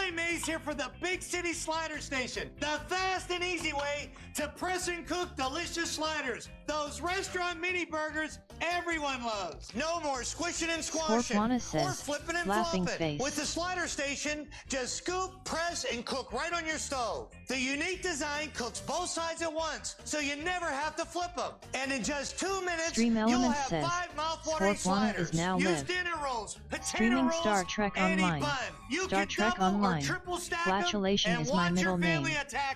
Billy Mays here for the Big City Slider Station, the fast and easy way to press and cook delicious sliders. Those restaurant mini burgers everyone loves. No more squishing and squashing or flipping and flopping. With the Slider Station, just scoop, press, and cook right on your stove. The unique design cooks both sides at once, so you never have to flip them. And in just 2 minutes, you'll have 5 mouth-watering sliders. Use dinner rolls, potato rolls, Star Trek Online. Star Trek Online. Flatulation is my middle name.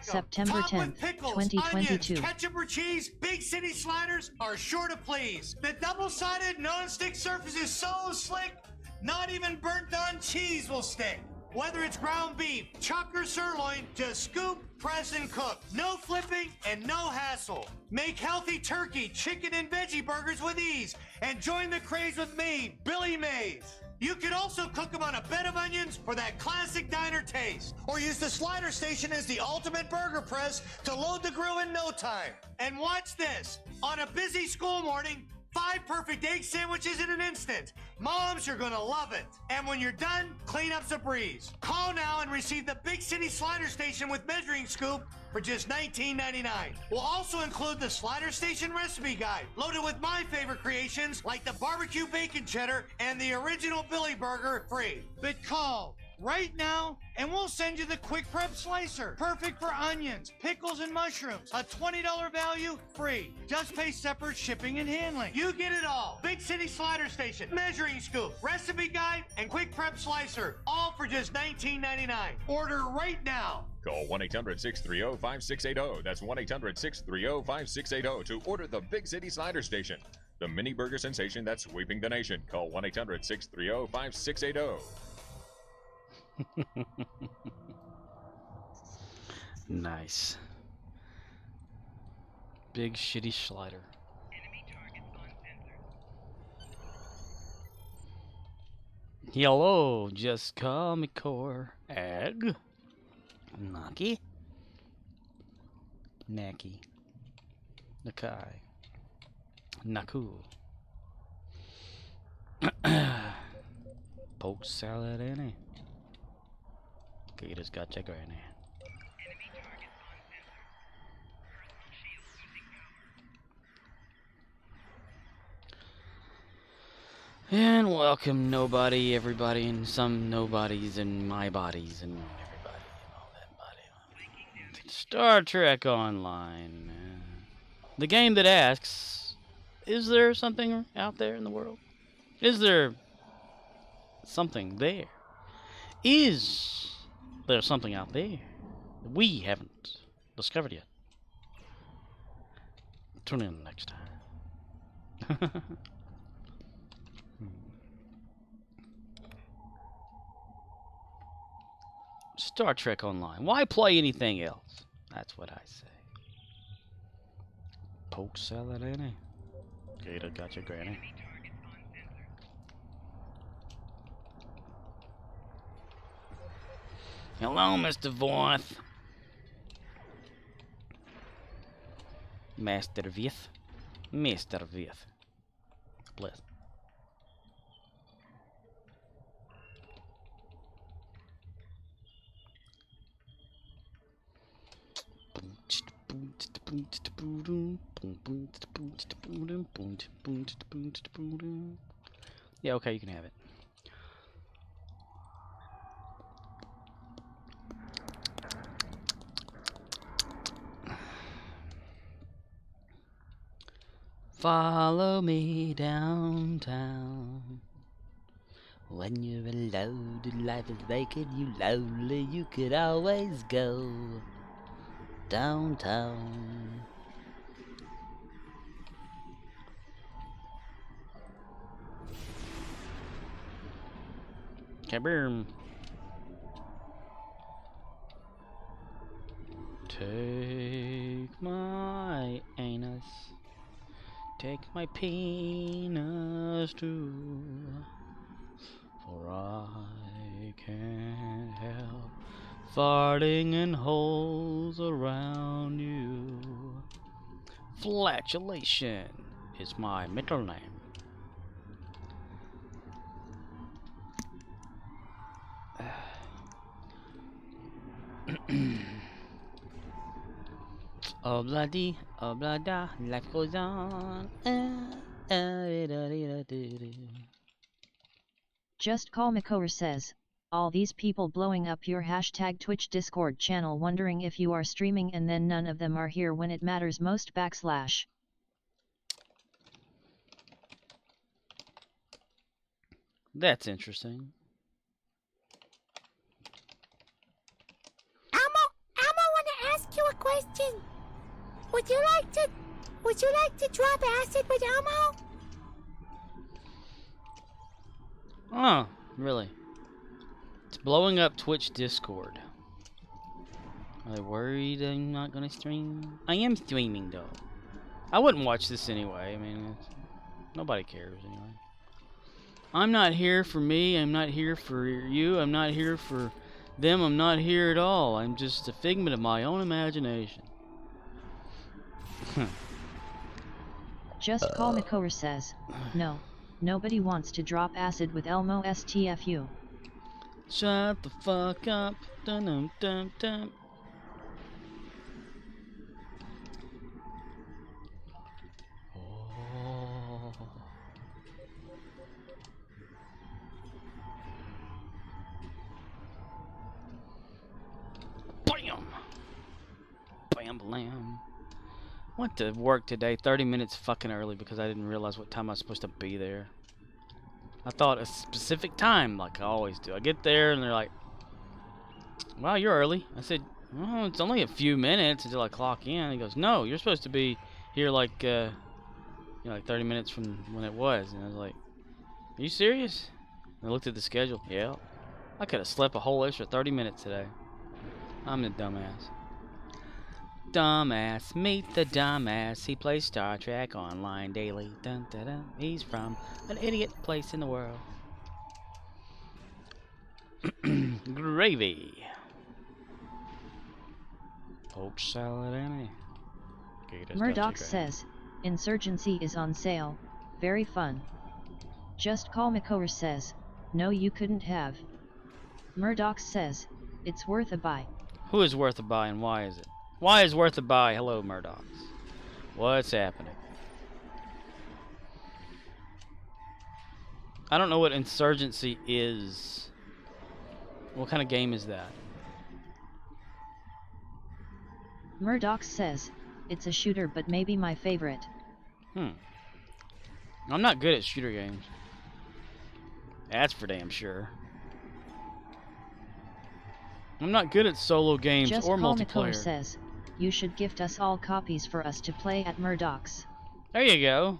September 10th, 2022. Onions, ketchup or cheese, Big City Sliders are sure to please. The double-sided non-stick surface is so slick, not even burnt-on cheese will stick. Whether it's ground beef, chuck, or sirloin, just scoop, press, and cook. No flipping and no hassle. Make healthy turkey, chicken, and veggie burgers with ease. And join the craze with me, Billy Mays. You can also cook them on a bed of onions for that classic diner taste. Or use the Slider Station as the ultimate burger press to load the grill in no time. And watch this. On a busy school morning, 5 perfect egg sandwiches in an instant. Moms, you're gonna love it. And when you're done, cleanup's a breeze. Call now and receive the Big City Slider Station with measuring scoop for just $19.99. We'll also include the Slider Station recipe guide, loaded with my favorite creations like the barbecue bacon cheddar and the original Billy Burger free. But call right now and we'll send you the quick prep slicer, perfect for onions, pickles, and mushrooms. A $20 value, free. Just pay separate shipping and handling. You get it all. Big City Slider Station, measuring scoop, recipe guide, and quick prep slicer, all for just $19.99. Order right now. Call 1-800-630-5680. That's 1-800-630-5680 to order the Big City Slider Station, the mini burger sensation that's sweeping the nation. Call 1-800-630-5680. Nice. Big shitty slider. Hello, just call me core. Egg. Naki. Naki. Nakai. Naku. Poke salad in it. Gators got check right now. And welcome nobody, everybody, and some nobodies, and my bodies, and everybody, and all that body. Star Trek Online. The game that asks, is there something out there in the world? Is there something there? Is there something out there that we haven't discovered yet? Tune in next time. Star Trek Online. Why play anything else? That's what I say. Poke salad, ain't it? Gator got your granny. Hello, Mr. Voith. Master Vith. Mr. Vith. Bless. Yeah, okay, you can have it. Follow me downtown. When you're alone and life is making you lonely, you could always go downtown. Kaboom. Take my anus. Take my penis too. For I can't help farting in holes around you. Flatulation is my middle name. Oh blah dee, oh blah da, life goes on. Just Call Makor says, all these people blowing up your hashtag Twitch Discord channel wondering if you are streaming and then none of them are here when it matters most /. That's interesting. Elmo want to ask you a question. Would you like to drop acid with Elmo? Oh, really? It's blowing up Twitch Discord. Are they worried I'm not gonna stream? I am streaming though. I wouldn't watch this anyway. I mean, nobody cares anyway. I'm not here for me. I'm not here for you. I'm not here for them. I'm not here at all. I'm just a figment of my own imagination. Just Call Makor says, no, nobody wants to drop acid with Elmo STFU. Shut the fuck up. Dun dun dun dun. Oh. Bam! Bam blam. Went to work today 30 minutes fucking early because I didn't realize what time I was supposed to be there. I thought a specific time, like I always do. I get there and they're like, wow, you're early. I said, well, it's only a few minutes until I clock in. He goes, no, you're supposed to be here like, like 30 minutes from when it was. And I was like, are you serious? And I looked at the schedule. Yeah. I could have slept a whole extra 30 minutes today. I'm the dumbass. Dumbass, meet the dumbass. He plays Star Trek online daily. Dun, dun, dun. He's from an idiot place in the world. Gravy. Poached salad, Annie. Murdoch says, Insurgency is on sale, very fun. Just Call Makor says, no you couldn't have. Murdoch says, it's worth a buy. Who is worth a buy and why is it? Why is worth a buy? Hello, Murdoch. What's happening? I don't know what Insurgency is. What kind of game is that? Murdoch says, it's a shooter but maybe my favorite. I'm not good at shooter games. That's for damn sure. I'm not good at solo games Just or Call multiplayer. Makor says, you should gift us all copies for us to play at Murdoch's. There you go.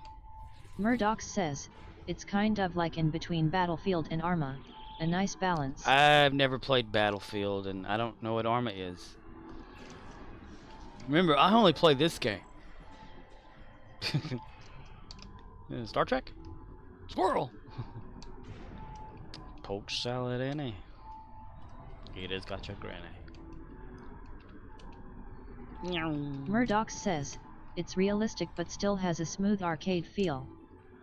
Murdoch says, it's kind of like in between Battlefield and Arma, a nice balance. I've never played Battlefield and I don't know what Arma is. Remember, I only play this game. Star Trek? Squirrel! Poached salad, Annie. It has got your granny. Murdoch says, it's realistic but still has a smooth arcade feel.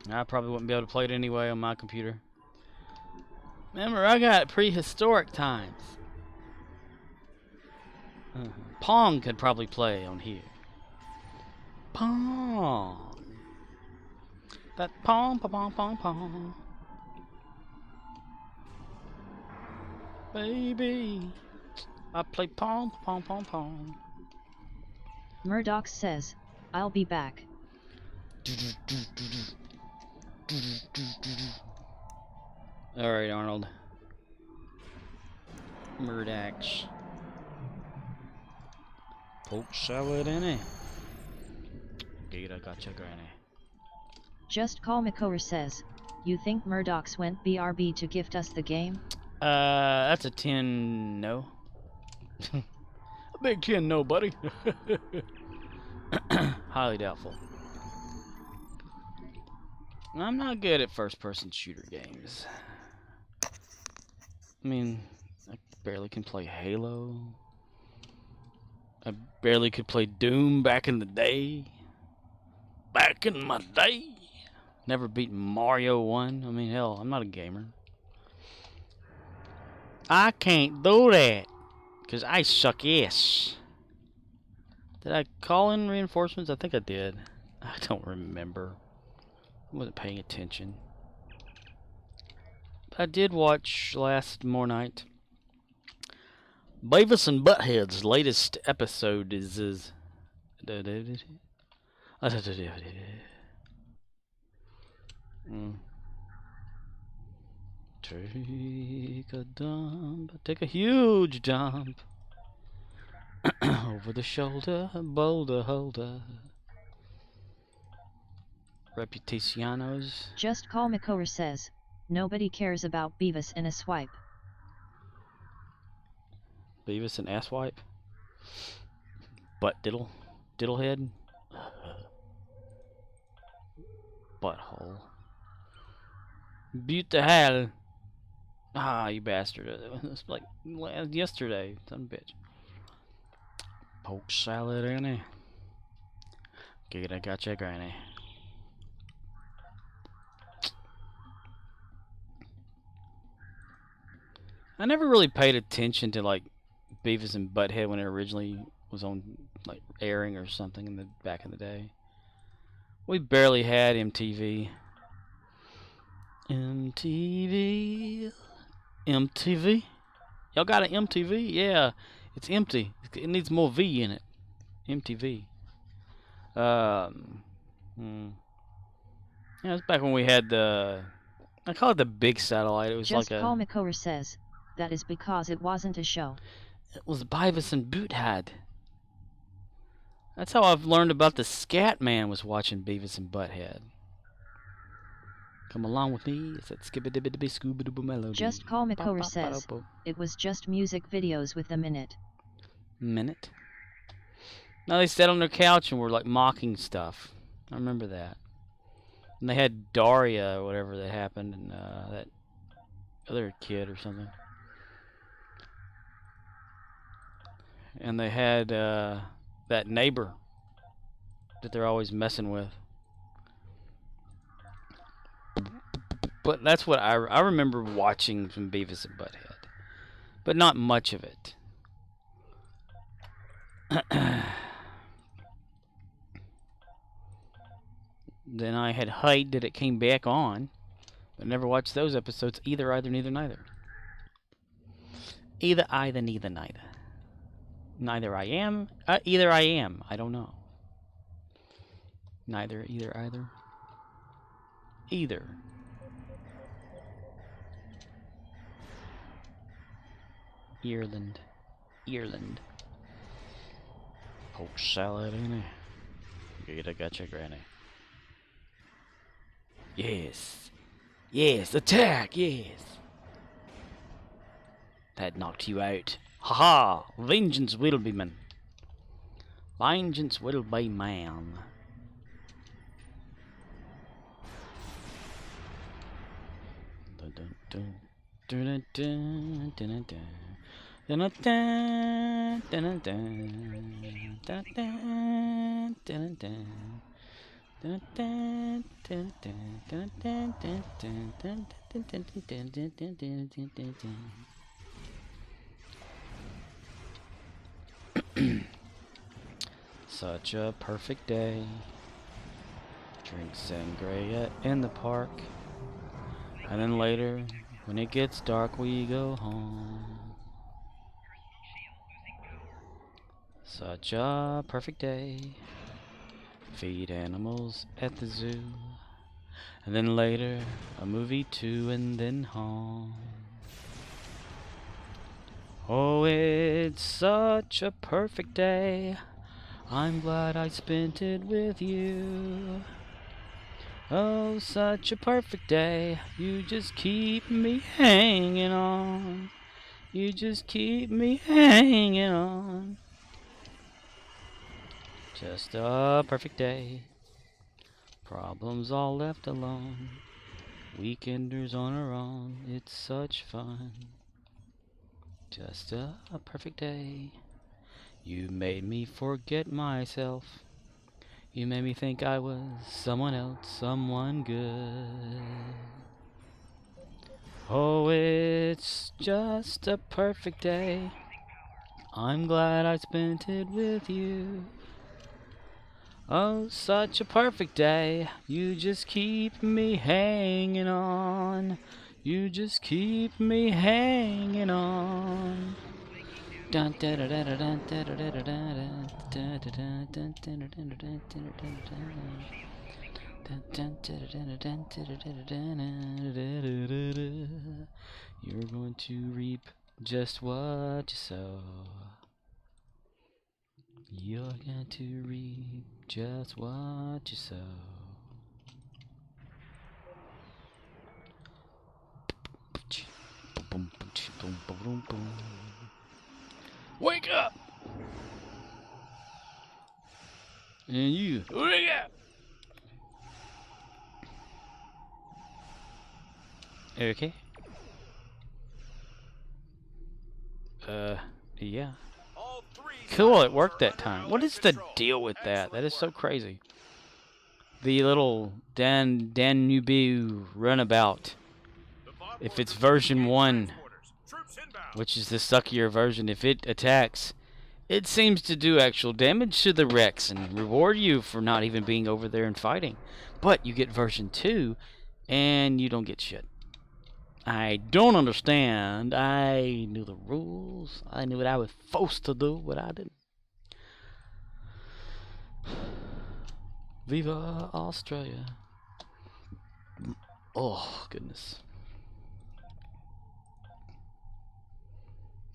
I probably wouldn't be able to play it anyway on my computer. Remember, I got prehistoric times. Pong could probably play on here. Pong. That pong, pong, pong, pong. Baby, I play pong, pong, pong, pong. Murdoch says, I'll be back. Alright, Arnold. Murdoch. Poached salad in it. Gator got your granny. Just Call Makor says, you think Murdoch's went BRB to gift us the game? That's a 10 no. A big 10 no, buddy. Highly doubtful. I'm not good at first-person shooter games. I mean, I barely can play Halo. I barely could play Doom back in the day. Back in my day. Never beat Mario 1. I mean, hell, I'm not a gamer. I can't do that. Because I suck ass. Did I call in reinforcements? I think I did. I don't remember. I wasn't paying attention. I did watch last night. Beavis and Butthead's latest episode is Take a dump, take a huge dump. Over the shoulder, boulder holder. Reputacionos. Just Call McCower says, nobody cares about Beavis in a swipe. Beavis and asswipe. Butt diddlehead. Butthole. Butte the hell. Ah, you bastard. It was like yesterday. Son of a bitch. Poke salad, Annie. Get I gotcha, granny. I never really paid attention to like Beavis and Butthead when it originally was on like airing or something in the back in the day. We barely had MTV. MTV? Y'all got an MTV? Yeah, it's empty. It needs more V in it. MTV. Yeah, it's back when we had the. I call it the big satellite. It was Just like a. Call McCower says, that is because it wasn't a show. It was Beavis and Butthead. That's how I've learned about the Scat Man. Was watching Beavis and Butthead. Come along with me. It's that skibba-dibba-dibba scooba-dooba melody. Just Call McCower says, it was just music videos with them in it. Minute? No, they sat on their couch and were like mocking stuff. I remember that. And they had Daria or whatever that happened, and that other kid or something. And they had that neighbor that they're always messing with. But that's what I remember watching from Beavis and Butthead. But not much of it. Then I had hid that it came back on. But never watched those episodes either, neither. Either, neither. Neither I am. Either I am. I don't know. Neither, either. Either. Ireland. Poke salad, ain't it? I gotcha, granny. Yes, attack, yes. That knocked you out. Ha! Vengeance will be man. Vengeance will be man. Dun, dun, dun, dun, dun. Such a perfect day. Drink sangria in the park. And then later, when it gets dark, we go home. Such a perfect day. Feed animals at the zoo. And then later, a movie too, and then home. Oh, it's such a perfect day. I'm glad I spent it with you. Oh, such a perfect day. You just keep me hanging on. You just keep me hanging on. Just a perfect day. Problems all left alone. Weekenders on our own. It's such fun. Just a perfect day. You made me forget myself. You made me think I was someone else, someone good. Oh, it's just a perfect day. I'm glad I spent it with you. Oh, such a perfect day. You just keep me hanging on. You just keep me hanging on. Dun, dun, dun, dun, dun, dun, dun, dun, dun, dun, dun, dun, dun. You're going to reap just what you sow. You're going to reap just what you sow. Wake up! And you, wake up! Okay. Yeah. Cool, it worked that time. What is the deal with that? That is so crazy. The little Danube runabout. If it's version 1, which is the suckier version, if it attacks, it seems to do actual damage to the Rex and reward you for not even being over there and fighting. But you get version 2, and you don't get shit. I don't understand. I knew the rules. I knew what I was supposed to do, but I didn't. Viva Australia. Oh, goodness.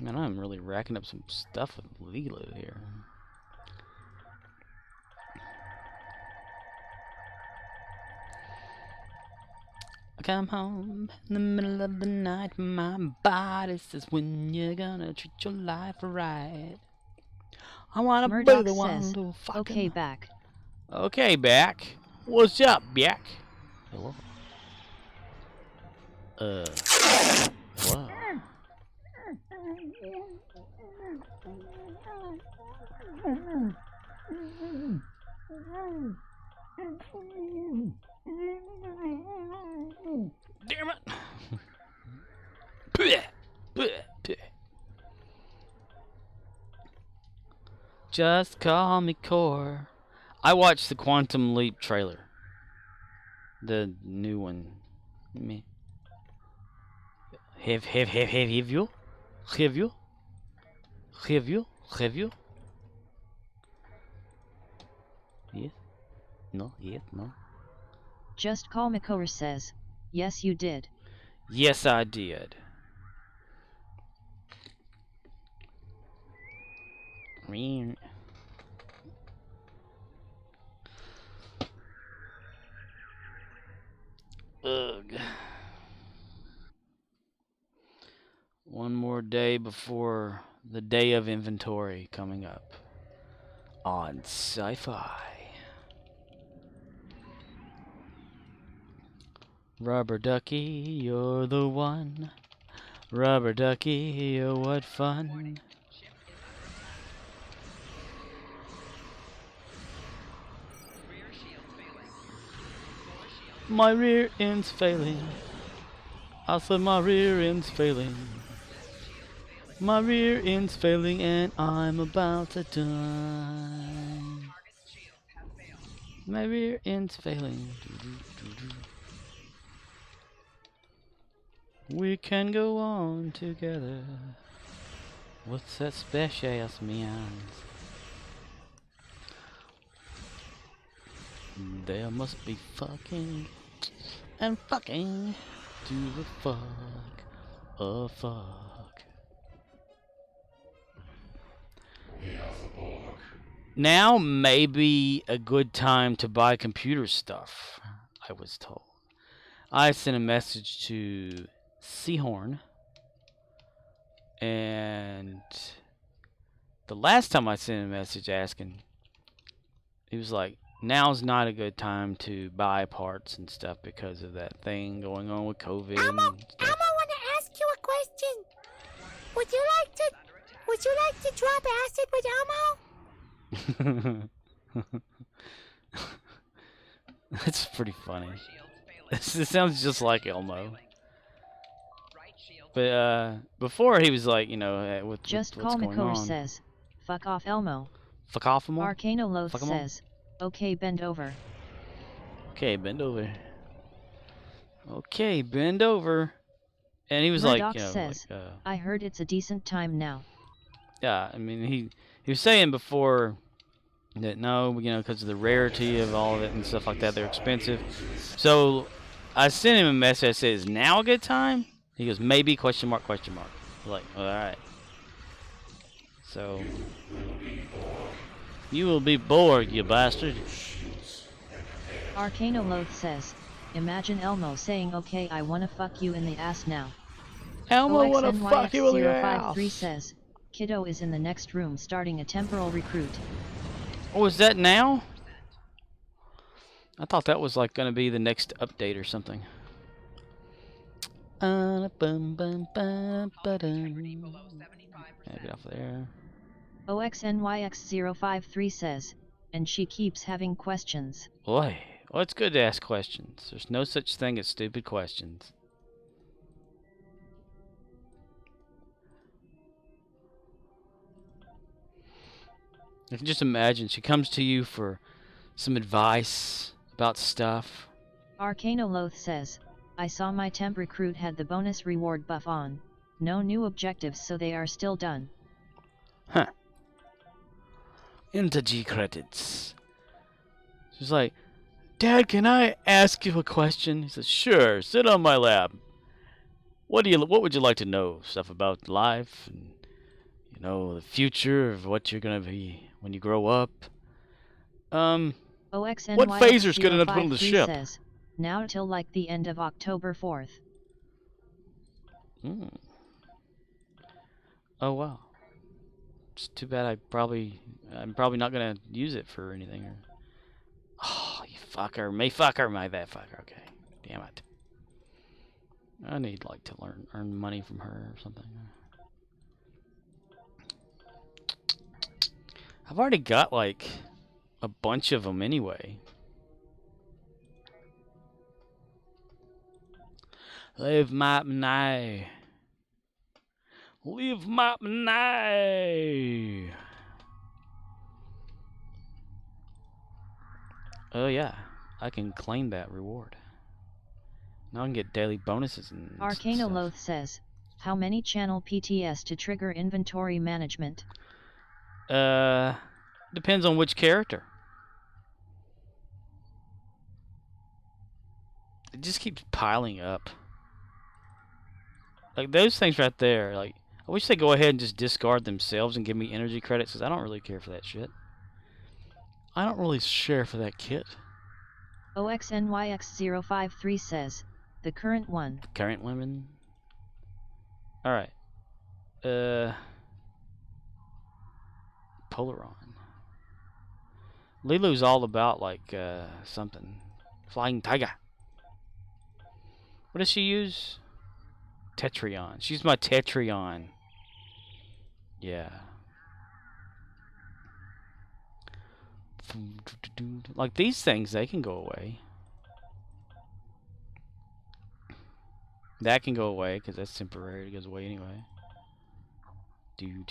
Man, I'm really racking up some stuff with Lilo here. I come home in the middle of the night. My body says, when you're gonna treat your life right. I wanna be the one to fucking... Okay, back. Okay, back. What's up, back? Hello. What? Damn it. Just call me Core. I watched the Quantum Leap trailer. The new one. Me. Have you? Have you? Have you? Have you? Yes? No? Yes? No? Just Call Makor says, yes you did. Yes, I did. Ugh. One more day before the day of inventory coming up on Sci-Fi. Rubber ducky, you're the one. Rubber ducky, oh what fun. My rear end's failing. I said my rear end's failing. My rear end's failing and I'm about to die. My rear end's failing. We can go on together. What's that special means? There must be fucking and fucking to the fuck of fuck. Now may be a good time to buy computer stuff, I was told. I sent a message to Seahorn, and the last time I sent a message asking, he was like, now's not a good time to buy parts and stuff because of that thing going on with COVID Elmo, and stuff. Elmo, want to ask you a question. Would you like to drop acid with Elmo? That's pretty funny. It sounds just like Elmo. But before he was like, you know, with Just what's Call going McCower on. says, fuck off Elmo. Fuck off him. Arcanoloth Fuck 'em all. says, okay bend over. Okay, bend over. Okay, bend over. And he was like, Murdoch you know, says, like, I heard it's a decent time now. yeah. I mean, he was saying before that no, you know, because of the rarity of all of it and stuff like that, they're expensive. So I sent him a message that says, now a good time? He goes, maybe, question mark, question mark. I'm like, all right. So, you will be bored, you bastard. Arcanoloth says, imagine Elmo saying okay I wanna fuck you in the ass now. Elmo wanna fuck you in the OXNYX053 ass. says, Kiddo is in the next room starting a temporal recruit. Oh, is that now? I thought that was like gonna be the next update or something. Get off there. OXNYX053 says, and she keeps having questions. Boy, well, it's good to ask questions. There's no such thing as stupid questions. I can just imagine she comes to you for some advice about stuff. Arcanoloth says, I saw my temp recruit had the bonus reward buff on. No new objectives so they are still done. Huh. Into G credits. She's like, Dad, can I ask you a question? He says, sure, sit on my lap. What would you like to know? Stuff about life and, you know, the future of what you're gonna be when you grow up. What phaser's good enough to put on the ship? Says, now till like the end of October 4th. Hmm. Oh wow. It's too bad I'm probably not gonna use it for anything. Oh, you fucker. Me fucker, my that fucker. Okay. Damn it. I need like to earn money from her or something. I've already got like a bunch of them anyway. Leave map now. Leave map now. Oh yeah, I can claim that reward. Now I can get daily bonuses and Arcanoloth says, how many channel PTS to trigger inventory management? Depends on which character. It just keeps piling up. Like those things right there, like I wish they'd go ahead and just discard themselves and give me energy credits, because I don't really care for that shit. I don't really share for that kit. OXNYX053 says, the current one. The current women. Alright. Polaron. Lilu's all about like something. Flying Tiger. What does she use? Tetrion. She's my Tetrion. Yeah. Like these things, they can go away. That can go away because that's temporary. It goes away anyway. We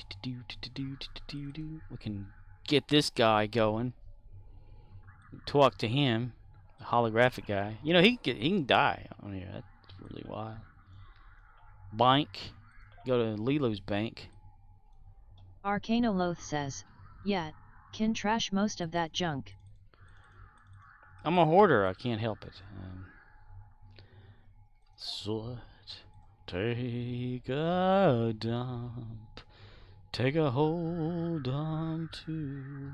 can get this guy going. Talk to him, the holographic guy. You know he can die on here. That's really wild. Bank. Go to Lilo's bank. Arcanoloth says, yeah, can trash most of that junk. I'm a hoarder. I can't help it. So take a dump. Take a whole dump too.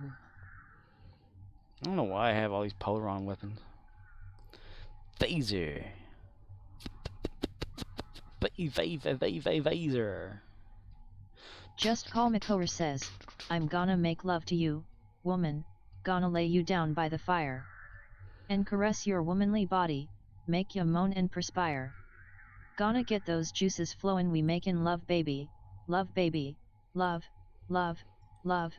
I don't know why I have all these Polaron weapons. Phaser. Phaser. Just Call McCower says, I'm gonna make love to you, woman, gonna lay you down by the fire. And caress your womanly body, make ya moan and perspire. Gonna get those juices flowin' we makin' love baby, love, love, love,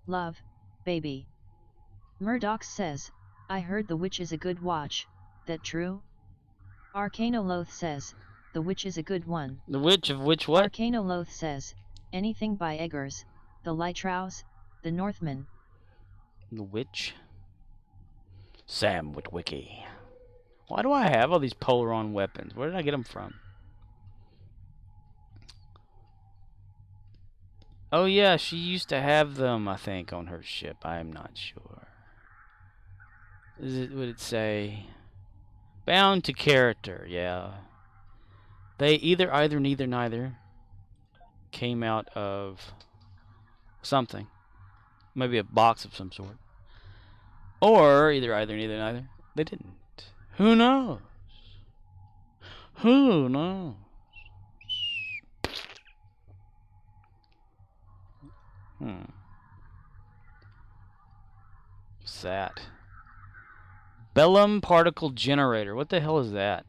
love, baby. Murdoch says, I heard The Witch is a good watch, that true? Arcanoloth says, The Witch is a good one. The Witch of which what? Arcanoloth says, anything by Eggers, the Lytrows, the Northmen. The Witch. Sam Witwicky. Why do I have all these Polaron weapons? Where did I get them from? Oh yeah, she used to have them, I think, on her ship. I am not sure. Would it say bound to character? Yeah. They either neither came out of something. Maybe a box of some sort. Or either neither they didn't. Who knows? Who knows? What's that? Bellum particle generator. What the hell is that?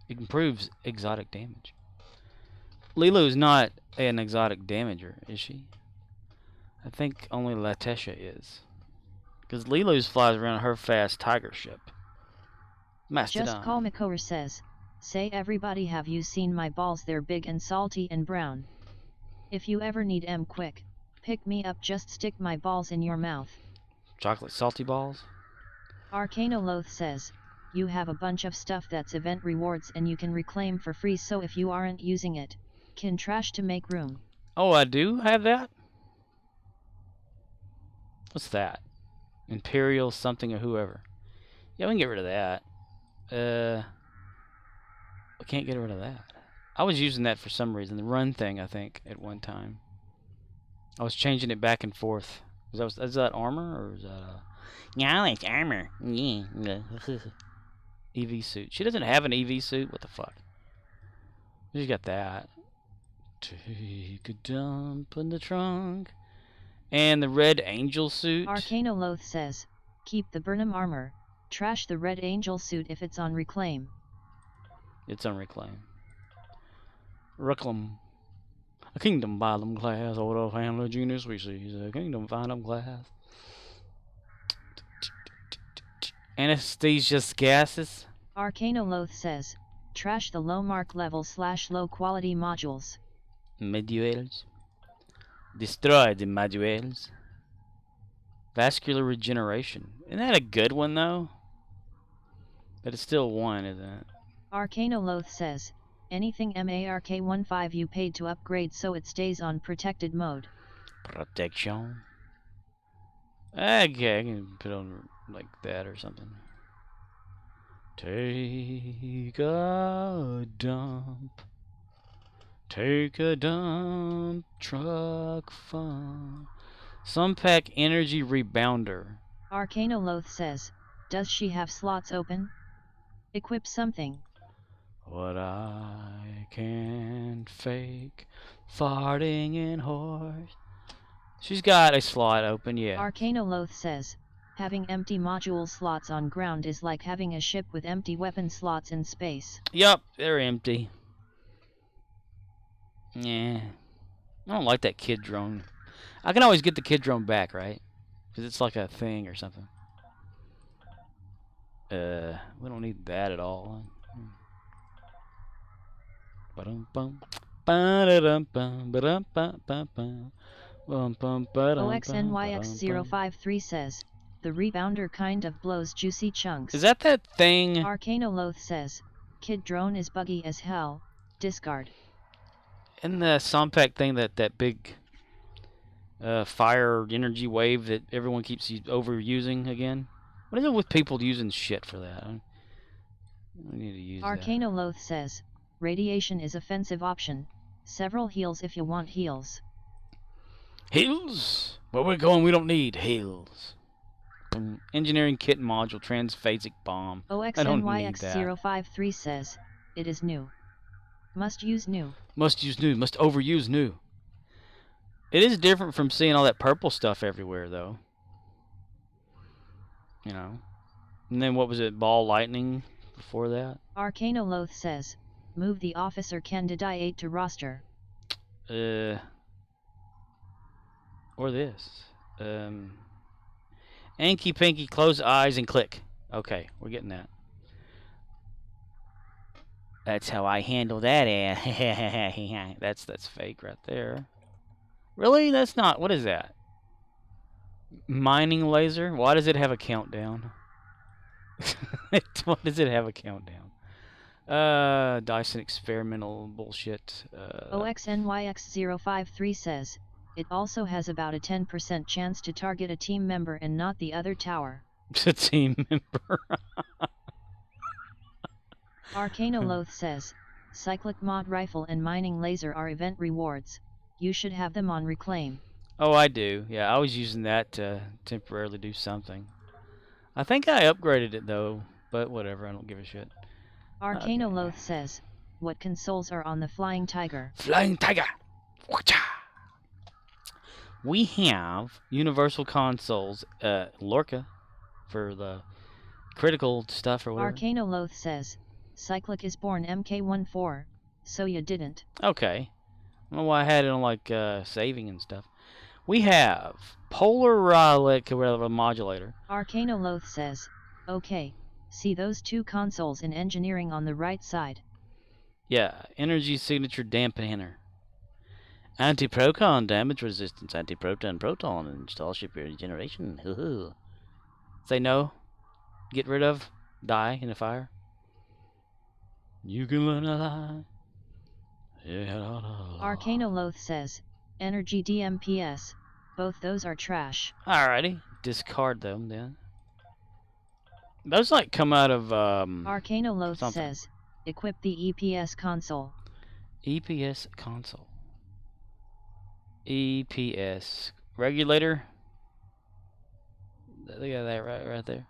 It improves exotic damage. Lilu's not an exotic damager, is she? I think only Latesha is. Because Lilu's flies around her fast tiger ship. Mastodon. Just Call Makor says, say everybody, have you seen my balls? They're big and salty and brown. If you ever need em quick, pick me up, just stick my balls in your mouth. Chocolate salty balls? Arcanoloth says, you have a bunch of stuff that's event rewards and you can reclaim for free, so if you aren't using it, can trash to make room. Oh, I do have that? What's that? Imperial something or whoever. Yeah, we can get rid of that. We can't get rid of that. I was using that for some reason. The run thing, I think, at one time. I was changing it back and forth. Is that armor or is that No, it's armor. Yeah. EV suit? She doesn't have an EV suit. What the fuck? She's got that. Take a dump in the trunk. And the Red Angel suit. Arcanoloth says, keep the Burnham armor. Trash the Red Angel suit if it's on reclaim. It's on reclaim. Reclaim. A kingdom by them class, order family junior species. A kingdom find them class. Anesthesia's gases. Arcanoloth says, trash the low mark level / low quality modules. Modules. Destroy the modules. Vascular regeneration. Isn't that a good one though? But it's still one, isn't it? Arcanoloth says, anything MARK15 you paid to upgrade so it stays on protected mode. Protection. Okay, I can put it on like that or something. Take a dump. Take a dump. Truck fun. Sunpack energy rebounder. Arcanoloth says, does she have slots open? Equip something. What I can't fake. Farting in horse. She's got a slot open, yeah. Arcanoloth says, having empty module slots on ground is like having a ship with empty weapon slots in space. Yup, they're empty. Yeah. I don't like that kid drone. I can always get the kid drone back, right? Because it's like a thing or something. We don't need that at all. OXNYX053 says, the rebounder kind of blows juicy chunks. Is that thing? Arcanoloth says, kid drone is buggy as hell, discard. In the Sompac thing, that big fire energy wave that everyone keeps overusing again? What is it with people using shit for that? We need to use Arcanoloth says, radiation is offensive option. Several heals if you want heals. Heals? Where we're going, we don't need heals. Engineering kit module, transphasic bomb. OXNYX053 says, it is new. Must use new. Must use new. Must overuse new. It is different from seeing all that purple stuff everywhere, though. You know. And then what was it? Ball lightning before that? Arcanoloth says, move the officer candidate to roster. Or this. Anky Pinky, close eyes and click. Okay, we're getting that. That's how I handle that. That's fake right there. Really? That's not. What is that? Mining laser? Why does it have a countdown? Why does it have a countdown? Dyson experimental bullshit. OXNYX053 says, it also has about a 10% chance to target a team member and not the other tower. A team member. Arcanoloth says, cyclic mod rifle and mining laser are event rewards. You should have them on reclaim. Oh, I do. Yeah, I was using that to temporarily do something. I think I upgraded it though, but whatever, I don't give a shit. Arcanoloth says, what consoles are on the Flying Tiger? Flying Tiger! We have Universal Consoles, Lorca, for the critical stuff or whatever. Arcanoloth says, Cyclic is born MK14, so you didn't. Okay. I don't know why I had it on like saving and stuff. We have Polar modulator. Arcanoloth says, okay, see those two consoles in engineering on the right side. Yeah, energy signature dampener. Anti-proton damage resistance, anti-proton proton, and starship regeneration. Hoo-hoo. Say no. Get rid of. Die in a fire. You can learn a lie. Arcanoloth says, energy DMPS. Both those are trash. Alrighty. Discard them then. Those like come out of Arcanoloth something. says, equip the EPS console. EPS console. EPS regulator. Look at that right there.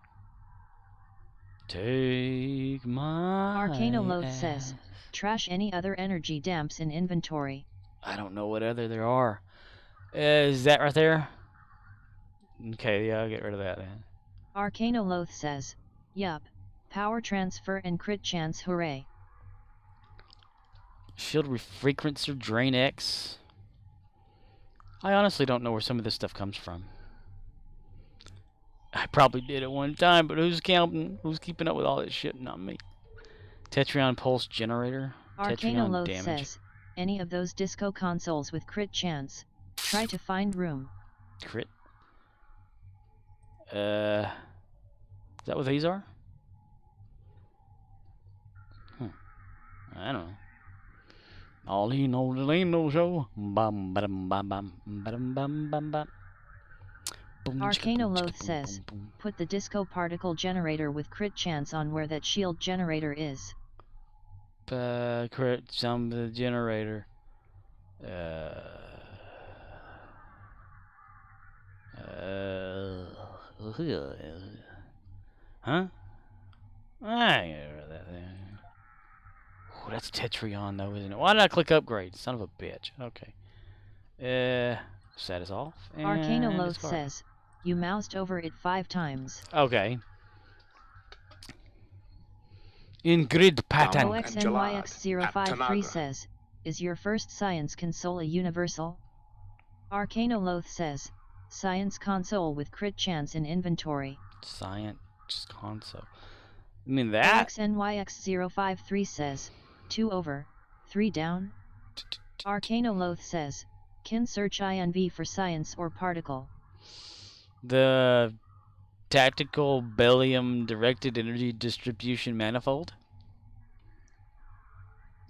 Take my Arcanoloth ass. says, trash any other energy damps in inventory. I don't know what other there are. Is that right there? Okay, yeah, I'll get rid of that then. Arcanoloth says, yup, power transfer and crit chance, hooray. Shield refrequencer drain X. I honestly don't know where some of this stuff comes from. I probably did at one time, but who's counting? Who's keeping up with all this shit? Not me. Tetrion pulse generator. Arcanoloth damage. says, any of those disco consoles with crit chance. Try to find room. Crit. Is that what these are? I don't know. All he knows it ain't no show. Bum bum bum bum bum bum bum bum. Arcanoloth says, put the disco particle generator with crit chance on where that shield generator is. Crit some of the generator. Huh? I get rid of that thing. Oh, that's Tetrion though, isn't it? Why did I click upgrade? Son of a bitch. Okay. Set us off. Arcanoloth says, you moused over it 5 times. Okay. In grid pattern. OXNYX053 says, is your first science console a universal? Arcanoloth says, science console with crit chance in inventory. Science console. I mean that? OXNYX053 says, 2 over, 3 down. Arcanoloth says, can search INV for science or particle. The tactical Bellium directed energy distribution manifold.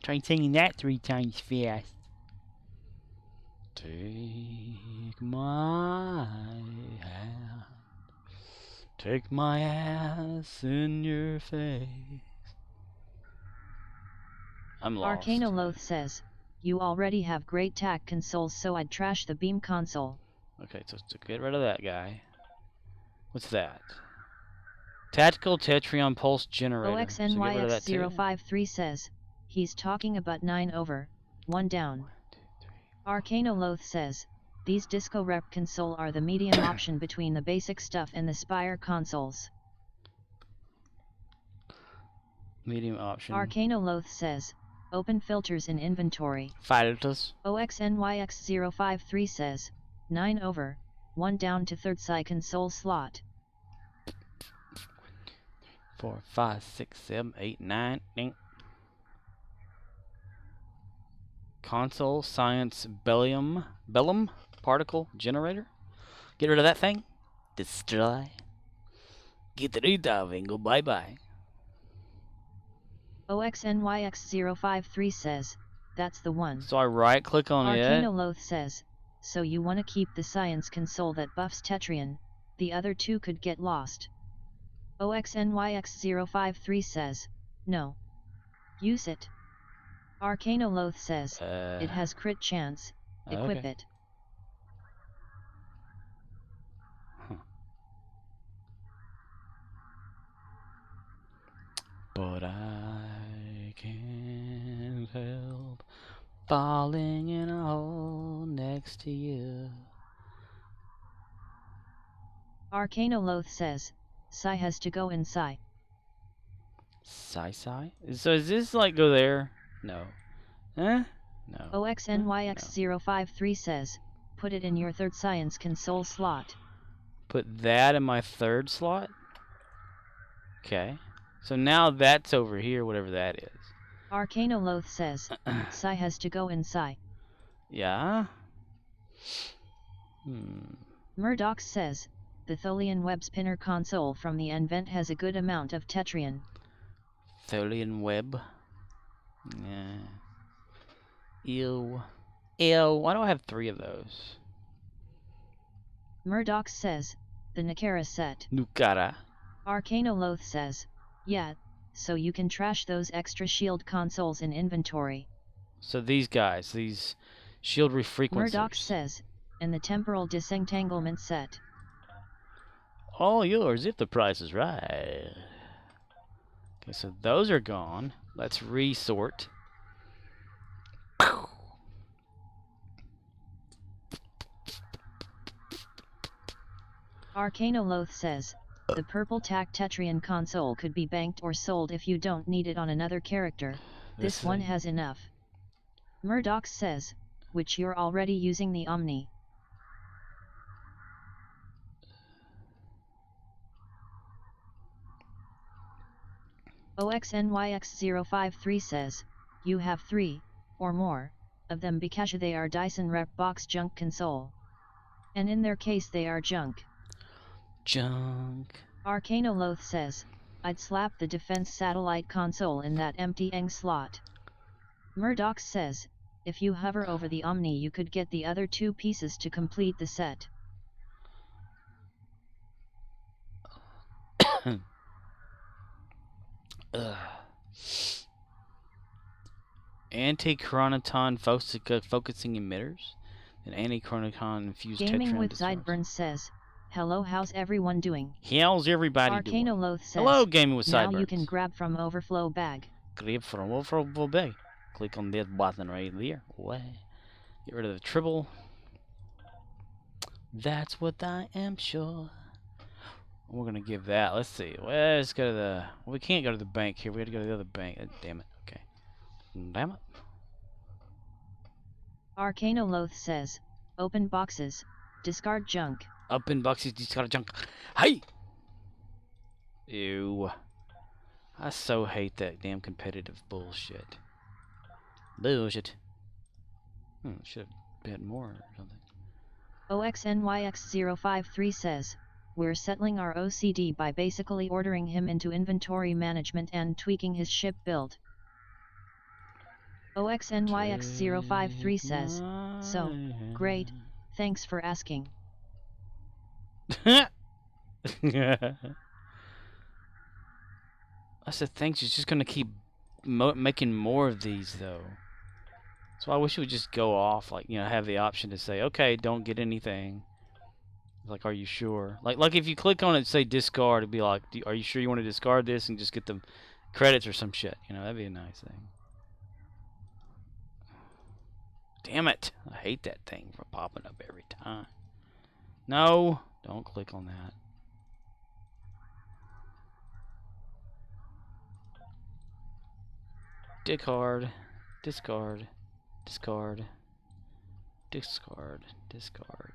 Try saying that 3 times fast. Take my hand. Take my ass in your face. I'm lost. Arcanoloth says, you already have great TAC consoles, so I'd trash the beam console. Okay, so to get rid of that guy. What's that? Tactical Tetrion pulse generator. OXNYX053 says, he's talking about 9 over, 1 down. Arcanoloth says, these disco rep console are the medium option between the basic stuff and the Spire consoles. Medium option. Arcanoloth says, open filters in inventory. Filters. OXNYX053 says, 9 over, 1 down to third side console slot. 4, 5, 6, 7, 8, 9. Ding. Console Science Bellum Particle Generator. Get rid of that thing. Destroy. Get rid of and go bye-bye. OXNYX053 says, that's the one. So I right-click on it. Arcanoloth says, so you want to keep the science console that buffs Tetrian, the other two could get lost. OXNYX053 says, no. Use it. Arcanoloth says, it has crit chance, equip okay. it. But I can't help falling in a hole next to you. Arcanoloth says, Psy has to go inside. Psy? So is this like go there? No. Eh? No. OXNYX053 says, put it in your third science console slot. Put that in my third slot? Okay. So now that's over here, whatever that is. Arcanoloth says, Psy has to go inside. Yeah? Murdoch says, the Tholian web spinner console from the Envent has a good amount of Tetrian. Tholian web? Yeah. Ew. Ew. Why do I have 3 of those? Murdoch says, the Nikara set. Nukara. Arcanoloth says, yeah, so you can trash those extra shield consoles in inventory. So these guys, these shield refrequencers. Murdoch says, and the temporal disentanglement set. All yours if the price is right. Okay, so those are gone. Let's resort. Arcanoloth says, the purple tack Tetrian console could be banked or sold if you don't need it on another character. This one has enough. Murdoch says, which you're already using the Omni. OXNYX053 says, you have 3, or more, of them because they are Dyson Rep Box junk console. And in their case they are junk. Junk. Arcanoloth says, I'd slap the defense satellite console in that empty Eng slot. Murdoch says, if you hover over the Omni you could get the other 2 pieces to complete the set. Anti-chronoton focusing emitters? And anti-chronoton infused Gaming Tetrian with destroys. Sideburns says, hello, how's everyone doing? How's everybody doing? Arcanoloth says, hello, Gaming with Sideburns. now you can grab from overflow bag. Grab from overflow bag. Click on that button right there. Get rid of the tribble. That's what I am sure. We're gonna give that. Let's see. Let's go to the. Well, we can't go to the bank here. We got to go to the other bank. Damn it. Okay. Damn it. Arcanoloth says, open boxes, discard junk. Open boxes, discard junk. Hey. Ew. I so hate that damn competitive bullshit. Bullshit. Should have had more or something. OXNYX053 says, we're settling our OCD by basically ordering him into inventory management and tweaking his ship build. OXNYX053 says, so, great, thanks for asking. I said thanks, he's just gonna keep making more of these though. So I wish it would just go off, like, you know, have the option to say, okay, don't get anything. Like, are you sure? Like if you click on it and say discard, it'd be like, are you sure you want to discard this and just get the credits or some shit? You know, that'd be a nice thing. Damn it. I hate that thing for popping up every time. No, don't click on that. Discard, discard, discard, discard, discard,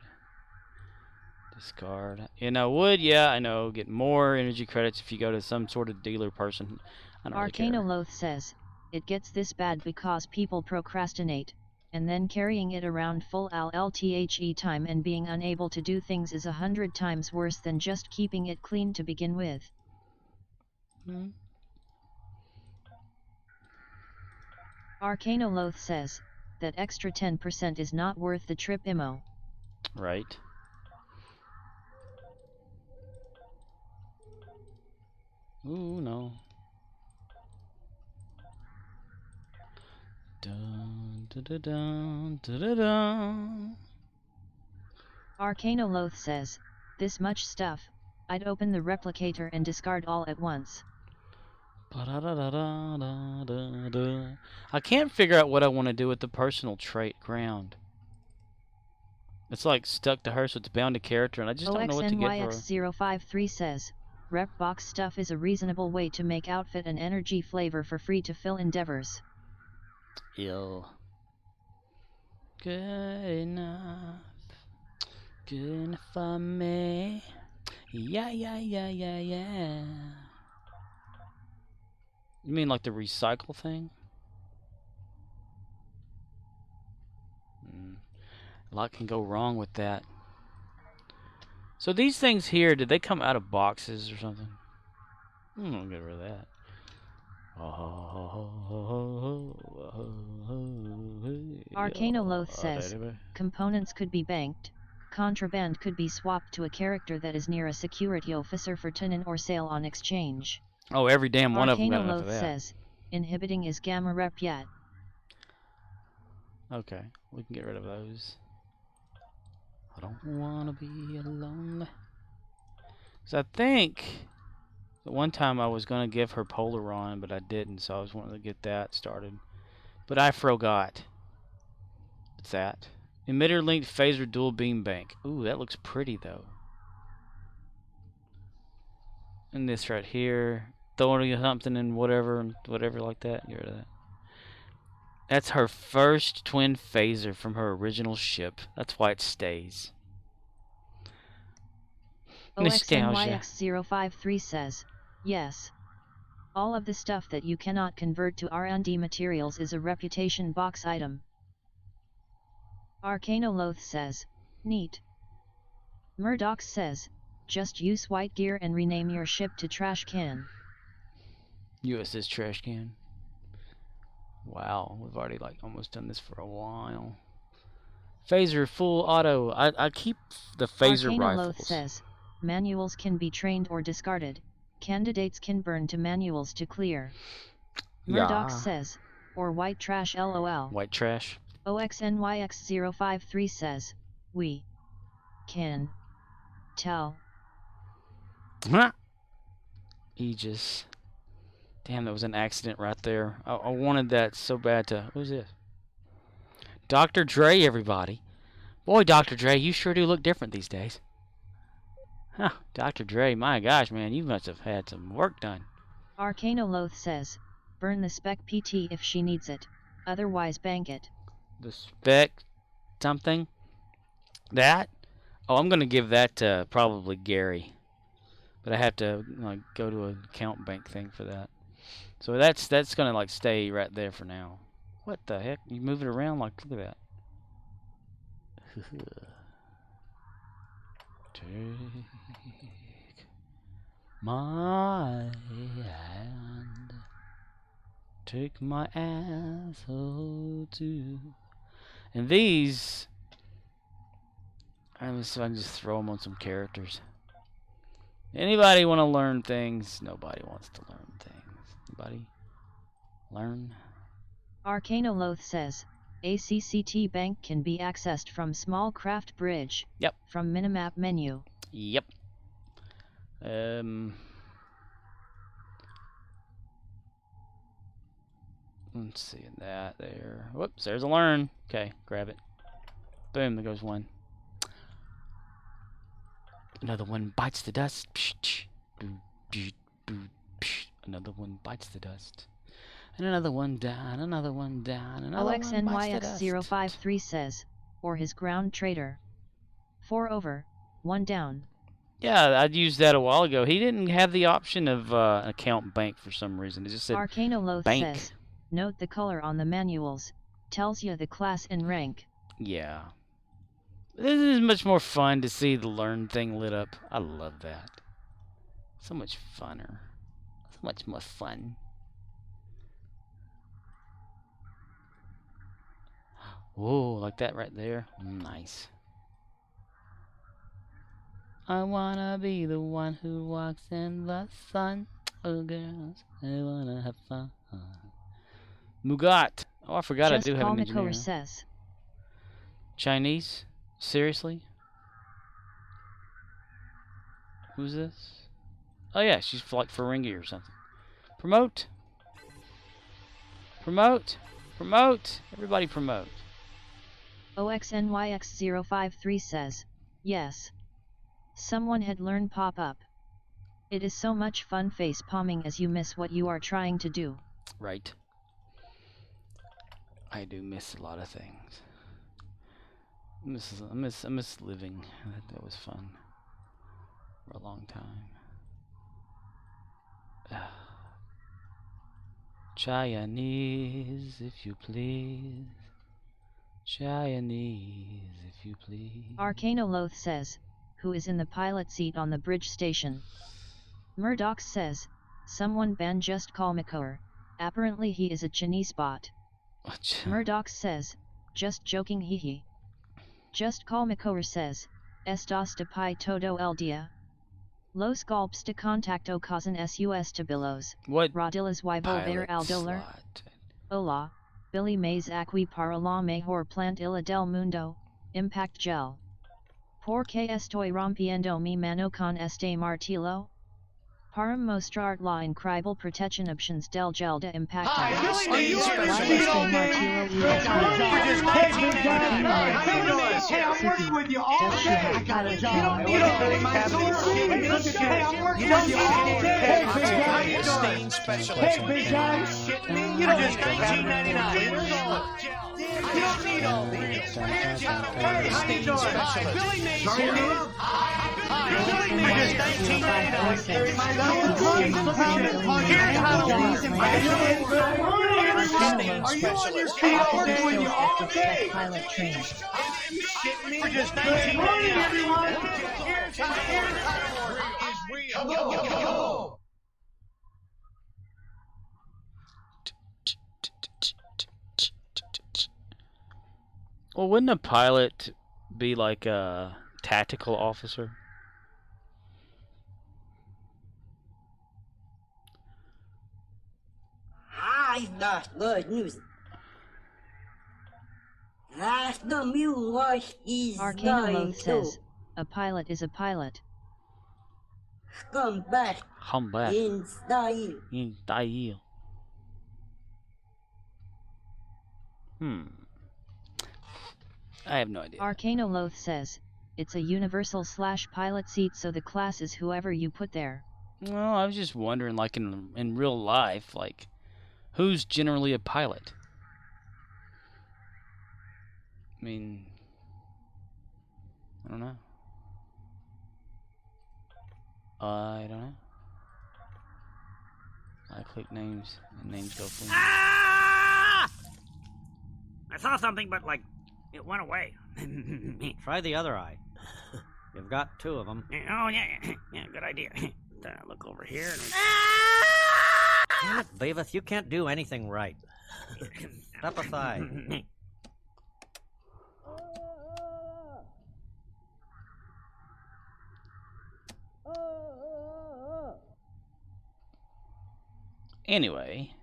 discard. And I would, yeah, I know, get more energy credits if you go to some sort of dealer person. I don't really care. Arcanoloth says, it gets this bad because people procrastinate. and then carrying it around full LTHE time and being unable to do things is 100 times worse than just keeping it clean to begin with. Arcanoloth says that extra 10% is not worth the trip IMO. Right. Ooh, no. Dun, dun, dun, dun, dun, dun, dun. Arcanoloth says, this much stuff, I'd open the replicator and discard all at once. I can't figure out what I want to do with the personal trait ground. It's like stuck to her, so it's bound to character, and I just don't know what to get for her. OXNYX053 says, rep box stuff is a reasonable way to make outfit and energy flavor for free to fill endeavors. Ew. Good enough. Good enough for me. Yeah. You mean like the recycle thing? A lot can go wrong with that. So these things here, did they come out of boxes or something? I'll get rid of that. Arcanoloth says, components could be banked, contraband could be swapped to a character that is near a security officer for tin or sale on exchange. Oh, every damn one of them got enough of Arcanoloth that. says, inhibiting is gamma rep yet. Okay, we can get rid of those. I don't wanna be alone. So I think the one time I was gonna give her Polaron, but I didn't, so I was wanting to get that started. But I forgot. What's that? Emitter linked phaser dual beam bank. Ooh, that looks pretty though. And this right here, throwing something in whatever like that. Get rid of that. That's her first twin phaser from her original ship. That's why it stays. Nostalgia. OXNYX053 says, yes. All of the stuff that you cannot convert to R&D materials is a reputation box item. Arcanoloth says, neat. Murdoch says, just use white gear and rename your ship to trash can. USS trash can. Wow, we've already like almost done this for a while. Phaser full auto. I keep the phaser Arcanoloth rifles. says, manuals can be trained or discarded. Candidates can burn to manuals to clear. Murdoch says, or white trash LOL. White trash. OXNYX053 says, we can tell. Aegis. Damn, that was an accident right there. I wanted that so bad to... Who's this? Dr. Dre, everybody. Boy, Dr. Dre, you sure do look different these days. Huh, Dr. Dre, my gosh, man, you must have had some work done. Arcanoloth says, burn the spec PT if she needs it, otherwise bank it. The spec something? That? Oh, I'm going to give that to probably Gary. But I have to like go to an account bank thing for that. So that's going to like stay right there for now. What the heck? You move it around like, look at that. Take my hand. Take my asshole too. And these, I'm just, I can just throw them on some characters. Anybody want to learn things? Nobody wants to learn things. Anybody learn? Arcanoloth says, ACCT bank can be accessed from small craft bridge. Yep. From minimap menu. Yep. Let's see that there. Whoops, there's a learn. Okay, grab it. Boom, there goes one. Another one bites the dust. Another one bites the dust. And another one down, another one down, another one bites the dust. OXNYX053 says, or his ground trader. 4 over, 1 down. Yeah, I'd used that a while ago. He didn't have the option of account bank for some reason. It just said Arcanoloth bank. says, note the color on the manuals. tells you the class and rank. Yeah. This is much more fun to see the learn thing lit up. I love that. So much funner. So much more fun. Whoa, like that right there. Nice. I wanna be the one who walks in the sun. Oh, girls, I wanna have fun. Mugat. Oh, I forgot Just I do have an call engineer. says. Chinese? Seriously? Who's this? Oh yeah, she's like Ferengi or something. Promote! Promote! Promote! Everybody promote. OXNYX053 says, yes. Someone had learned pop-up. It is so much fun face palming as you miss what you are trying to do. Right. I do miss a lot of things. I miss living. That was fun. For a long time. Chinese, if you please. Chinese, if you please. Arcanoloth says, who is in the pilot seat on the bridge station? Murdoch says, someone ban just call Makour, apparently he is a Chinese bot. Murdoch says, just joking hehe. Just call Makour says, estos de pi todo el dia. Los golpes de contacto causan sus tabilos. What? Rodilas y volver al dolor. Hola, Billy Mays aquí para la mejor plantilla del mundo, Impact Gel. ¿Por qué estoy rompiendo mi mano con este martillo? Para mostrar la increíble protección options del gel de impacto. Hi, Billy Mays here. Why Hey, este martillo USB? Hey, I'm working with you all day. I got a job. You don't need all day. My source. Hey, I'm working with you all day. How you doing? Hey, big guy. You don't just $19.99. You don't need all these. Hey, how you doing? Hi, Billy Mays here. Billy Mays is $19.99. Here's how to use it. Are you on your feet? I'm working with you all day. Pilot training. Shitting me for just $19.99. Everyone. Here's how to work. Is real. Well, wouldn't a pilot be like a tactical officer? That's good news. That's the mule wash is Arcanoloth says, a pilot is a pilot. Come back Come back. in style. In style. I have no idea. Arcanoloth says, it's a universal / pilot seat, so the class is whoever you put there. Well, I was just wondering, like in real life, like who's generally a pilot? I mean, I don't know. I don't know. I click names, and names go for me. Ah! I saw something, but like, it went away. Try the other eye. You've got two of them. Oh yeah, yeah, good idea. Look over here. And... Damn it, Beavis, you can't do anything right. Step aside. Anyway,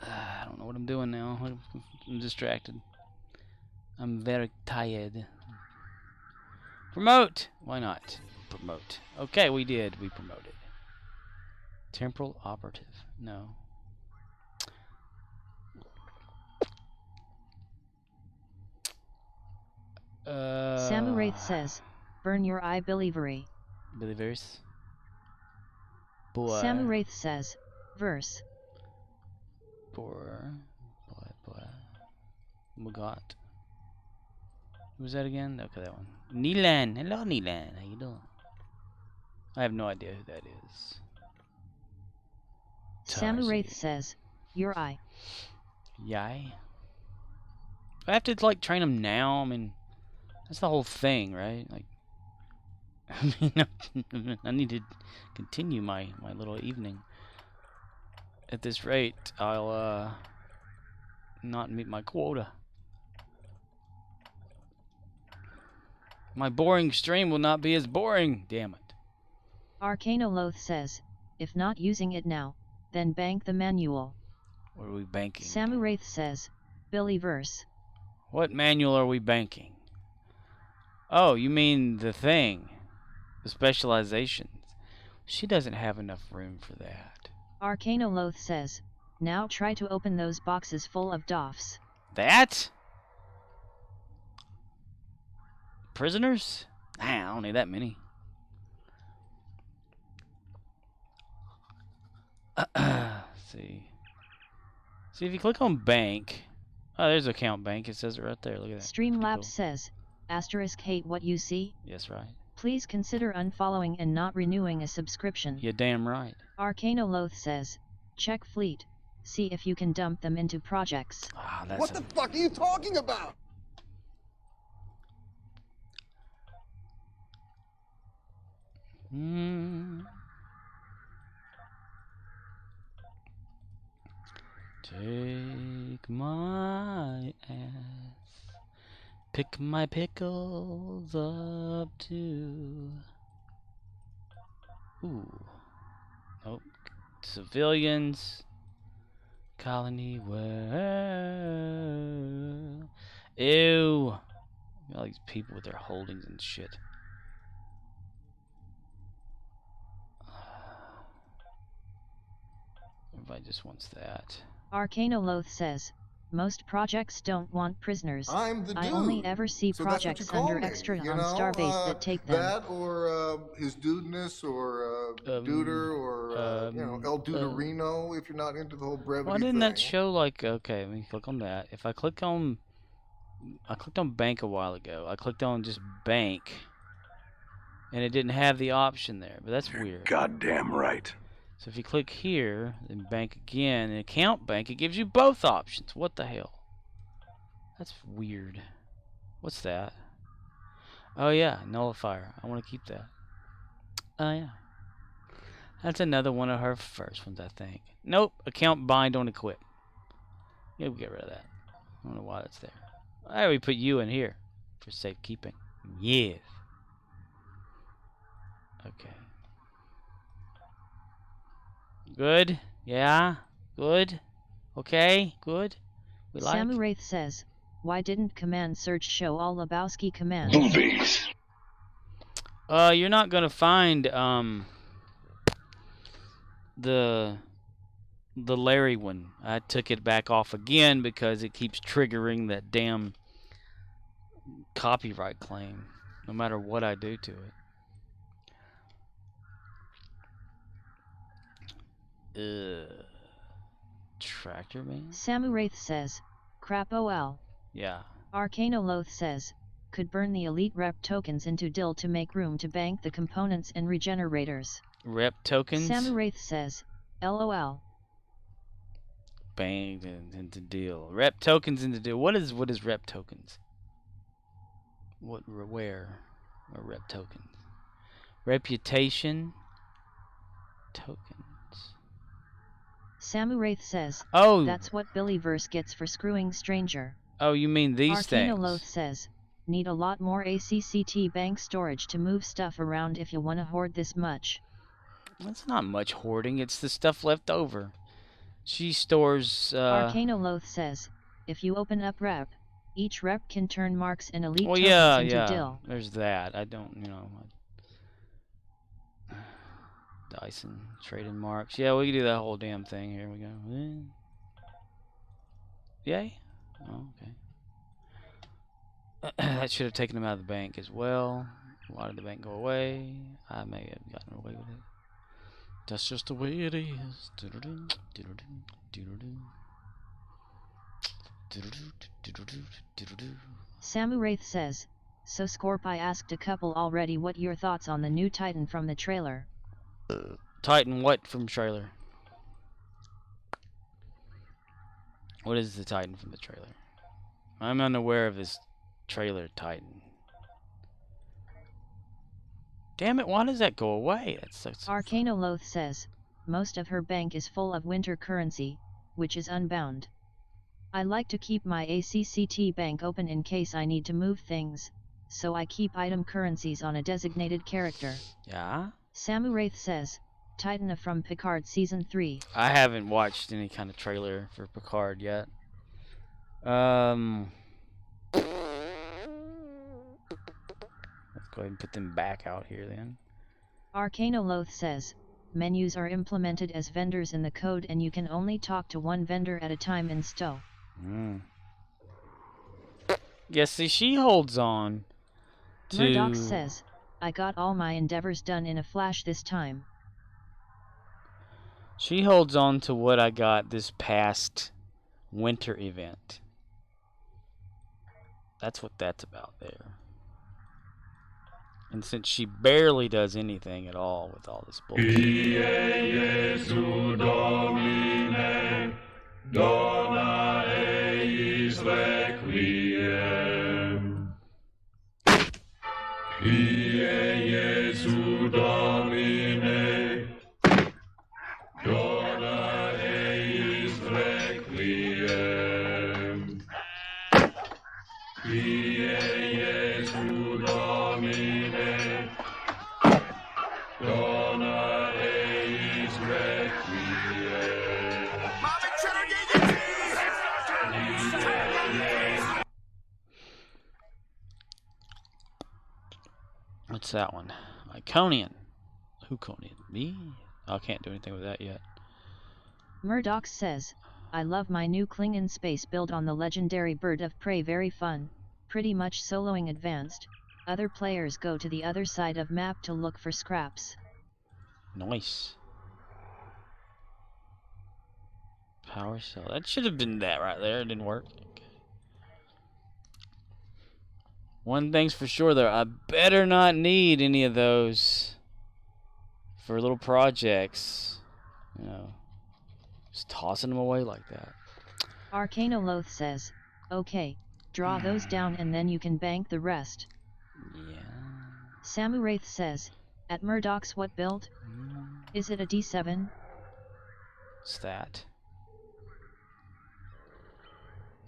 I don't know what I'm doing now. I'm distracted. I'm very tired. Promote! Why not? Promote. Okay, we did. We promoted. Temporal operative. No. Samu Wraith says, burn your eye Billyvery. Billyverse. Boy. Samu Wraith says, verse. Boy. Mugat. Who's that again? Okay, that one. Neelan. Hello, Neelan. How you doing? I have no idea who that is. Samu Wraith says, your eye. Yay. Do I have to, like, train them now? I mean, that's the whole thing, right? Like, I mean, I need to continue my little evening. At this rate, I'll, not meet my quota. My boring stream will not be as boring, damn it. Arcanoloth says, if not using it now, then bank the manual. What are we banking? Samuraith says, Billyverse. What manual are we banking? Oh, you mean the thing. The specializations. She doesn't have enough room for that. Arcanoloth says, now try to open those boxes full of doffs. That? Prisoners? Nah, I don't need that many. See. See, if you click on bank. Oh, there's account bank. It says it right there. Look at that. Streamlabs Cool. says, asterisk hate what you see? Yes, right. Please consider unfollowing and not renewing a subscription. You're damn right. Arcanoloth says, check fleet. See if you can dump them into projects. Ah, that's What the fuck are you talking about? Take my ass, pick my pickles up too. Ooh. Nope. Civilians. Colony world. Ew. All these people with their holdings and shit. Everybody just wants that. Arcanoloth says, most projects don't want prisoners. I'm the dude. I only ever see So that's what projects you call under me, extra you on know? Starbase that take them. That or his dudeness or Duder or El Duderino if you're not into the whole brevity Why didn't thing. that show like, okay, let me click on that. If I click on, I clicked on bank a while ago. I clicked on just bank. And it didn't have the option there, but that's weird. Goddamn right. So if you click here, then bank again, and account bank, it gives you both options. What the hell? That's weird. What's that? Oh yeah, nullifier. I want to keep that. Oh yeah. That's another one of her first ones, I think. Nope, account bind on equip. Yeah, we'll get rid of that. I don't know why that's there. I already put you in here for safekeeping. Yes. Okay. Good? Yeah? Good? Okay? Good? We like? Samuraith says, why didn't Command Search show all Lebowski commands? Movies. You're not gonna find, the Larry one. I took it back off again because it keeps triggering that damn copyright claim, no matter what I do to it. Tractor man? Samuraith says, crap OL. Yeah. Arcanoloth says, could burn the elite rep tokens into dill to make room to bank the components and regenerators. Rep tokens? Samuraith says, LOL. Banged into deal. Rep tokens into deal. What is rep tokens? Where are rep tokens? Reputation tokens. Samuraith says, Oh, that's what Billyverse gets for screwing stranger. Oh, you mean these Arcanoloth things? says, need a lot more ACCT bank storage to move stuff around if you want to hoard this much. That's not much hoarding. It's the stuff left over. She stores. Arcanoloth says, if you open up rep, each rep can turn marks and elite tokens yeah, into yeah. dill. There's that. I don't, Dyson trading marks. Yeah, we can do that whole damn thing. Here we go. Yay. Oh, okay. That should have taken them out of the bank as well. Why did the bank go away? I may have gotten away with it. That's just the way it is. Samuraith says, so Scorp, I asked a couple already what your thoughts on the new Titan from the trailer. Titan what from trailer? What is the Titan from the trailer? I'm unaware of this trailer Titan. Damn it, why does that go away? That's so... Arcanoloth says, most of her bank is full of winter currency, which is unbound. I like to keep my ACCT bank open in case I need to move things, so I keep item currencies on a designated character. Yeah? Samuraith says, Titana from Picard Season 3. I haven't watched any kind of trailer for Picard yet. Let's go ahead and put them back out here then. Arcanoloth says, menus are implemented as vendors in the code and you can only talk to one vendor at a time in STO. Yeah, see, she holds on to... Murdoch says, I got all my endeavors done in a flash this time. She holds on to what I got this past winter event. That's what that's about there. And since she barely does anything at all with all this bullshit. What's that one? Iconian. Who Conian? Me? I can't do anything with that yet. Murdoch says, I love my new Klingon space build on the legendary bird of prey, very fun, pretty much soloing advanced. Other players go to the other side of map to look for scraps. Nice. Power cell. That should have been that right there. It didn't work. One thing's for sure though, I better not need any of those for little projects. You know, just tossing them away like that. Arcanoloth says, okay, draw those down and then you can bank the rest. Yeah. Samuraith says, at Murdoch's what build? Is it a D7? What's that?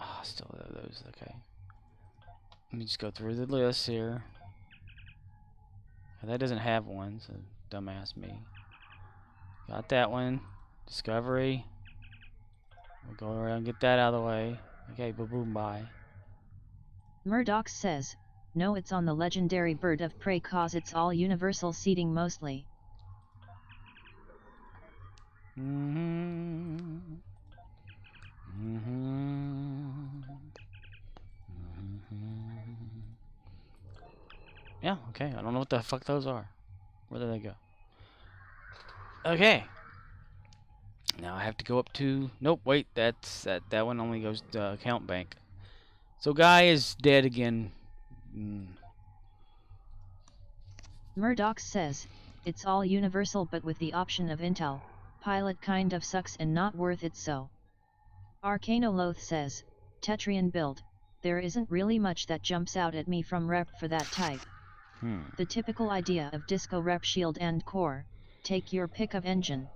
Ah, still have those, okay. Let me just go through the list here. That doesn't have one, so dumbass me. Got that one. Discovery. We'll go around and get that out of the way. Okay, boom, bye. Murdoch says, no, it's on the legendary bird of prey cause it's all universal seating mostly. Yeah, okay, I don't know what the fuck those are. Where do they go? Okay. Now I have to go up to... Nope, wait, that's that one only goes to account bank. So guy is dead again. Murdoch says, it's all universal but with the option of intel. Pilot kind of sucks and not worth it so. Arcanoloth says, Tetrian build, there isn't really much that jumps out at me from rep for that type. The typical idea of disco rep shield and core, take your pick of engine.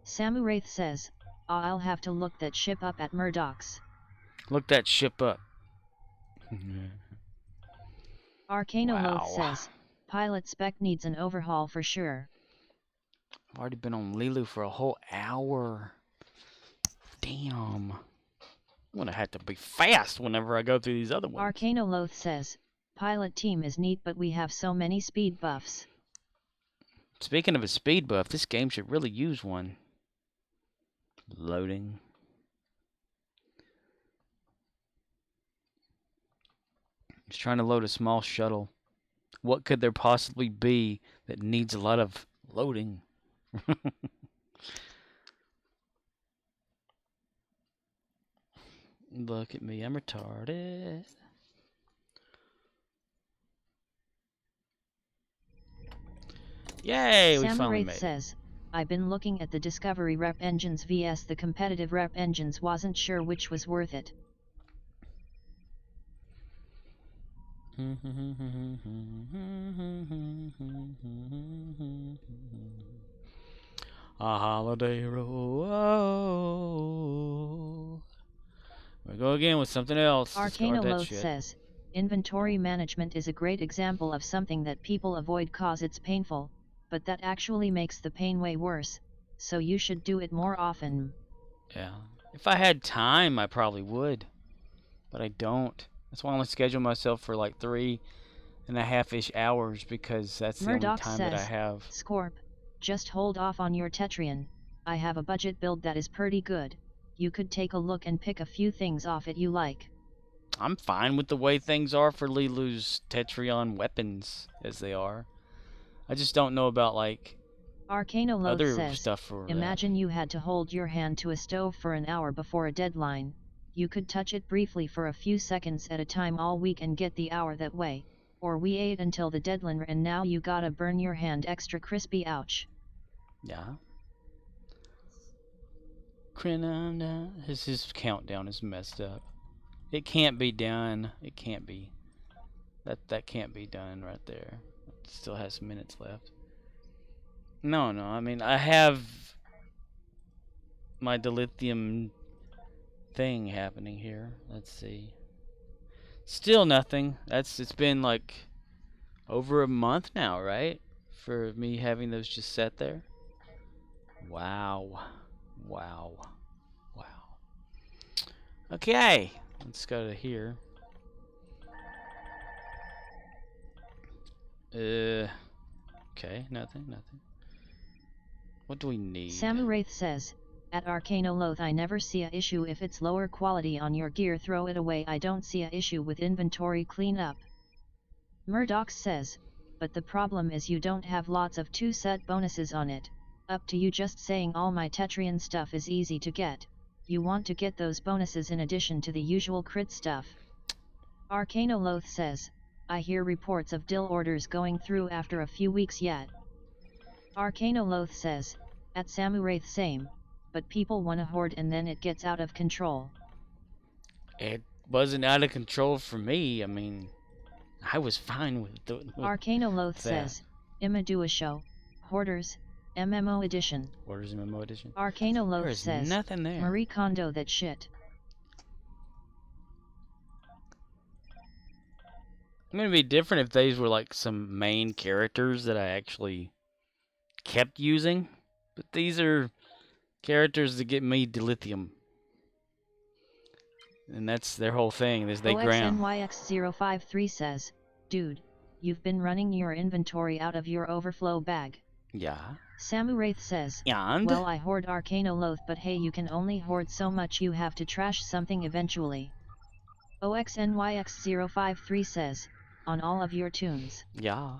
Samuraith says, I'll have to look that ship up at Murdoch's. Look that ship up. Arcanoloth says, pilot spec needs an overhaul for sure. I've already been on Lilu for a whole hour. Damn. I'm gonna have to be fast whenever I go through these other ones. Arcanoloth says, pilot team is neat but we have so many speed buffs. Speaking of a speed buff, this game should really use one. Loading. Just trying to load a small shuttle. What could there possibly be that needs a lot of loading? Look at me, I'm retarded. Yay, we finally made it. Samuraith says, I've been looking at the Discovery rep engines vs the competitive rep engines, wasn't sure which was worth it. A holiday roll. We go again with something else. Arcanoloth says, inventory management is a great example of something that people avoid cause it's painful, but that actually makes the pain way worse, so you should do it more often. Yeah. If I had time, I probably would, but I don't. That's why I only schedule myself for like 3.5-ish hours, because that's the only time that I have. Scorp, just hold off on your Tetrion. I have a budget build that is pretty good. You could take a look and pick a few things off it you like. I'm fine with the way things are for Lilu's Tetrion weapons as they are. I just don't know about like Arcanoloth says, stuff for imagine you had to hold your hand to a stove for an hour before a deadline. You could touch it briefly for a few seconds at a time all week and get the hour that way. Or we ate until the deadline and now you gotta burn your hand extra crispy, ouch. Yeah. His countdown is messed up. It can't be done. It can't be. That can't be done right there. It still has some minutes left. No, I mean, I have my dilithium thing happening here. Let's see. Still nothing. It's been like over a month now, right? For me having those just set there. Wow. Okay, let's go to here. Okay, nothing. What do we need? Samuraith says, at Arcanoloth I never see a issue if it's lower quality on your gear, throw it away. I don't see a issue with inventory cleanup. Murdoch says, but the problem is you don't have lots of 2-set bonuses on it. Up to you just saying all my Tetrion stuff is easy to get. You want to get those bonuses in addition to the usual crit stuff. Arcanoloth says, I hear reports of dill orders going through after a few weeks yet. Arcanoloth says, at Samuraith same, but people wanna hoard and then it gets out of control. It wasn't out of control for me. I mean, I was fine with it. Arcanoloth says, Imma do a show, Hoarders, MMO edition. Hoarders MMO edition. Arcanoloth says, nothing there. Marie Kondo that shit. I mean, it'd be different if these were like some main characters that I actually kept using, but these are characters that get me dilithium, and that's their whole thing. Is they ground. OXNYX053 says, dude, you've been running your inventory out of your overflow bag. Yeah. Samuraith says, and? Well, I hoard Arcanoloth, but hey, you can only hoard so much, you have to trash something eventually. OXNYX053 says, on all of your tunes. Yeah.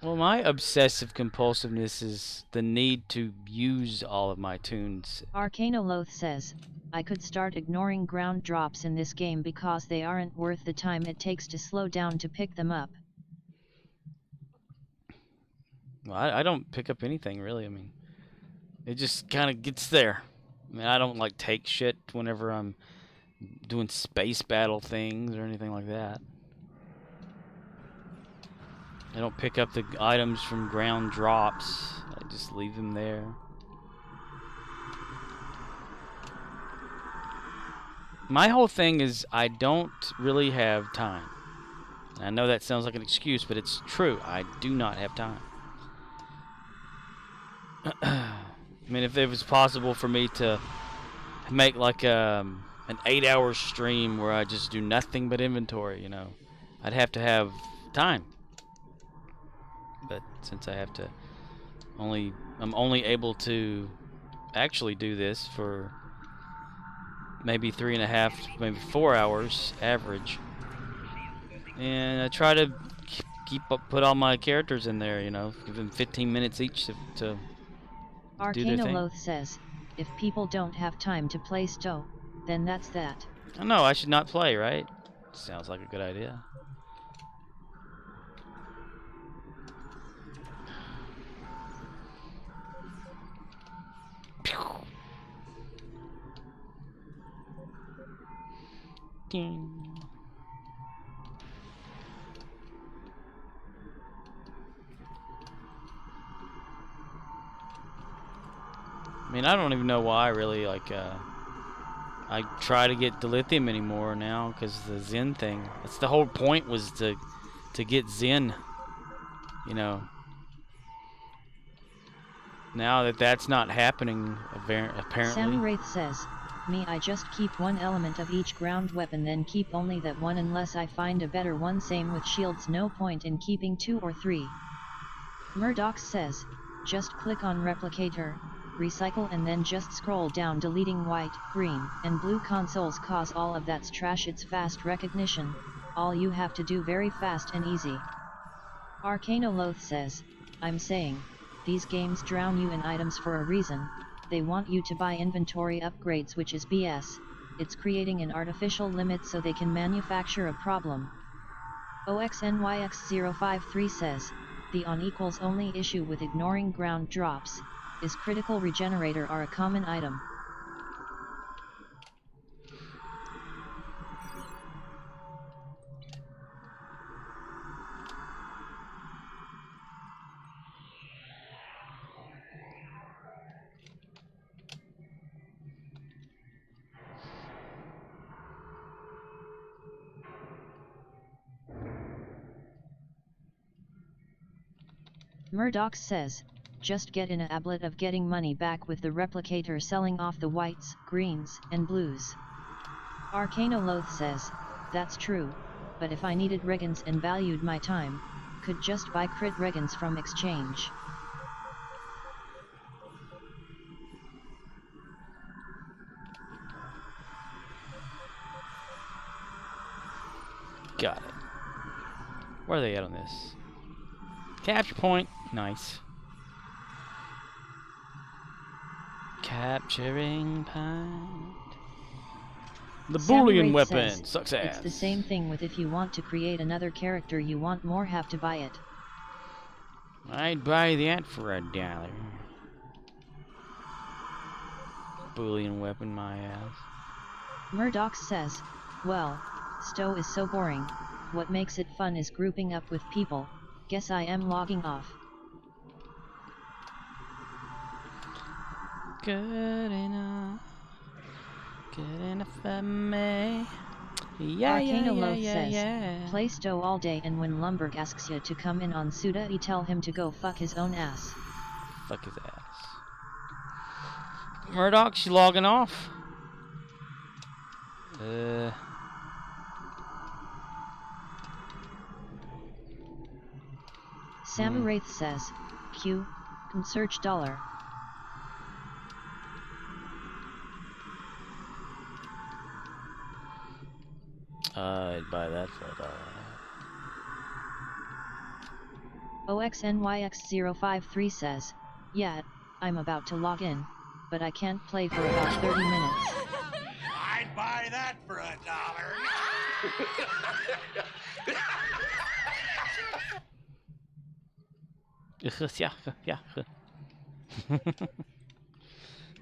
Well, my obsessive compulsiveness is the need to use all of my tunes. Arcanoloth says, I could start ignoring ground drops in this game because they aren't worth the time it takes to slow down to pick them up. Well, I don't pick up anything, really. I mean, it just kind of gets there. I mean, I don't, like, take shit whenever I'm doing space battle things or anything like that. I don't pick up the items from ground drops. I just leave them there. My whole thing is I don't really have time. And I know that sounds like an excuse, but it's true. I do not have time. I mean, if it was possible for me to make like an 8-hour stream where I just do nothing but inventory, you know, I'd have to have time. But since I have to I'm only able to actually do this for maybe 3.5, maybe 4 hours average. And I try to put all my characters in there, you know, give them 15 minutes each to do their thing. Arcanoloth says, if people don't have time to play Stow, then that's that. I know, I should not play, right? Sounds like a good idea. I mean, I don't even know why, really, like, I try to get the lithium anymore now, because the Zen thing. That's the whole point, was to get Zen, you know. Now that that's not happening, apparently. Sammy Wraith says, me, I just keep one element of each ground weapon, then keep only that one unless I find a better one. Same with shields, no point in keeping 2 or 3. Murdoch says, just click on replicator, recycle, and then just scroll down, deleting white, green, and blue consoles, cause all of that's trash. It's fast recognition, all you have to do, very fast and easy. Arcanoloth says, I'm saying, these games drown you in items for a reason. They want you to buy inventory upgrades, which is BS. It's creating an artificial limit so they can manufacture a problem. OXNYX053 says, the on equals only issue with ignoring ground drops is critical regenerator are a common item. Murdoch says, just get in a habit of getting money back with the replicator, selling off the whites, greens, and blues. Arcanoloth says, that's true, but if I needed regans and valued my time, could just buy crit regans from exchange. Got it. Where are they at on this? Capture point. Nice. Capturing point. The Boolean weapon says, sucks ass. It's the same thing with if you want to create another character you want more, have to buy it. I'd buy that for $1. Boolean weapon, my ass. Murdoch says, well, Stow is so boring. What makes it fun is grouping up with people. Guess I am logging off. Good enough. Good enough for me. Yeah, Arcanoloth yeah, says, yeah. play Stow all day, and when Lumberg asks you to come in on Suda, you tell him to go fuck his own ass. Fuck his ass. Murdoch, she logging off. Samu Wraith says, Q, can search $. I'd buy that for $1. OXNYX053 says, yeah, I'm about to log in, but I can't play for about 30 minutes. I'd buy that for $1. Yeah.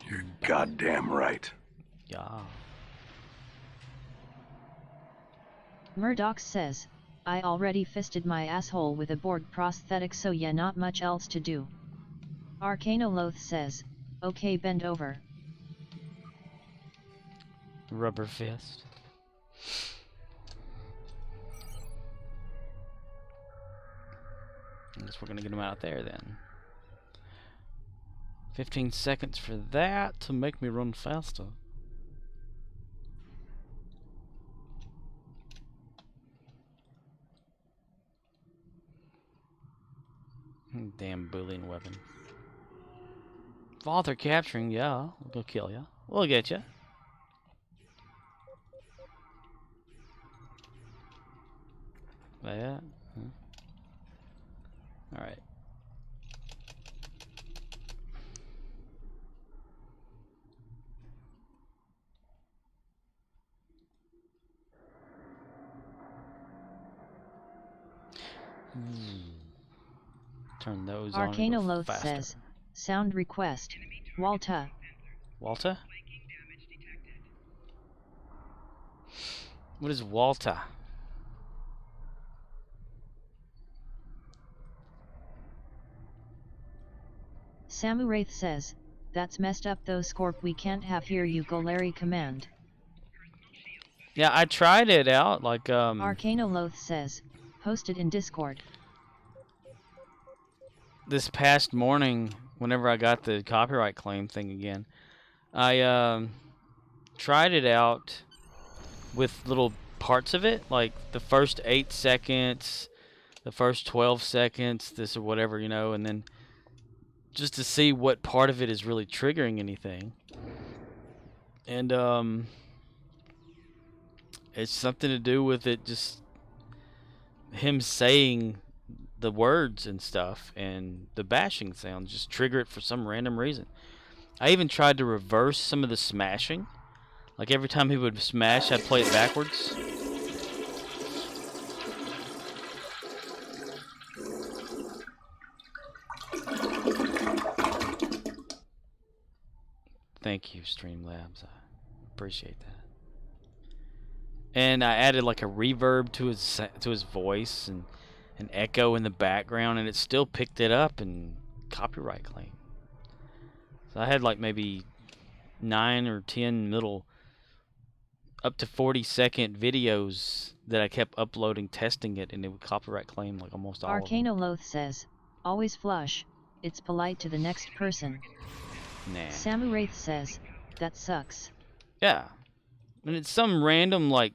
You're goddamn right. Yeah. Murdoch says, I already fisted my asshole with a board prosthetic, so yeah, not much else to do. Arcanoloth says, okay, bend over. Rubber fist. I guess we're gonna get him out there then. 15 seconds for that to make me run faster. Damn Boolean weapon. Father capturing, yeah, we'll go kill ya. We'll get ya. That. Huh. All right. Turn those on. Arcanoloth says, sound request, Walta. Walta? What is Walter? Samu Wraith says, that's messed up though, Scorp. We can't have here you go Larry command. Yeah, I tried it out, like, Arcanoloth says, posted in Discord. This past morning, whenever I got the copyright claim thing again, I, tried it out with little parts of it, like the first 8 seconds, the first 12 seconds, this or whatever, you know, and then just to see what part of it is really triggering anything. And, it's something to do with it, just him saying the words and stuff, and the bashing sounds just trigger it for some random reason. I even tried to reverse some of the smashing. Like every time he would smash, I'd play it backwards. Thank you, Streamlabs. I appreciate that. And I added like a reverb to his voice and an echo in the background, and it still picked it up and copyright claim. So I had like maybe 9 or 10 middle up to 40-second videos that I kept uploading, testing it, and it would copyright claim like almost all of them. Arcanoloth says, always flush, it's polite to the next person. Nah. Samu Wraith says, that sucks. Yeah. And it's some random, like,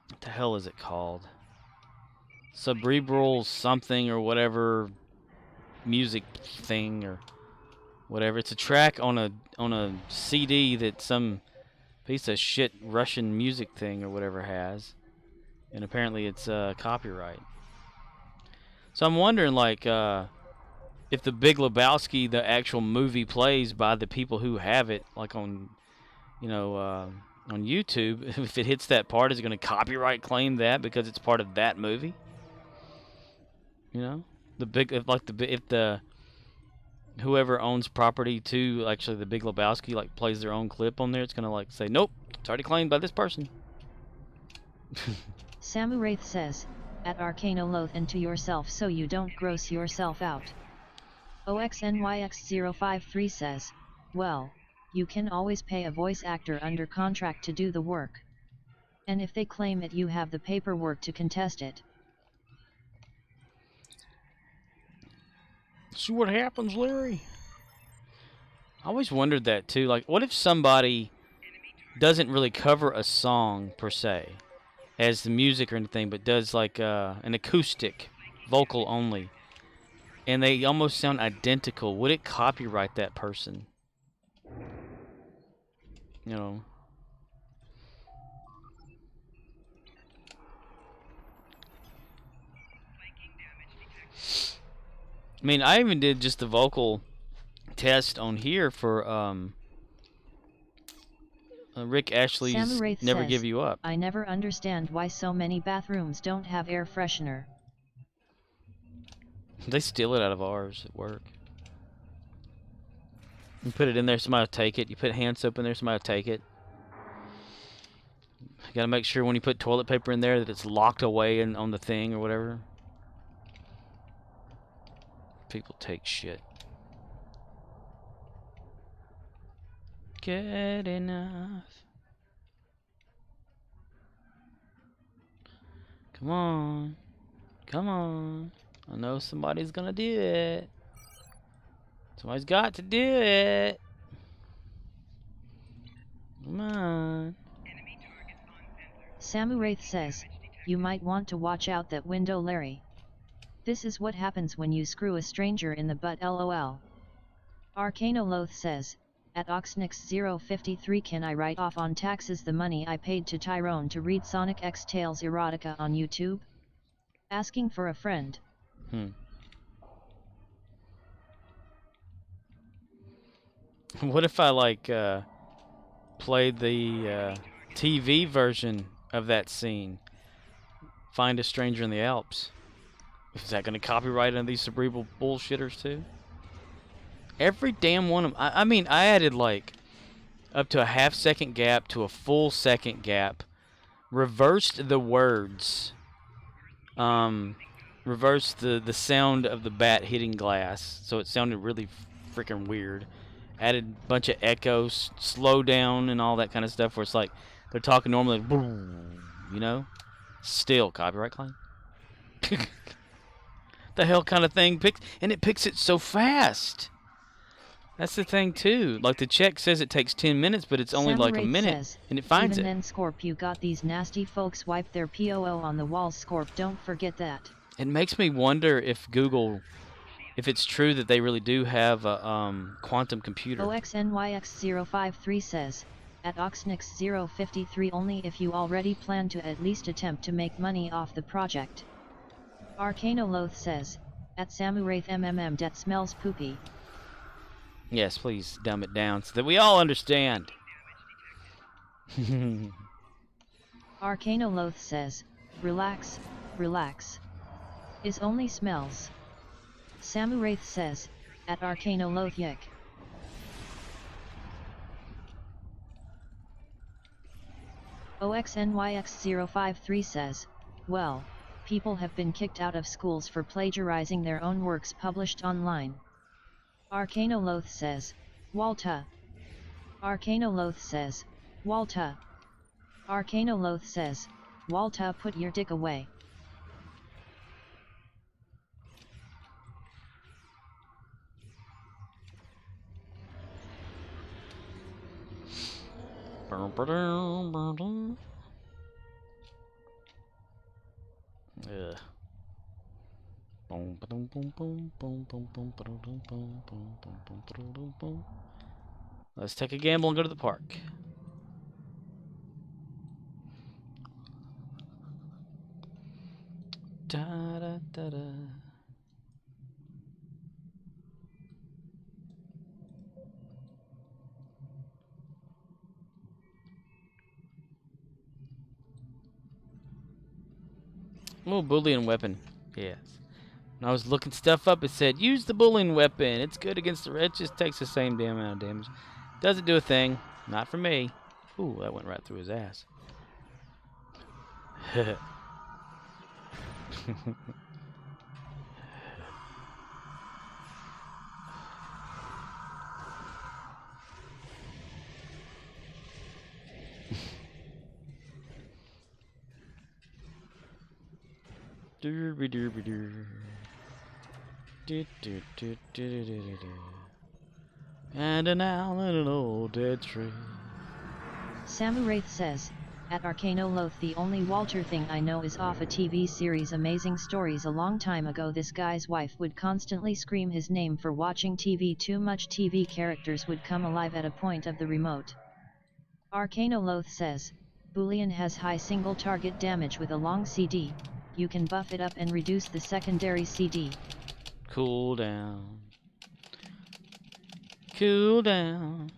what the hell is it called? Cerebral something or whatever music thing or whatever. It's a track on a CD that some piece of shit Russian music thing or whatever has, and apparently it's copyright. So I'm wondering, like, if the Big Lebowski, the actual movie, plays by the people who have it, like on, you know, on YouTube, if it hits that part, is it going to copyright claim that because it's part of that movie? You know, if the whoever owns property to actually the Big Lebowski like plays their own clip on there, it's gonna like say, nope, it's already claimed by this person. Samu Wraith says, at Arcanoloth and to yourself so you don't gross yourself out. OXNYX053 says, well, you can always pay a voice actor under contract to do the work. And if they claim it, you have the paperwork to contest it. See what happens, Larry. I always wondered that too. Like, what if somebody doesn't really cover a song per se as the music or anything, but does like an acoustic vocal only, and they almost sound identical? Would it copyright that person? You know. I mean, I even did just the vocal test on here for Rick Ashley's Never says, Give You Up. I never understand why so many bathrooms don't have air freshener. They steal it out of ours at work. You put it in there, somebody will take it. You put hand soap in there, somebody will take it. You gotta make sure when you put toilet paper in there that it's locked away on the thing or whatever. People take shit. Good enough. Come on. Come on. I know somebody's gonna do it. Somebody's got to do it. Come on. Samu Wraith says, you might want to watch out that window, Larry. This is what happens when you screw a stranger in the butt, lol. Arcanoloth says, at Oxnix053, can I write off on taxes the money I paid to Tyrone to read Sonic X Tales Erotica on YouTube? Asking for a friend. What if I like played the TV version of that scene? Find a Stranger in the Alps. Is that going to copyright on these cerebral bullshitters too? Every damn one of them. I mean, I added like up to a half-second gap to a full second gap reversed the words. Reversed the sound of the bat hitting glass, so it sounded really freaking weird. Added a bunch of echoes, slow down, and all that kind of stuff. Where it's like they're talking normally, you know. Still copyright claim. The hell kind of thing picks, and it picks it so fast. That's the thing too. Like the check says it takes 10 minutes, but it's only like a minute, and it finds even it. then, Scorp, you got these nasty folks wipe their POO on the walls, Scorp. Don't forget that. It makes me wonder if Google, if it's true that they really do have a quantum computer. OXNYX053 says, at Oxnix053 only if you already plan to at least attempt to make money off the project. Arcanoloth says, at Samuraith MMM that smells poopy. Yes, please dumb it down so that we all understand. Arcanoloth says, relax, relax. Is only smells. Samuraith says, at Arcanoloth yik. OXNYX053 says, well, people have been kicked out of schools for plagiarizing their own works published online. Arcanoloth says, Walta. Arcanoloth says, Walta. Arcanoloth says, Walta, put your dick away. Ugh. Let's take a gamble and go to the park. Da, da, da, da. Oh, Boolean weapon. Yes. When I was looking stuff up, it said, use the Boolean weapon. It's good against the... It just takes the same damn amount of damage. Doesn't do a thing. Not for me. Ooh, that went right through his ass. And an owl and an old dead tree. Samuraith says, at Arcanoloth the only Walter thing I know is off a TV series Amazing Stories. A long time ago this guy's wife would constantly scream his name for watching TV too much. TV characters would come alive at a point of the remote. Arcanoloth says, Boolean has high single target damage with a long CD, you can buff it up and reduce the secondary CD. Cool down. Cool down.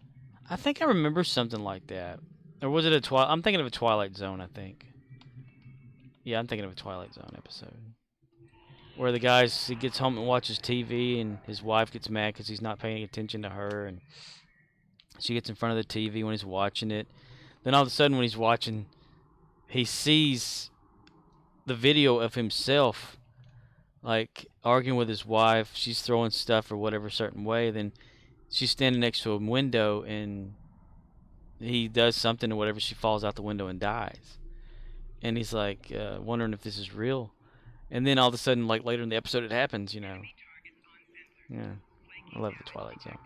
I think I remember something like that. Or was it a Twilight? I'm thinking of a Twilight Zone, I think. Yeah, I'm thinking of a Twilight Zone episode. Where the guys, he gets home and watches TV, and his wife gets mad because he's not paying attention to her, and she gets in front of the TV when he's watching it. Then all of a sudden when he's watching, he sees the video of himself, like, arguing with his wife. She's throwing stuff or whatever certain way. Then she's standing next to a window, and he does something or whatever. She falls out the window and dies. And he's like, wondering if this is real. And then all of a sudden, like later in the episode, it happens, you know. Yeah. I love the Twilight Zone.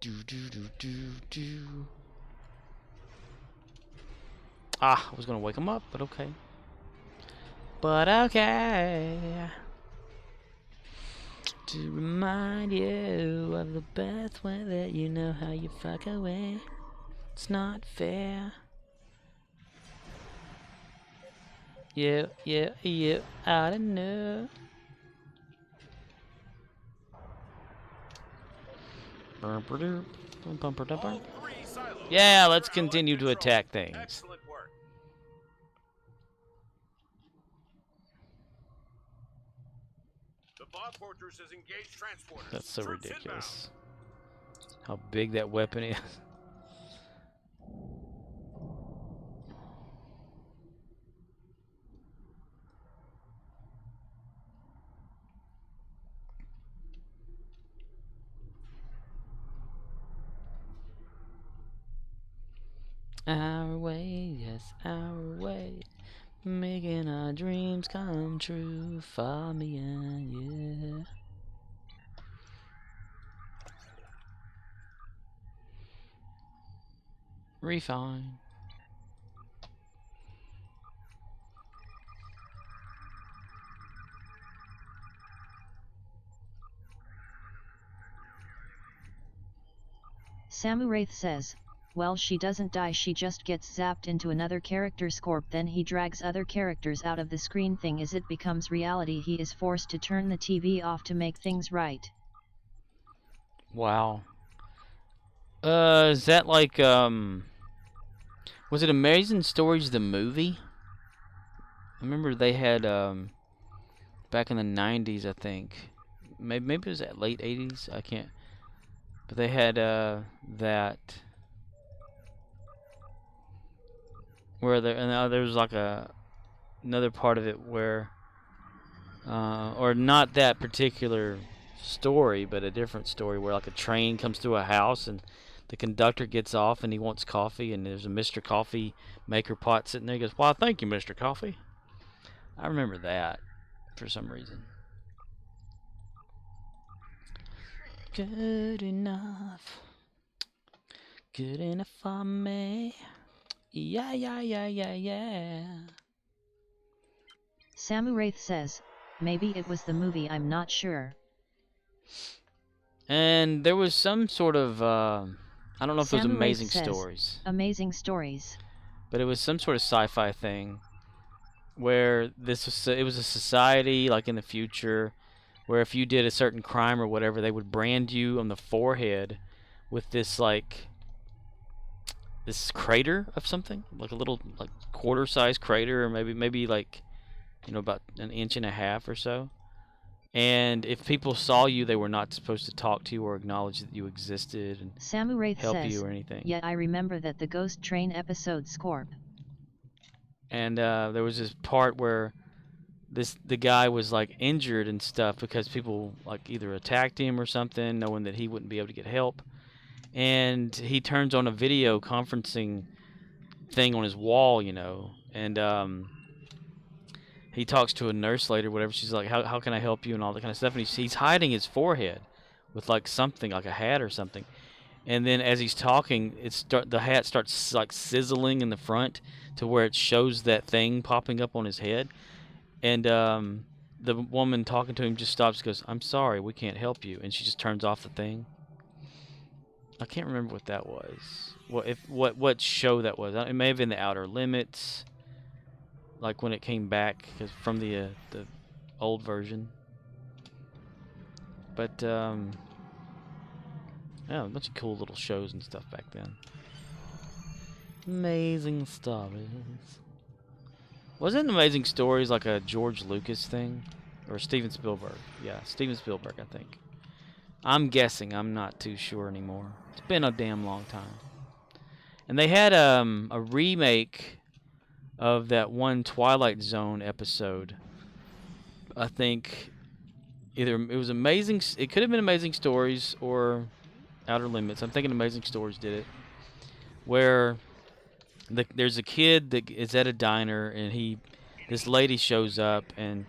Do, do, do, do, do. Ah, I was going to wake him up, but okay. But okay. To remind you of the best way that you know how you fuck away. It's not fair. Yeah, I don't know. Yeah, let's continue to attack things. Excellent work. The bomb fortress has engaged transporters. That's so ridiculous. how big that weapon is. Our way, yes, our way, making our dreams come true. Follow me in, yeah. Refine. Samuraith says, well, she doesn't die, she just gets zapped into another character's corp, then he drags other characters out of the screen thing as it becomes reality. He is forced to turn the TV off to make things right. Wow. Is that like, was it Amazing Stories the movie? I remember they had, back in the 90s, I think. Maybe it was at late 80s, I can't. But they had, that... where there was like another part of it where, or not that particular story, but a different story where like a train comes through a house and the conductor gets off and he wants coffee and there's a Mr. Coffee maker pot sitting there. He goes, "Why, thank you, Mr. Coffee." I remember that for some reason. Good enough. Good enough for me. Yeah, yeah, yeah, yeah, yeah. Samuraith says, maybe it was the movie, I'm not sure. And there was some sort of, I don't know if it was Amazing Stories. Amazing Stories. But it was some sort of sci-fi thing where it was a society like in the future where if you did a certain crime or whatever, they would brand you on the forehead with this like this crater of something, like a little like quarter-sized crater, or maybe like, you know, about an inch and a half or so. And if people saw you, they were not supposed to talk to you or acknowledge that you existed and Samuraith help says, you or anything. Yeah, I remember that the Ghost Train episode Scorp. And there was this part where the guy was like injured and stuff because people like either attacked him or something, knowing that he wouldn't be able to get help. And he turns on a video conferencing thing on his wall, you know, and he talks to a nurse later, whatever. She's like, how can I help you and all that kind of stuff. And he's hiding his forehead with like something, like a hat or something. And then as he's talking, the hat starts like sizzling in the front to where it shows that thing popping up on his head. And the woman talking to him just stops and goes, "I'm sorry, we can't help you." And she just turns off the thing. I can't remember what that was. What show that was. It may have been The Outer Limits. Like when it came back from the old version. But yeah, a bunch of cool little shows and stuff back then. Amazing Stories. Wasn't Amazing Stories like a George Lucas thing? Or Steven Spielberg? Yeah, Steven Spielberg, I think. I'm guessing. I'm not too sure anymore. It's been a damn long time. And they had a remake of that one Twilight Zone episode. I think either it was Amazing... It could have been Amazing Stories or Outer Limits. I'm thinking Amazing Stories did it. Where there's a kid that is at a diner and this lady shows up and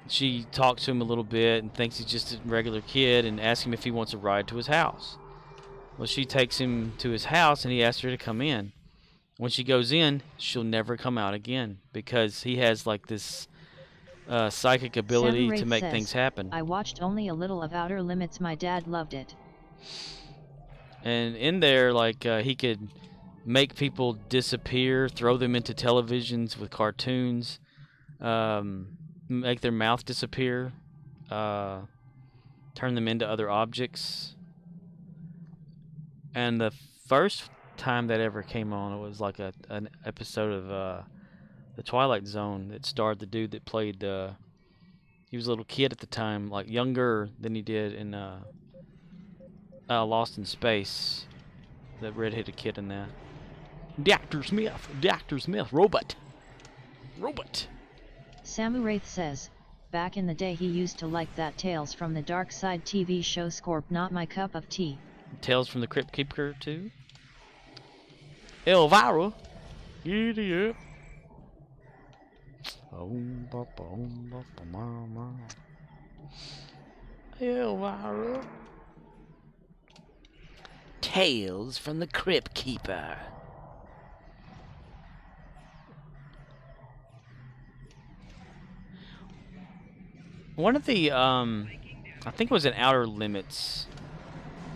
she talks to him a little bit and thinks he's just a regular kid and asks him if he wants a ride to his house. Well, she takes him to his house and he asks her to come in. When she goes in, she'll never come out again because he has like this psychic ability to make things happen. I watched only a little of Outer Limits. My dad loved it. And in there, like he could make people disappear, throw them into televisions with cartoons, make their mouth disappear, turn them into other objects. And the first time that ever came on, it was like an episode of The Twilight Zone that starred the dude that played, he was a little kid at the time, like younger than he did in Lost in Space. The red-headed kid in that. Dr. Smith, robot. Samuraith says, back in the day he used to like that Tales from the Dark Side TV show Scorp, not my cup of tea. Tales from the Crypt Keeper too. Elvira. Idiot. Elvira. Tales from the Crypt Keeper. One of the, I think it was in Outer Limits,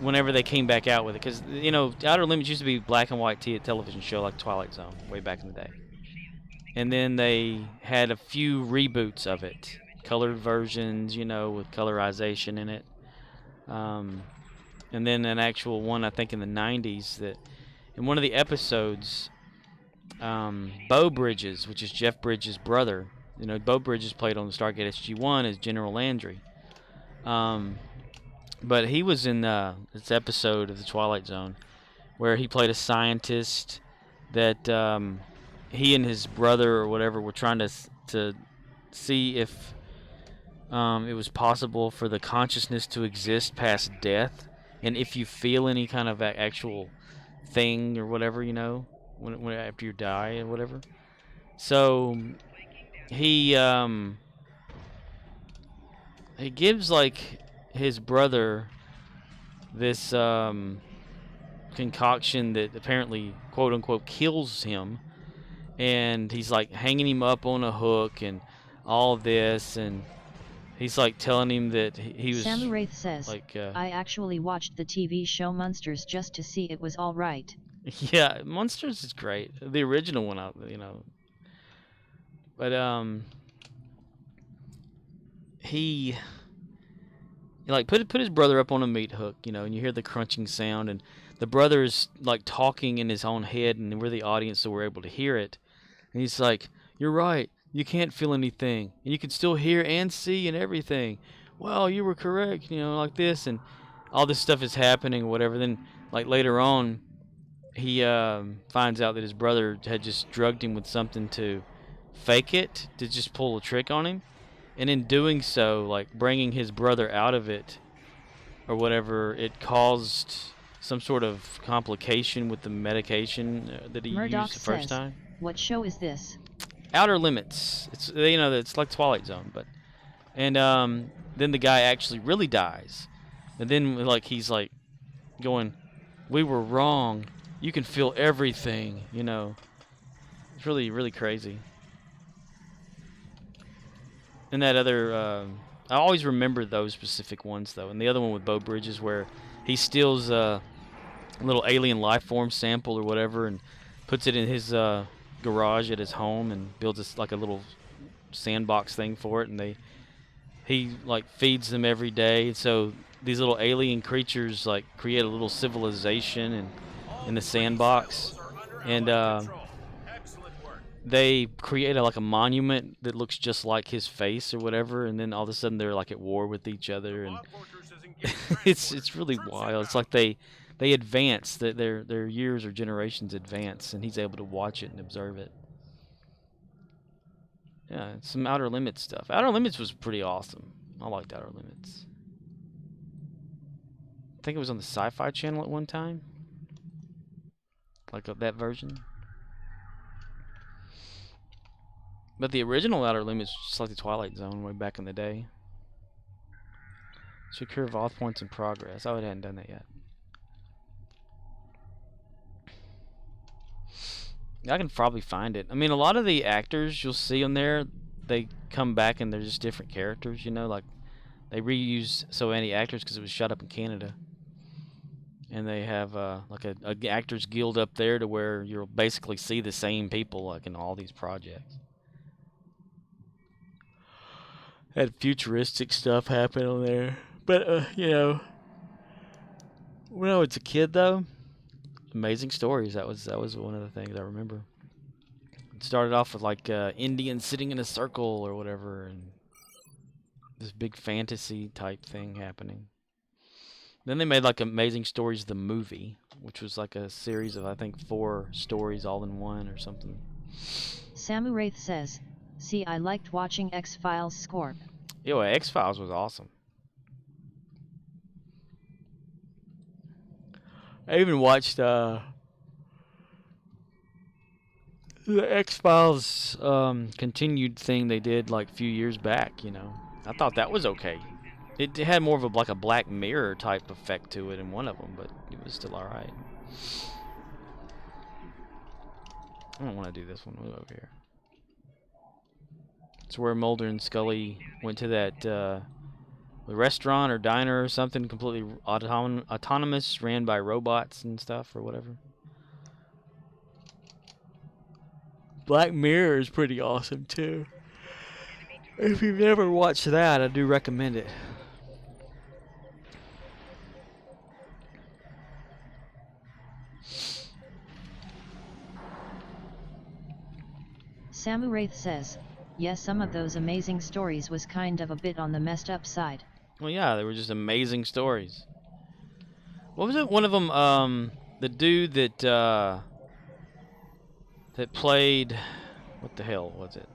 whenever they came back out with it, because, you know, Outer Limits used to be black and white television show like Twilight Zone, way back in the day. And then they had a few reboots of it, colored versions, you know, with colorization in it. And then an actual one, I think, in the 90s, that in one of the episodes, Beau Bridges, which is Jeff Bridges' brother, you know, Beau Bridges played on the Stargate SG-1 as General Landry. But he was in this episode of The Twilight Zone where he played a scientist that he and his brother or whatever were trying to see if it was possible for the consciousness to exist past death, and if you feel any kind of actual thing or whatever, you know, when after you die or whatever. So he gives like his brother this concoction that apparently quote unquote kills him, and he's like hanging him up on a hook and all this, and he's like telling him that he was. Samuraith says, like, I actually watched the TV show Monsters just to see it was all right. Yeah, Monsters is great. The original one, you know. But he like put his brother up on a meat hook, you know, and you hear the crunching sound, and the brother's like talking in his own head, and we're the audience, so we're able to hear it. And he's like, "You're right. You can't feel anything, and you can still hear and see and everything. Well, you were correct, you know, like this," and all this stuff is happening, or whatever. Then, like later on, he finds out that his brother had just drugged him with something to fake it, to just pull a trick on him, and in doing so, like bringing his brother out of it, or whatever, it caused some sort of complication with the medication that he used the first time. What show is this? Outer Limits. It's, you know, it's like Twilight Zone, but and then the guy actually really dies, and then like he's like going, "We were wrong. You can feel everything," you know. It's really, really crazy. And that other, I always remember those specific ones though. And the other one with Beau Bridges, where he steals a little alien life form sample or whatever, and puts it in his garage at his home, and builds like a little sandbox thing for it, and he like feeds them every day. So these little alien creatures like create a little civilization in the sandbox, and they create like a monument that looks just like his face or whatever, and then all of a sudden they're like at war with each other, and it's really wild. It's like they advance, that their years or generations advance, and he's able to watch it and observe it. Yeah, it's some Outer Limits stuff. Outer Limits was pretty awesome. I liked Outer Limits. I think it was on the Sci-Fi Channel at one time, like that version. But the original Outer Limits was just like the Twilight Zone way back in the day. Secure vault points in progress. I hadn't done that yet. I can probably find it. I mean, a lot of the actors you'll see on there, they come back and they're just different characters, you know, like they reuse so many actors because it was shot up in Canada. And they have like a actors guild up there to where you'll basically see the same people like in all these projects. Had futuristic stuff happen on there, but you know, when I was a kid though, amazing stories. That was one of the things I remember. It started off with like Indians sitting in a circle or whatever, and this big fantasy type thing happening. Then they made like Amazing Stories the movie, which was like a series of I think 4 stories all in one or something. Samu Wraith says, "See, I liked watching X-Files Scorp." Yo, X-Files was awesome. I even watched the X-Files continued thing they did like a few years back, you know. I thought that was okay. It had more of like a Black Mirror type effect to it in one of them, but it was still alright. I don't want to do this one. We'll over here. It's where Mulder and Scully went to that restaurant or diner or something completely autonomous, ran by robots and stuff or whatever. Black Mirror is pretty awesome too. If you've never watched that, I do recommend it. Samu Wraith says, yes, some of those Amazing Stories was kind of a bit on the messed up side. Well, yeah, they were just amazing stories. What was it? One of them, the dude that played, what the hell was it?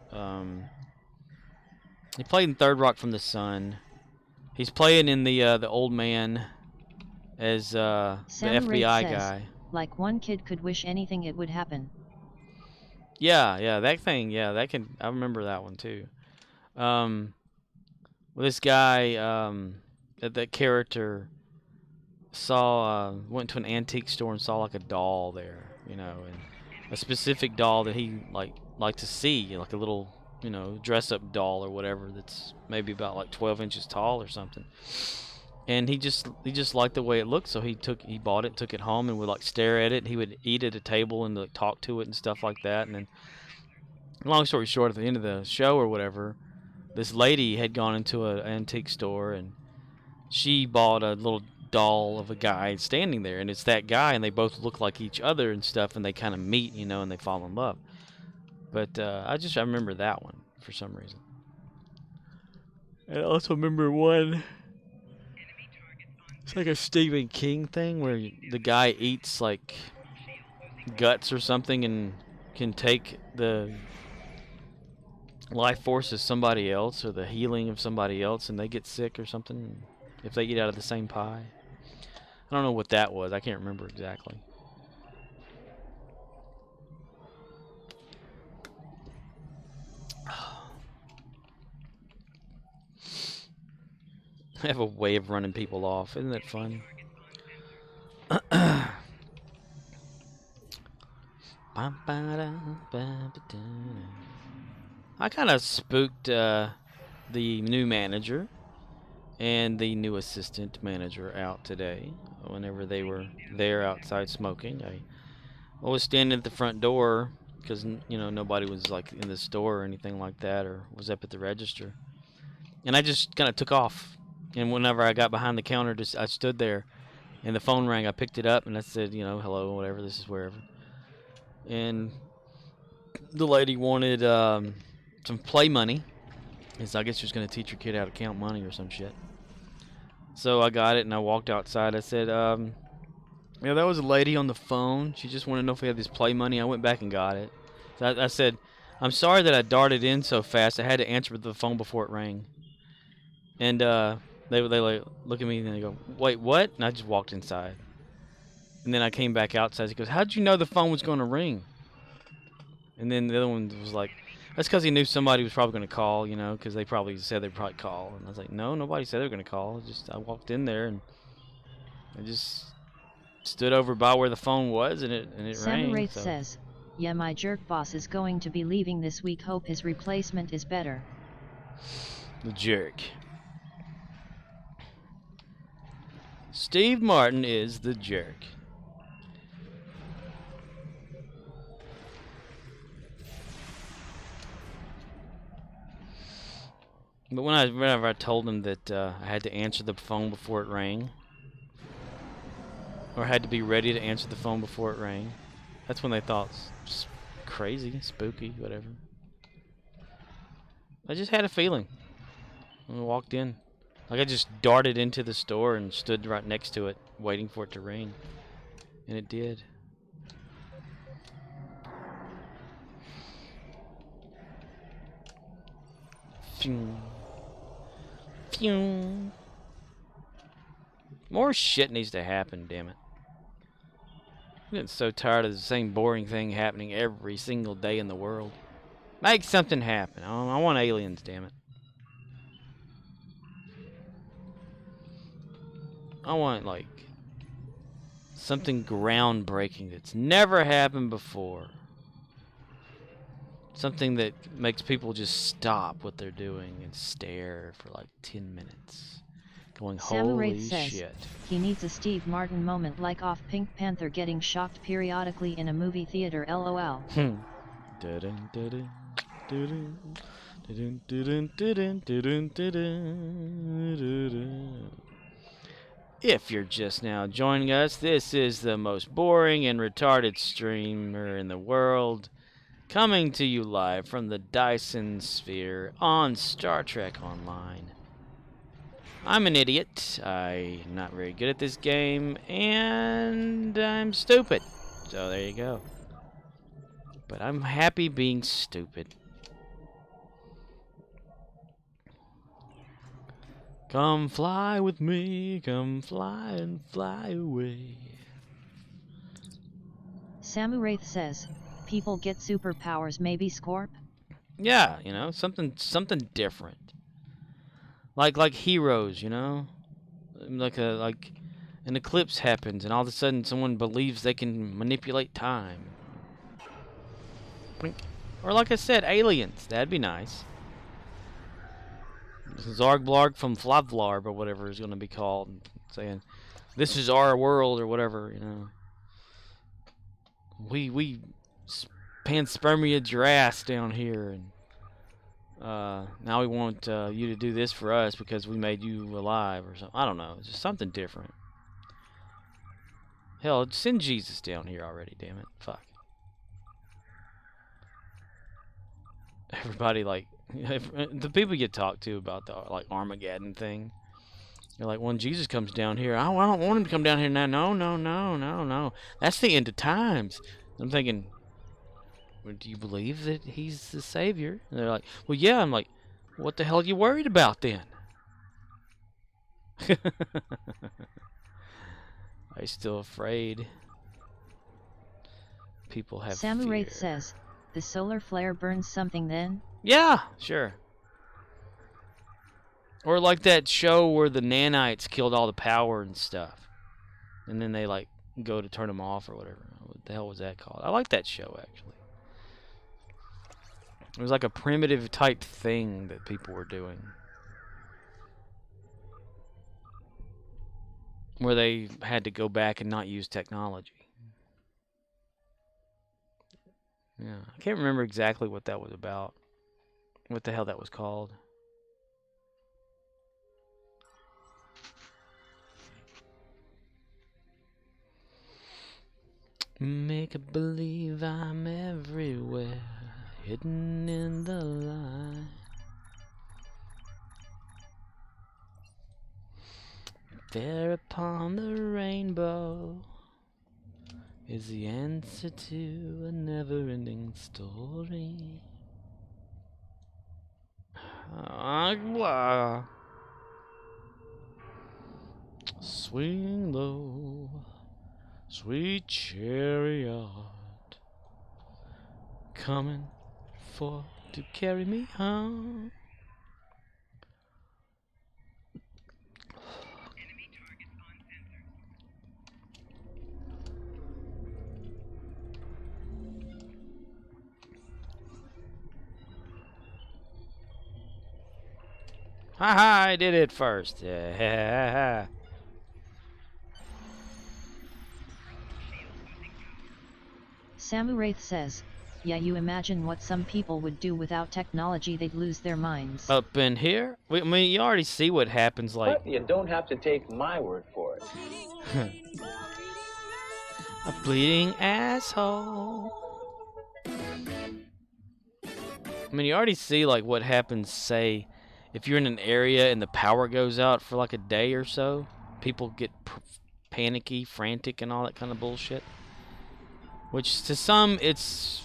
He played in Third Rock from the Sun. He's playing in the Old Man as the FBI guy. Like one kid could wish anything it would happen. Yeah, that thing. Yeah, that can. I remember that one too. Well, this guy, that character went to an antique store and saw like a doll there, you know, and a specific doll that he liked to see, like a little, you know, dress-up doll or whatever that's maybe about like 12 inches tall or something. And he just liked the way it looked, so he bought it, took it home, and would like stare at it. He would eat at a table and like talk to it and stuff like that. And then, long story short, at the end of the show or whatever, this lady had gone into an antique store and she bought a little doll of a guy standing there, and it's that guy, and they both look like each other and stuff, and they kind of meet, you know, and they fall in love. But I remember that one for some reason. And I also remember one. It's like a Stephen King thing where the guy eats like guts or something and can take the life force of somebody else or the healing of somebody else, and they get sick or something if they eat out of the same pie. I don't know what that was. I can't remember exactly. I have a way of running people off. Isn't that fun? I kind of spooked the new manager and the new assistant manager out today whenever they were there outside smoking. I was standing at the front door because, you know, nobody was like in the store or anything like that or was up at the register. And I just kind of took off. And whenever I got behind the counter, I stood there, and the phone rang. I picked it up, and I said, you know, hello, whatever, this is wherever. And the lady wanted some play money. So I guess she was going to teach her kid how to count money or some shit. So I got it, and I walked outside. I said, yeah, that was a lady on the phone. She just wanted to know if we had this play money. I went back and got it. So I said, I'm sorry that I darted in so fast. I had to answer the phone before it rang. And they like look at me and they go, wait, what? And I just walked inside. And then I came back outside. He goes, how'd you know the phone was going to ring? And then the other one was like, that's because he knew somebody was probably going to call, you know, because they probably said they'd probably call. And I was like, no, nobody said they were going to call. I walked in there and I just stood over by where the phone was and it rang. Sam Wraith says, yeah, my jerk boss is going to be leaving this week. Hope his replacement is better. The jerk. Steve Martin is the jerk. But whenever I told him that I had to answer the phone before it rang, or had to be ready to answer the phone before it rang, that's when they thought crazy, spooky, whatever. I just had a feeling when I walked in. Like I just darted into the store and stood right next to it, waiting for it to rain. And it did. Phew. Phew. More shit needs to happen, damn it. I'm getting so tired of the same boring thing happening every single day in the world. Make something happen. I want aliens, damn it. I want, like, something groundbreaking that's never happened before. Something that makes people just stop what they're doing and stare for like 10 minutes. Going, holy shit. He needs a Steve Martin moment like off Pink Panther getting shocked periodically in a movie theater, lol. If you're just now joining us, this is the most boring and retarded streamer in the world, coming to you live from the Dyson Sphere on Star Trek Online. I'm an idiot, I'm not very good at this game, and I'm stupid. So there you go. But I'm happy being stupid. Come fly with me, come fly and fly away. Samuraith says, people get superpowers, maybe Scorp? Yeah, you know, something different. Like heroes, you know? Like an eclipse happens and all of a sudden someone believes they can manipulate time. Or like I said, aliens. That'd be nice. Zargblarg from Flavlarb or whatever is going to be called, saying, "This is our world" or whatever, you know. We panspermia your ass down here, and now we want you to do this for us because we made you alive or something. I don't know. Just something different. Hell, send Jesus down here already, damn it. Fuck. Everybody, like, the people you talk to about the, like, Armageddon thing, they're like, when Jesus comes down here, I don't want him to come down here now. No. That's the end of times. I'm thinking, well, do you believe that he's the Savior? And they're like, well, yeah. I'm like, what the hell are you worried about then? Are you still afraid? People have Samuraith fear. says, the solar flare burns something then? Yeah, sure. Or like that show where the nanites killed all the power and stuff. And then they like go to turn them off or whatever. What the hell was that called? I like that show, actually. It was like a primitive type thing that people were doing. Where they had to go back and not use technology. Yeah, I can't remember exactly what that was about. What the hell that was called. Make a believe I'm everywhere, hidden in the light. There upon the rainbow is the answer to a never-ending story. Swing low, sweet chariot, coming for to carry me home. Haha, I did it first. Yeah. Samuraith says, yeah, you imagine what some people would do without technology, they'd lose their minds. Up in here? I mean, you already see what happens, like... But you don't have to take my word for it. A bleeding asshole. I mean, you already see, like, what happens, say, if you're in an area and the power goes out for like a day or so, people get panicky, frantic, and all that kind of bullshit. Which to some, it's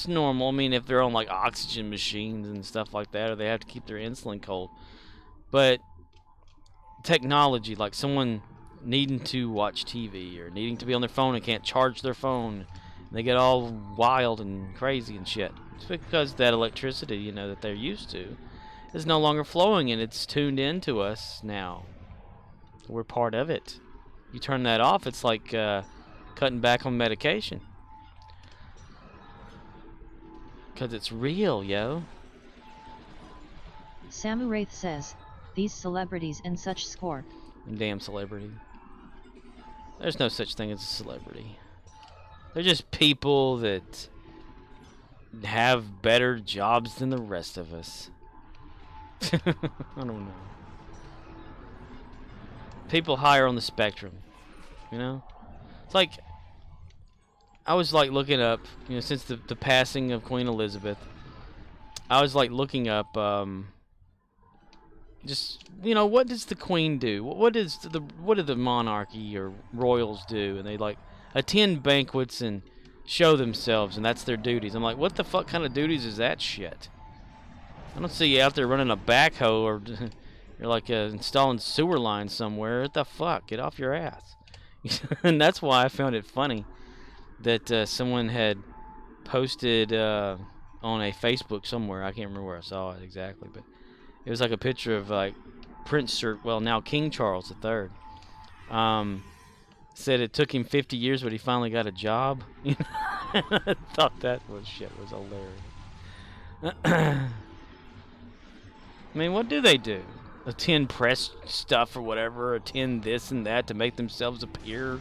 normal. I mean, if they're on like oxygen machines and stuff like that, or they have to keep their insulin cold. But technology, like someone needing to watch TV or needing to be on their phone and can't charge their phone, and they get all wild and crazy and shit. It's because that electricity, you know, that they're used to is no longer flowing, and it's tuned into us now. We're part of it. You turn that off, it's like cutting back on medication. Because it's real, yo. Samu Wraith says, these celebrities and such score. Damn celebrity. There's no such thing as a celebrity. They're just people that have better jobs than the rest of us. I don't know. People higher on the spectrum, you know? It's like, I was like looking up, you know, since the passing of Queen Elizabeth, I was like looking up, just, you know, what does the Queen do? What do the monarchy or royals do? And they like attend banquets and show themselves, and that's their duties. I'm like, what the fuck kind of duties is that shit? I don't see you out there running a backhoe or you're like installing sewer lines somewhere. What the fuck? Get off your ass. And that's why I found it funny that someone had posted on a Facebook somewhere. I can't remember where I saw it exactly, but it was like a picture of like now King Charles III. Said it took him 50 years, but he finally got a job. I thought that shit was hilarious. I mean, what do they do? Attend press stuff or whatever, attend this and that to make themselves appear,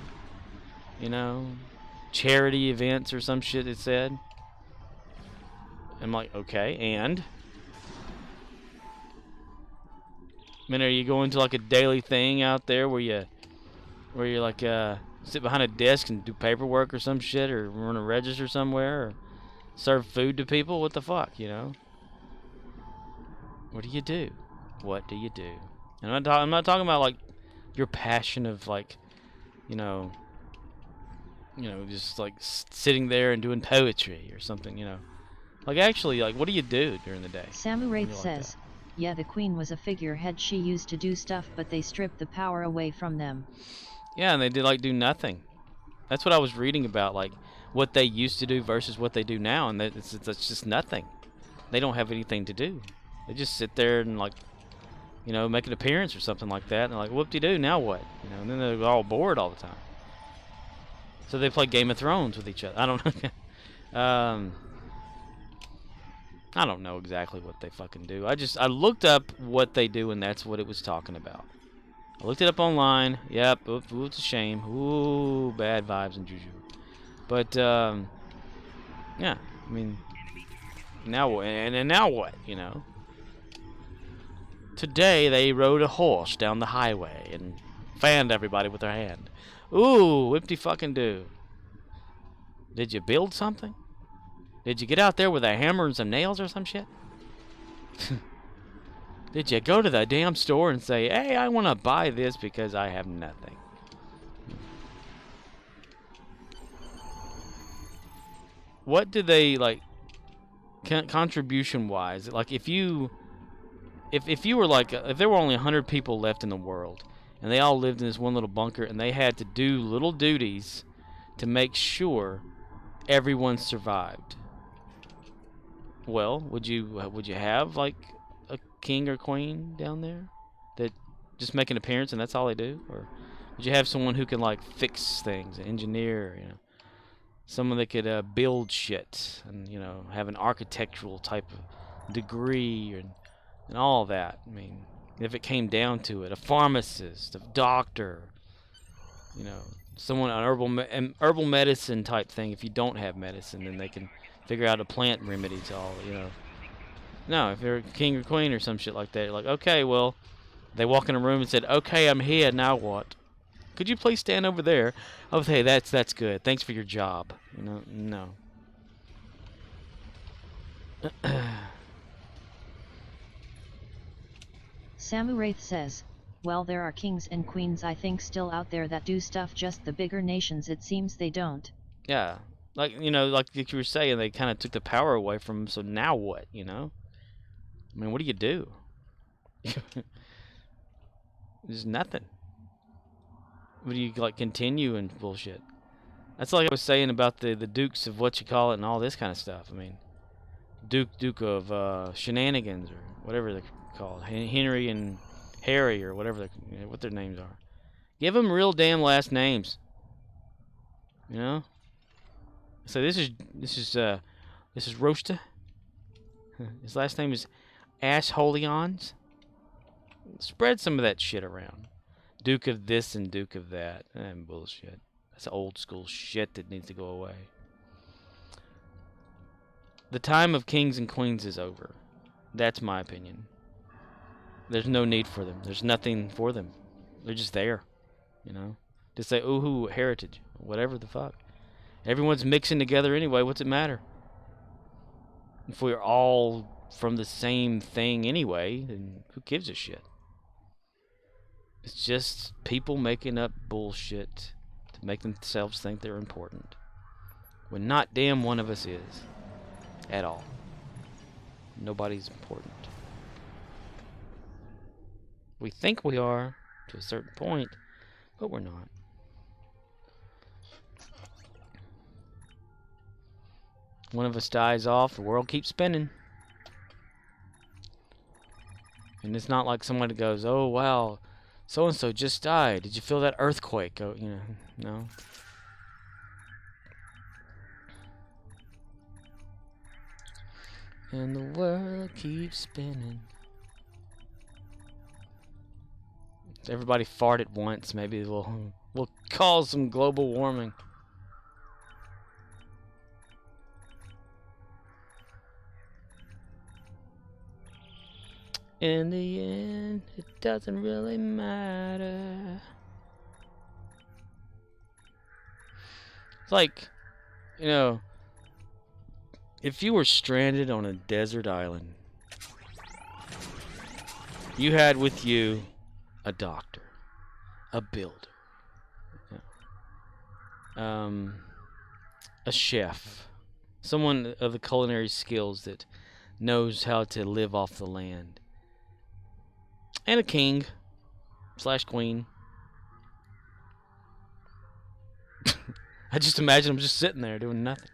you know? Charity events or some shit, it said. I'm like, okay, and? I mean, are you going to like a daily thing out there where you like sit behind a desk and do paperwork or some shit, or run a register somewhere, or serve food to people? What the fuck, you know? What do you do? What do you do? And I'm not talking about like your passion of like, you know, just like sitting there and doing poetry or something, you know. Like actually, like what do you do during the day? Samu Wraith says, yeah, the Queen was a figurehead. She used to do stuff, but they stripped the power away from them. Yeah, and they did like do nothing. That's what I was reading about, like what they used to do versus what they do now, and it's just nothing. They don't have anything to do. They just sit there and like, you know, make an appearance or something like that, and they're like, whoop-de-doo, now what? You know, and then they're all bored all the time. So they play Game of Thrones with each other. I don't know. I don't know exactly what they fucking do. I looked up what they do, and that's what it was talking about. I looked it up online. Yep, ooh, it's a shame. Ooh, bad vibes and juju. But yeah, I mean, now and now what? You know. Today they rode a horse down the highway and fanned everybody with their hand. Ooh, whip-de-fucking-do. Did you build something? Did you get out there with a hammer and some nails or some shit? Did you go to the damn store and say, hey, I want to buy this because I have nothing? What do they, like, contribution-wise? Like, if you were like, if there were only 100 people left in the world, and they all lived in this one little bunker, and they had to do little duties to make sure everyone survived, well, would you have like a king or queen down there that just make an appearance and that's all they do? Or would you have someone who can like fix things, an engineer, you know, someone that could build shit and, you know, have an architectural type of degree and all that? I mean, if it came down to it, a pharmacist, a doctor, you know, someone, an herbal medicine type thing. If you don't have medicine, then they can figure out a plant remedy to all, you know. No, if you're a king or queen or some shit like that, you're like, okay, well, they walk in a room and said, okay, I'm here, now what? Could you please stand over there? Oh, hey, that's good. Thanks for your job. You know, no. Samuraith says, well, there are kings and queens I think still out there that do stuff, just the bigger nations it seems they don't. Yeah, like, you know, like you were saying, they kind of took the power away from them, so now what, you know? I mean, what do you do? There's nothing. What do you, like, continue and bullshit? That's like I was saying about the dukes of what you call it and all this kind of stuff. I mean, Duke of Shenanigans or whatever they're called. Henry and Harry or whatever what their names are. Give them real damn last names. You know? So this is Roaster. His last name is Asholions. Spread some of that shit around. Duke of this and Duke of that. Bullshit. That's old school shit that needs to go away. The time of kings and queens is over. That's my opinion. There's no need for them. There's nothing for them. They're just there. You know? To say, ooh, heritage. Whatever the fuck. Everyone's mixing together anyway. What's it matter? If we're all from the same thing anyway, then who gives a shit? It's just people making up bullshit to make themselves think they're important. When not damn one of us is. At all. Nobody's important. We think we are, to a certain point, but we're not. One of us dies off, the world keeps spinning. And it's not like somebody goes, oh wow, so-and-so just died. Did you feel that earthquake? Oh, you know, no. And the world keeps spinning. If everybody fart at once, maybe we'll cause some global warming. In the end, it doesn't really matter. It's like, you know, if you were stranded on a desert island, you had with you a doctor, a builder, a chef, someone of the culinary skills that knows how to live off the land, and a king / queen. I just imagine them just sitting there doing nothing,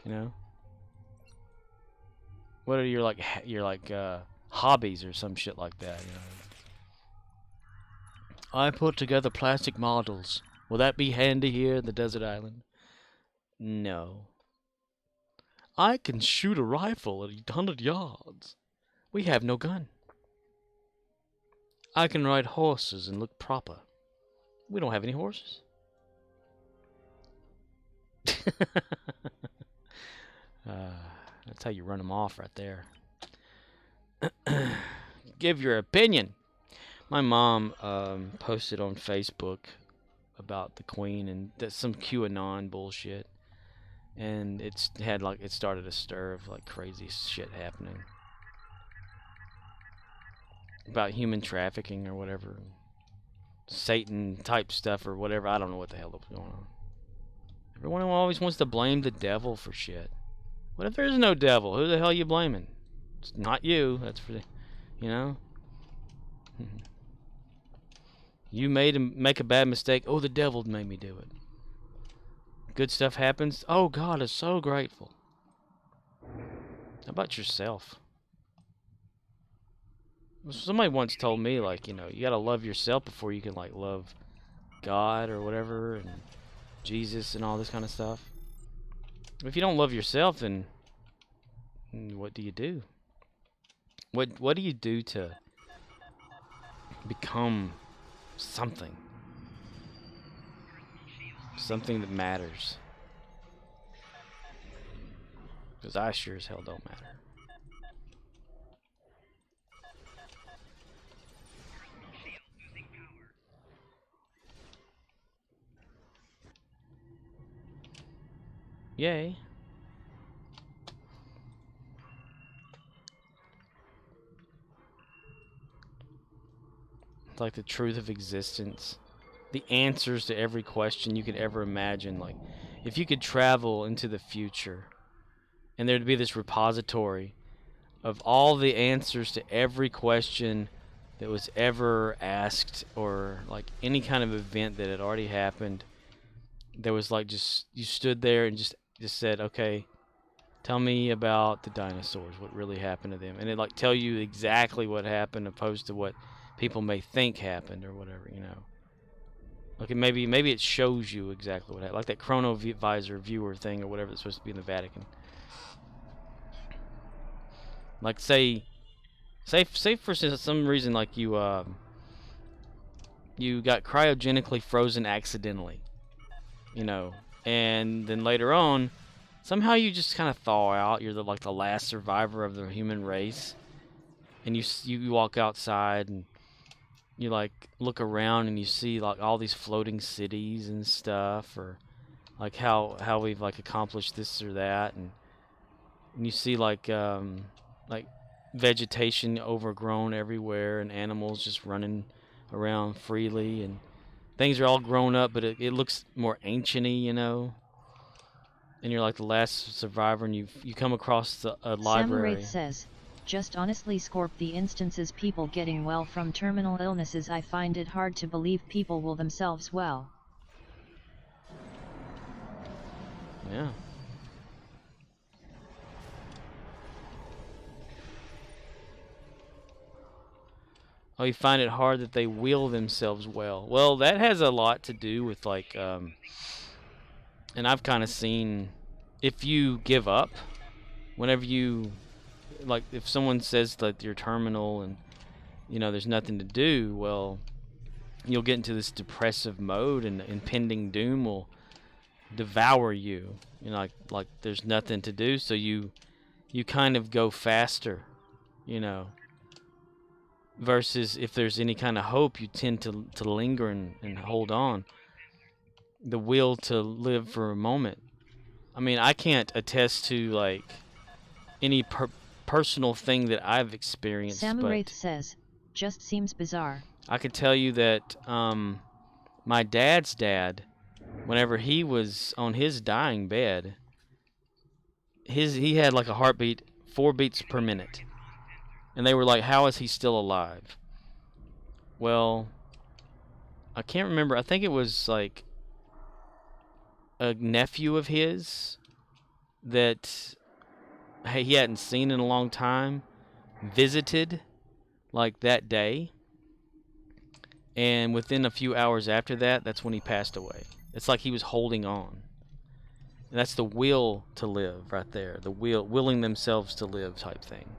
you know. What are your hobbies or some shit like that, you know? I put together plastic models. Will that be handy here in the desert island? No. I can shoot a rifle at 100 yards. We have no gun. I can ride horses and look proper. We don't have any horses. That's how you run them off right there. Give your opinion. My mom posted on Facebook about the Queen and some QAnon bullshit, and it started a stir of like crazy shit happening about human trafficking or whatever, Satan type stuff or whatever. I don't know what the hell was going on. Everyone always wants to blame the devil for shit. What if there is no devil? Who the hell are you blaming? It's not you. That's for the, you know. You make a bad mistake. Oh, the devil made me do it. Good stuff happens. Oh, God is so grateful. How about yourself? Somebody once told me, like, you know, you gotta love yourself before you can, like, love God or whatever, and Jesus and all this kind of stuff. If you don't love yourself, then what do you do? What do you do to become something that matters? Because I sure as hell don't matter. Yay. It's like the truth of existence. The answers to every question you could ever imagine. Like, if you could travel into the future and there'd be this repository of all the answers to every question that was ever asked, or like any kind of event that had already happened, there was like, just, you stood there and just said, okay, tell me about the dinosaurs, what really happened to them, and it like tell you exactly what happened opposed to what people may think happened or whatever, you know. Like, maybe it shows you exactly what happened, like that chronovisor viewer thing or whatever that's supposed to be in the Vatican. Like, say for some reason, like you got cryogenically frozen accidentally, you know, and then later on, somehow you just kind of thaw out. You're like the last survivor of the human race, and you walk outside and you like look around and you see like all these floating cities and stuff, or like how we've like accomplished this or that, and you see like vegetation overgrown everywhere and animals just running around freely, and things are all grown up, but it looks more ancient-y, you know. And you're like the last survivor, and you come across a library. Samarath says, just honestly, Scorp, the instances people getting well from terminal illnesses, I find it hard to believe people will themselves well. Yeah. Oh, you find it hard that they will themselves well. Well, that has a lot to do with like, and I've kind of seen, if you give up, whenever you, like, if someone says that you're terminal and, you know, there's nothing to do, well, you'll get into this depressive mode, and impending doom will devour you. You know, like there's nothing to do, so you kind of go faster, you know. Versus if there's any kind of hope, you tend to linger and hold on. The will to live for a moment. I mean, I can't attest to like any personal thing that I've experienced. Samarath says, just seems bizarre. I could tell you that my dad's dad, whenever he was on his dying bed, he had like a heartbeat 4 beats per minute. And they were like, how is he still alive? Well, I can't remember. I think it was like a nephew of his that he hadn't seen in a long time visited like that day. And within a few hours after that, that's when he passed away. It's like he was holding on. And that's the will to live right there. The willing themselves to live type thing.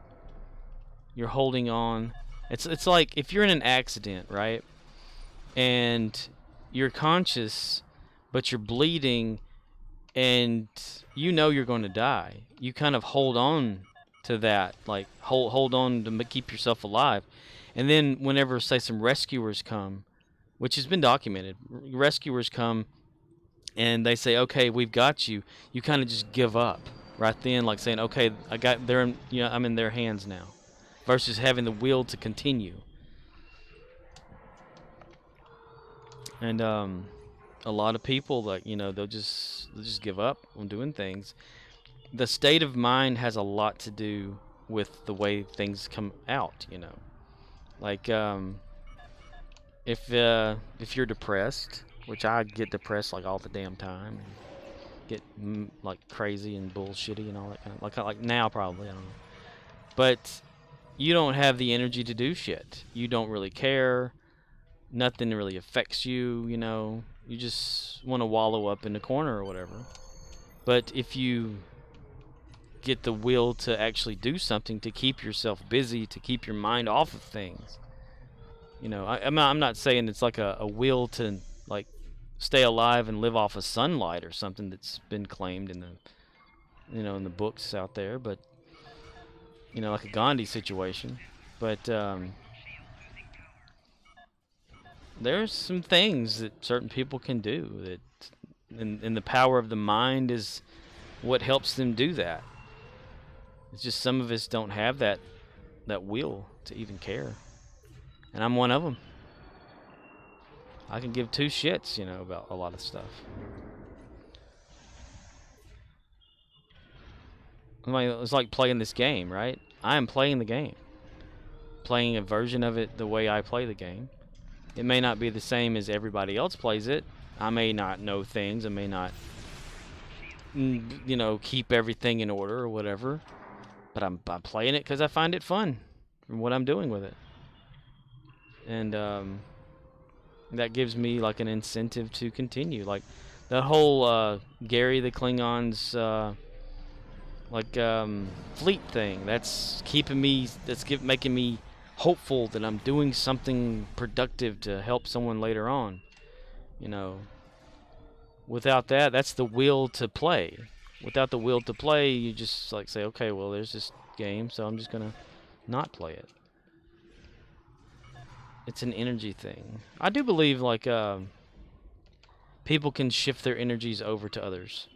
You're holding on. It's like if you're in an accident, right? And you're conscious, but you're bleeding, and you know you're going to die. You kind of hold on to that, like hold on to keep yourself alive. And then whenever, say, some rescuers come, which has been documented, rescuers come and they say, okay, we've got you. You kind of just give up right then, like saying, okay, I'm in their hands now. Versus having the will to continue. And a lot of people, like, you know, they'll just give up on doing things. The state of mind has a lot to do with the way things come out, you know. Like if you're depressed, which I get depressed like all the damn time, and get like crazy and bullshitty and all that kind of, like now probably, I don't know. But you don't have the energy to do shit. You don't really care. Nothing really affects you, you know. You just want to wallow up in the corner or whatever. But if you get the will to actually do something to keep yourself busy, to keep your mind off of things, you know, I'm not saying it's like a will to like stay alive and live off of sunlight or something that's been claimed in the, you know, in the books out there, but you know, like a Gandhi situation. But there's some things that certain people can do that, and the power of the mind is what helps them do that. It's just some of us don't have that will to even care, and I'm one of them. I can give two shits, you know, about a lot of stuff. I mean, it's like playing this game, right? I am playing the game. Playing a version of it the way I play the game. It may not be the same as everybody else plays it. I may not know things. I may not, you know, keep everything in order or whatever. But I'm playing it because I find it fun and what I'm doing with it. And that gives me like an incentive to continue. Like that whole Gary the Klingon's fleet thing. That's keeping me. Making me hopeful that I'm doing something productive to help someone later on. You know. Without that, that's the will to play. Without the will to play, you just like say, okay, well, there's this game, so I'm just gonna not play it. It's an energy thing. I do believe like people can shift their energies over to others.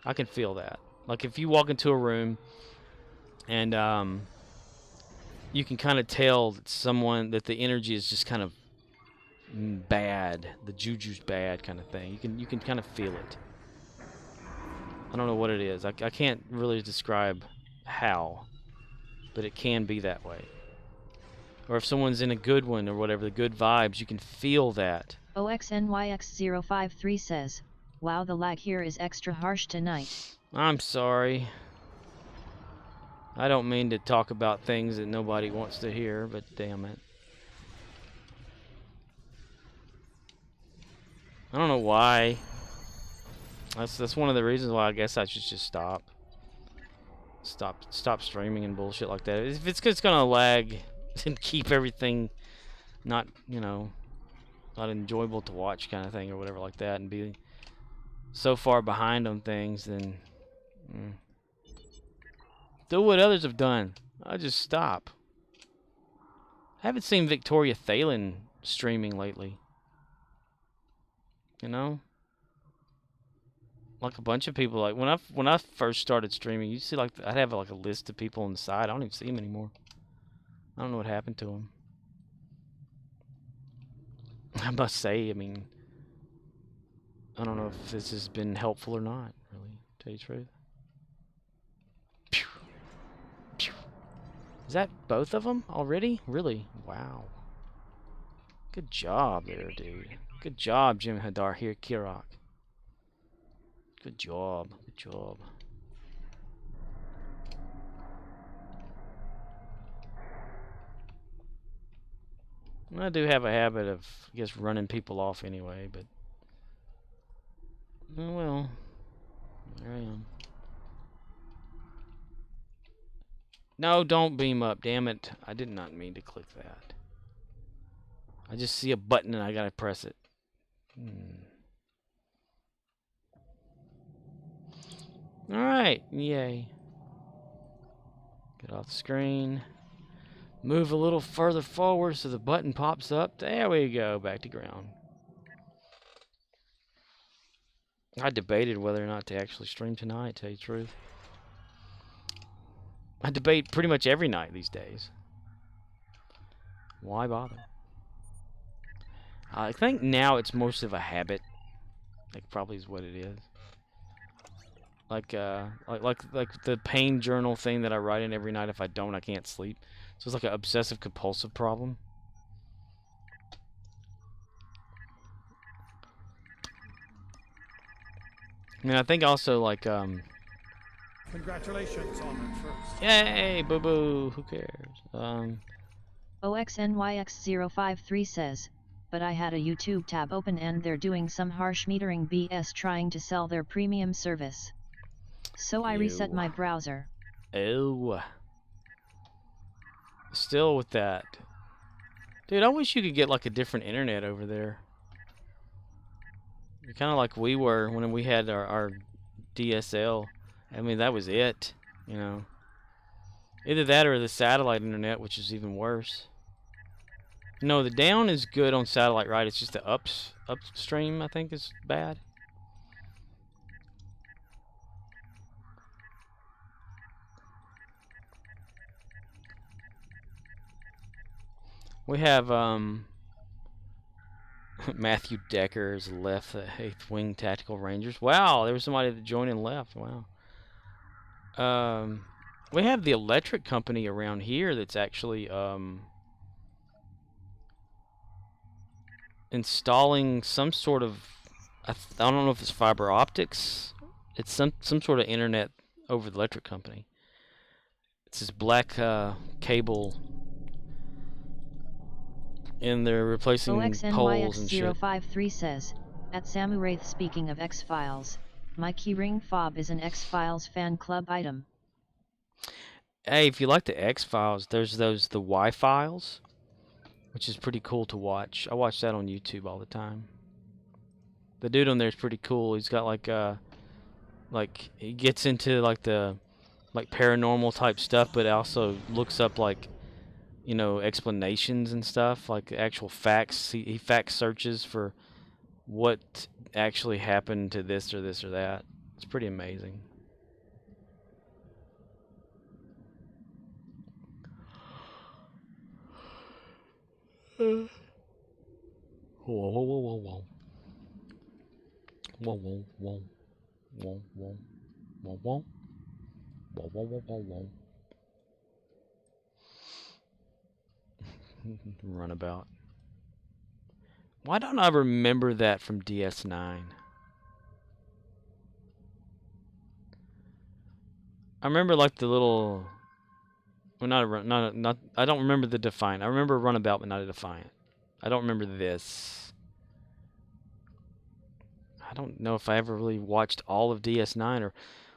I can feel that. Like if you walk into a room and you can kind of tell that the energy is just kind of bad, the juju's bad kind of thing. You can kind of feel it. I don't know what it is. I can't really describe how, but it can be that way. Or if someone's in a good one or whatever, the good vibes, you can feel that. OXNYX053 says, wow, the lag here is extra harsh tonight. I'm sorry. I don't mean to talk about things that nobody wants to hear, but damn it. I don't know why. That's one of the reasons why I guess I should just stop streaming and bullshit like that. If it's gonna lag and keep everything not, you know, not enjoyable to watch kind of thing or whatever like that, and be so far behind on things, then do what others have done. I'll just stop. I haven't seen Victoria Thalen streaming lately. You know? Like a bunch of people, like when I first started streaming, you see like I'd have like a list of people on the side. I don't even see them anymore. I don't know what happened to them. I must say, I mean, I don't know if this has been helpful or not, really, to tell you the truth. Pew. Pew. Is that both of them already? Really? Wow. Good job there, dude. Good job, Jim Hadar here, Kirok. Good job. Good job. I do have a habit of, I guess, running people off anyway, but... oh, well. There I am. No, don't beam up. Damn it. I did not mean to click that. I just see a button and I gotta press it. Alright. Yay. Get off the screen. Move a little further forward so the button pops up. There we go. Back to ground. I debated whether or not to actually stream tonight, to tell you the truth. I debate pretty much every night these days. Why bother? I think now it's most of a habit. Like probably is what it is. Like the pain journal thing that I write in every night. If I don't, I can't sleep. So it's like an obsessive compulsive problem. I mean, I think also like Congratulations on it first. yay, boo boo. Who cares? OXNYX053 says, but I had a YouTube tab open and they're doing some harsh metering BS trying to sell their premium service. So I reset my browser. Oh. Still with that. Dude, I wish you could get like a different internet over there. You're kind of like we were when we had our DSL. I mean, that was it, you know. Either that or the satellite internet, which is even worse. No, the down is good on satellite, right? It's just the upstream, I think, is bad. We have Matthew Decker's left the 8th Wing Tactical Rangers. Wow, there was somebody that joined and left. Wow. We have the electric company around here that's actually installing some sort of, I don't know if it's fiber optics. It's some sort of internet over the electric company. It's this black cable, and they're replacing poles and shit. OXNYX053 says, at Samuraith, speaking of X-Files, my keyring fob is an X-Files fan club item. Hey, if you like the X-Files, there's the Y-Files, which is pretty cool to watch. I watch that on YouTube all the time. The dude on there is pretty cool. He's got like he gets into like the paranormal type stuff, but also looks up like, you know, explanations and stuff, like actual facts. He fact searches for what actually happened to this or that. It's pretty amazing. Whoa, whoa, whoa, whoa, whoa. Whoa, whoa, whoa. Whoa, whoa. Whoa, whoa. Whoa, whoa, whoa, whoa, whoa. Runabout. Why don't I remember that from DS9? I remember like the little, well, not. I don't remember the Defiant. I remember Runabout, but not a Defiant. I don't remember this. I don't know if I ever really watched all of DS9 or,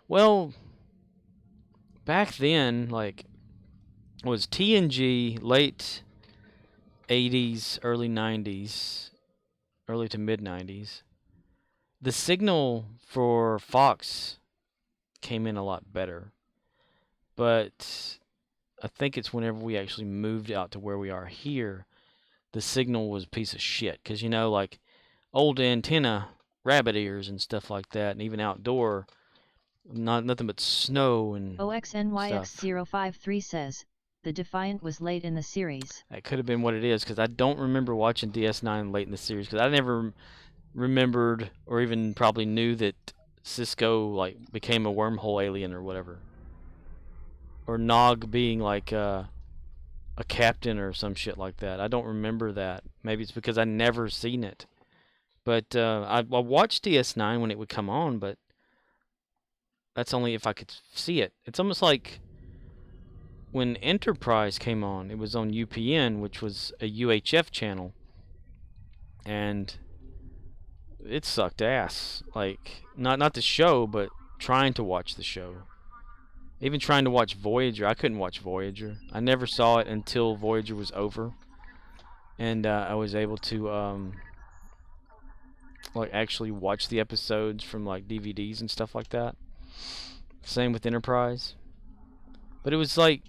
well, back then, like, it was TNG, late 80s, early 90s, early to mid 90s. The signal for Fox came in a lot better, but I think it's whenever we actually moved out to where we are here, the signal was a piece of shit. Because, you know, like old antenna, rabbit ears and stuff like that, and even outdoor, nothing but snow and OXNYX053 says, the Defiant was late in the series. That could have been what it is, because I don't remember watching DS9 late in the series, because I never remembered or even probably knew that Cisco like became a wormhole alien or whatever, or Nog being like a captain or some shit like that. I don't remember that. Maybe it's because I never seen it. But I watched DS9 when it would come on, but that's only if I could see it. It's almost like when Enterprise came on, it was on UPN, which was a UHF channel, and it sucked ass. Like, not the show, but trying to watch the show. Even trying to watch Voyager, I couldn't watch Voyager. I never saw it until Voyager was over, and I was able to like actually watch the episodes from like DVDs and stuff like that. Same with Enterprise. But it was like,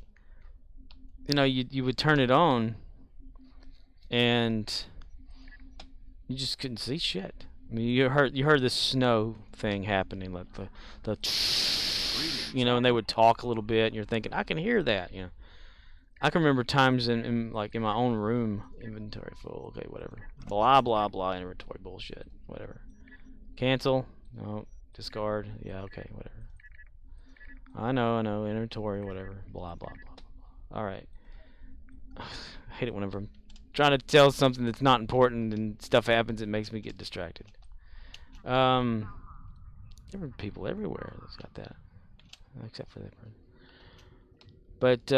you know, you would turn it on, and you just couldn't see shit. I mean, you heard the snow thing happening, like the you know, and they would talk a little bit, and you're thinking, I can hear that, you know. I can remember times in my own room, inventory full, okay, whatever, blah blah blah, inventory bullshit, whatever. Cancel, no, discard, yeah, okay, whatever. I know, inventory, whatever, blah blah blah blah. All right. I hate it whenever I'm trying to tell something that's not important and stuff happens. It makes me get distracted. There are people everywhere that's got that, except for that person. But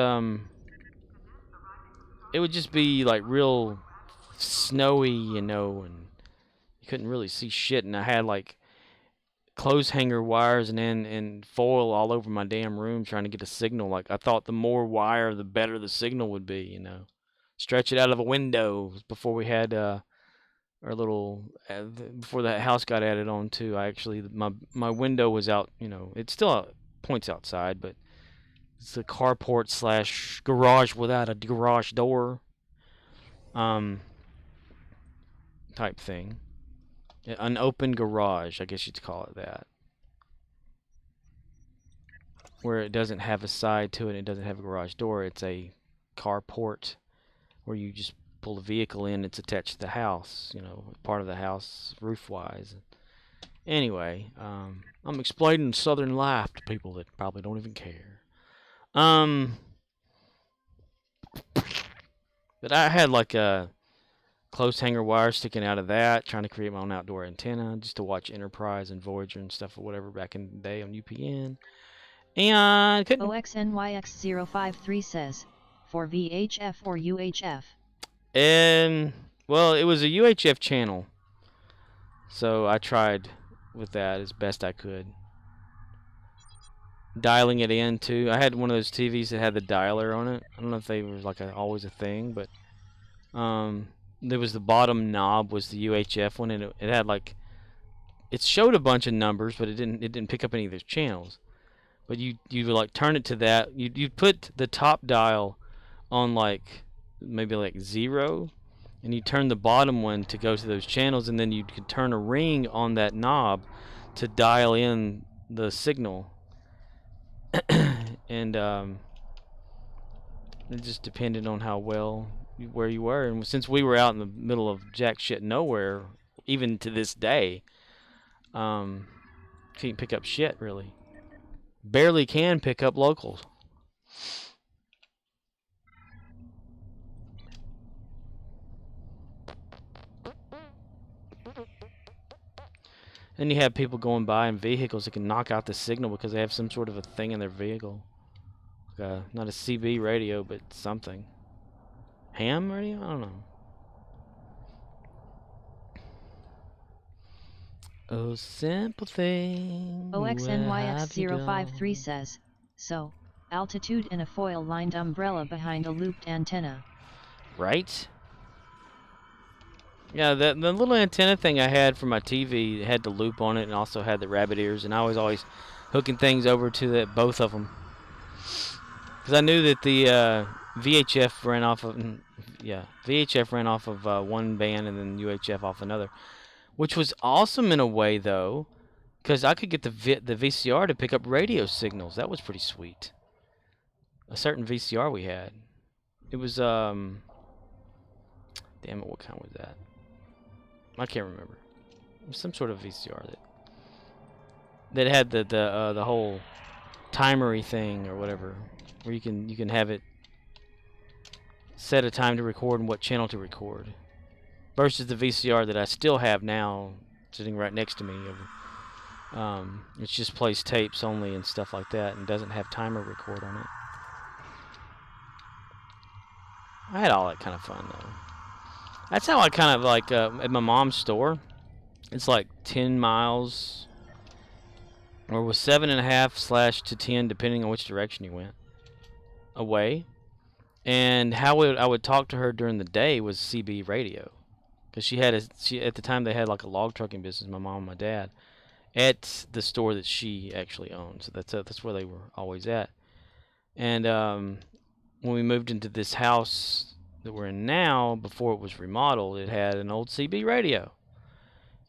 it would just be like real snowy, you know, and you couldn't really see shit. And I had like clothes hanger wires and foil all over my damn room trying to get a signal. Like, I thought the more wire, the better the signal would be, you know. Stretch it out of a window before we had our little before that house got added on too. I actually my window was out, you know. It still points outside, but it's a carport slash garage without a garage door type thing. An open garage, I guess you'd call it that, where it doesn't have a side to it, it doesn't have a garage door. It's a carport where you just pull the vehicle in, it's attached to the house, you know, part of the house roof-wise. Anyway, I'm explaining Southern life to people that probably don't even care. But I had like a close hanger wire sticking out of that, trying to create my own outdoor antenna just to watch Enterprise and Voyager and stuff or whatever back in the day on UPN. And couldn't... OXNYX053 says, for VHF or UHF? And, well, it was a UHF channel. So I tried with that as best I could. Dialing it in, too. I had one of those TVs that had the dialer on it. I don't know if they were like always a thing, but there was the bottom knob was the UHF one, and it had like... It showed a bunch of numbers, but it didn't pick up any of those channels. But you would like turn it to that. You'd put the top dial on like maybe like 0, and you turn the bottom one to go to those channels, and then you could turn a ring on that knob to dial in the signal. And it just depended on how well where you were. And since we were out in the middle of jack shit nowhere, even to this day, can't pick up shit really. Barely can pick up locals. And you have people going by in vehicles that can knock out the signal because they have some sort of a thing in their vehicle. Like not a CB radio, but something. Ham radio? I don't know. Oh, simple thing. OXNYX053 says, so, altitude and a foil-lined umbrella behind a looped antenna. Right? Yeah, the little antenna thing I had for my TV had the loop on it and also had the rabbit ears, and I was always hooking things over to both of them. Because I knew that the VHF ran off of... VHF ran off of one band and then UHF off another. Which was awesome in a way, though, because I could get the VCR to pick up radio signals. That was pretty sweet. A certain VCR we had. It was, damn it, what kind was that? I can't remember. It was some sort of VCR that had the whole timery thing or whatever, where you can have it set a time to record and what channel to record. Versus the VCR that I still have now, sitting right next to me. It just plays tapes only and stuff like that, and doesn't have timer record on it. I had all that kind of fun though. That's how I kind of like at my mom's store. It's like 10 miles, or was 7.5 / to 10, depending on which direction you went away. And how I would talk to her during the day was CB radio. Because she at the time they had like a log trucking business, my mom and my dad, at the store that she actually owned. So that's where they were always at. And when we moved into this house that we're in now, before it was remodeled, it had an old CB radio,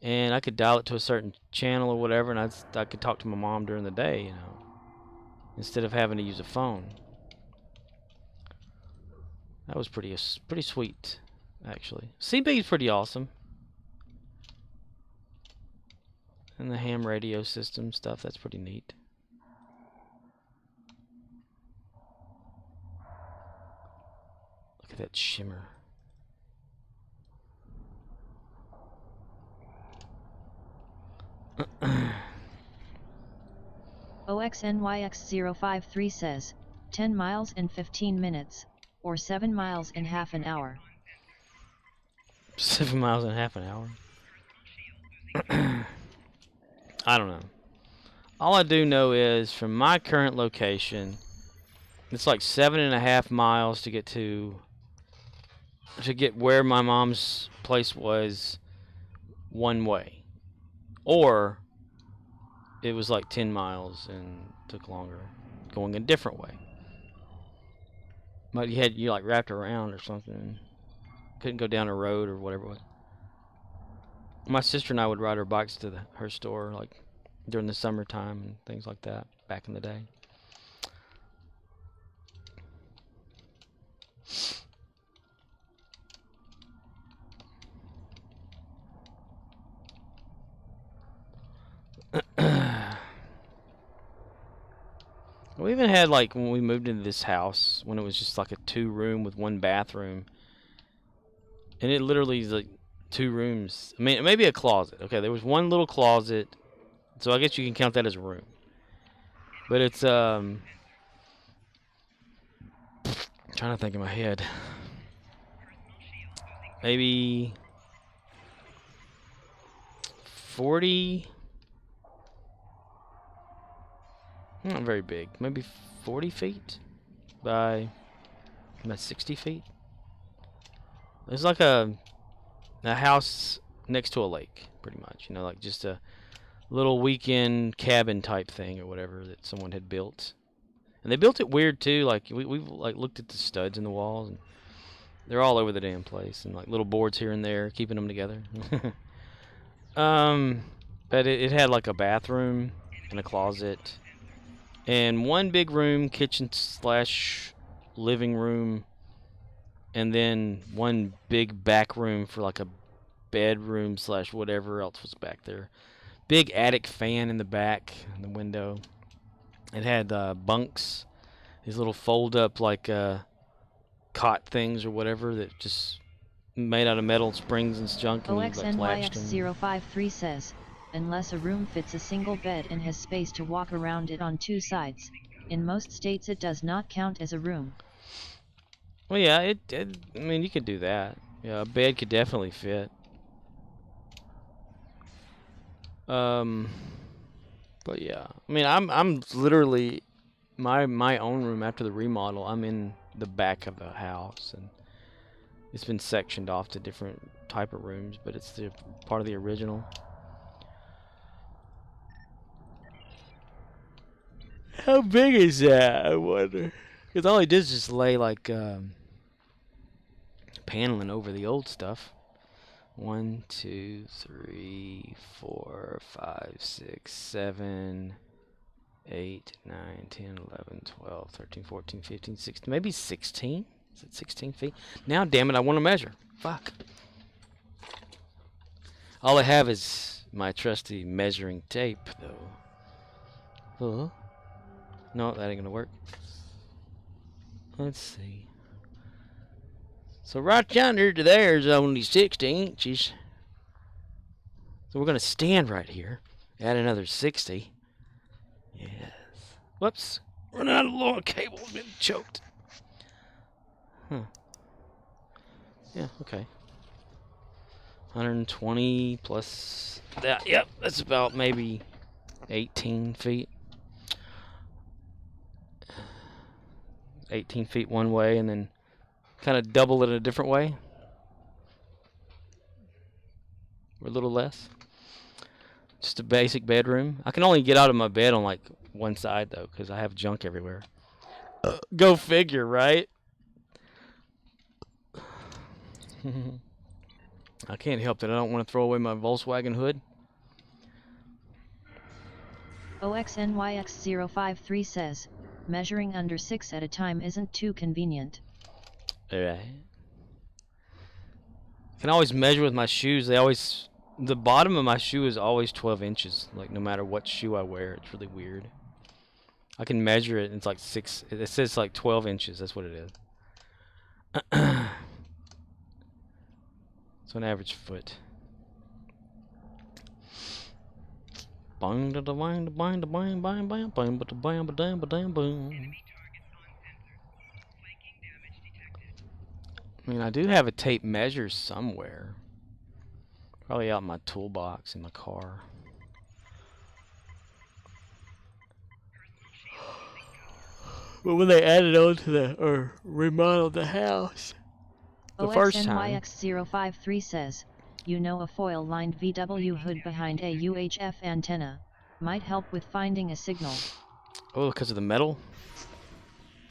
and I could dial it to a certain channel or whatever, and I could talk to my mom during the day, you know, instead of having to use a phone. That was pretty sweet. Actually, CB is pretty awesome, and the ham radio system stuff, that's pretty neat. Look at that shimmer. OXNYX053 says, 10 miles in 15 minutes, or 7 miles in half an hour. 7 miles in half an hour? I don't know. All I do know is, from my current location, it's like 7.5 miles to get where my mom's place was one way. Or it was like 10 miles and took longer going a different way. But you like wrapped around or something. Couldn't go down a road or whatever it was. My sister and I would ride our bikes to her store like during the summertime and things like that back in the day. We even had, like, when we moved into this house, when it was just like a 2-room with 1 bathroom. And it literally is like 2 rooms. I mean, maybe a closet. Okay, there was 1 little closet. So I guess you can count that as a room. But it's, I'm trying to think in my head. Maybe 40... Not very big. Maybe 40 feet by about 60 feet. It's like a house next to a lake, pretty much. You know, like just a little weekend cabin type thing or whatever that someone had built. And they built it weird too. Like we've like looked at the studs in the walls, and they're all over the damn place, and like little boards here and there keeping them together. But it had like a bathroom and a closet. And 1 big room, kitchen / living room, and then 1 big back room for like a bedroom / whatever else was back there. Big attic fan in the back, in the window. It had bunks, these little fold-up like cot things or whatever that just made out of metal springs and junk. And OXNYX053 says, unless a room fits a single bed and has space to walk around it on 2 sides, in most states it does not count as a room. Well, yeah, I mean, you could do that. Yeah, a bed could definitely fit. But yeah, I mean, I'm literally my own room after the remodel. I'm in the back of the house, and it's been sectioned off to different type of rooms, but it's the part of the original. How big is that, I wonder? Because all he did is just lay, like, paneling over the old stuff. 1, 2, 3, 4, 5, 6, 7, 8, 9, 10, 11, 12, 13, 14, 15, 16, maybe 16? Is it 16 feet? Now, damn it, I want to measure. Fuck. All I have is my trusty measuring tape, though. Huh? No, that ain't gonna work. Let's see. So right yonder to there is only 60 inches. So we're gonna stand right here. Add another 60. Yes. Whoops. Running out of long cable. Been choked. Huh. Yeah, okay. 120 plus that. Yep, that's about maybe 18 feet. 18 feet one way, and then kind of double it a different way. Or a little less. Just a basic bedroom. I can only get out of my bed on like one side though, because I have junk everywhere. Go figure, right? I can't help that I don't want to throw away my Volkswagen hood. OXNYX053 says, measuring under 6 at a time isn't too convenient. Alright. I can always measure with my shoes. The bottom of my shoe is always 12 inches. Like, no matter what shoe I wear. It's really weird. I can measure it, and it's like 6. It says like 12 inches. That's what it is. So an average foot. I mean, I do have a tape measure somewhere. Probably out in my toolbox in my car. But when they added on to or remodeled the house the first time. OXNYX053 says, you know, a foil-lined VW hood behind a UHF antenna might help with finding a signal. Oh, because of the metal?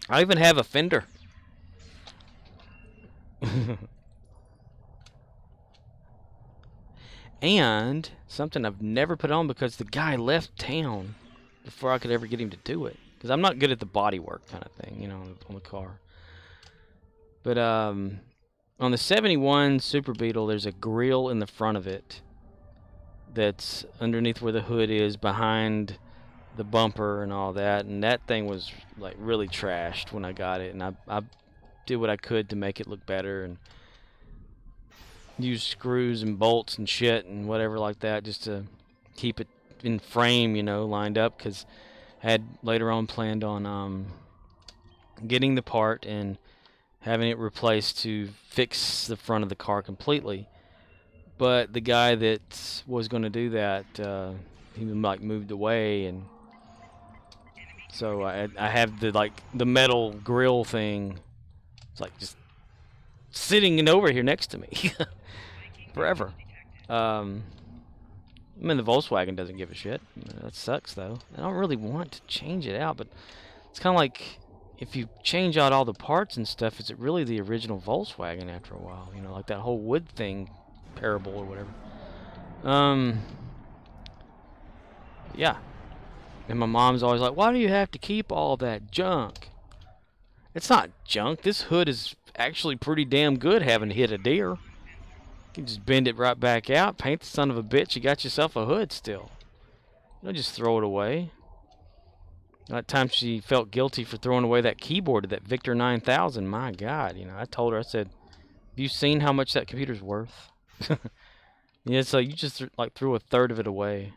I even have a fender. And something I've never put on because the guy left town before I could ever get him to do it. Because I'm not good at the body work kind of thing, you know, on the car. But on the 71 Super Beetle, there's a grill in the front of it that's underneath where the hood is, behind the bumper and all that, and that thing was like really trashed when I got it, and I did what I could to make it look better and used screws and bolts and shit and whatever like that just to keep it in frame, you know, lined up, because I had later on planned on getting the part and having it replaced to fix the front of the car completely. But the guy that was going to do that, he like moved away, and so I have the metal grill thing. It's like just sitting and over here next to me forever. I mean, the Volkswagen doesn't give a shit. That sucks, though. I don't really want to change it out, but it's kind of like if you change out all the parts and stuff, is it really the original Volkswagen after a while? You know, like that whole wood thing parable or whatever. Yeah. And my mom's always like, why do you have to keep all that junk? It's not junk. This hood is actually pretty damn good, having hit a deer. You can just bend it right back out, paint the son of a bitch, you got yourself a hood still. You don't just throw it away. That time she felt guilty for throwing away that keyboard, that Victor 9000. My God, you know, I told her, I said, have you seen how much that computer's worth? Yeah, so you just threw a third of it away.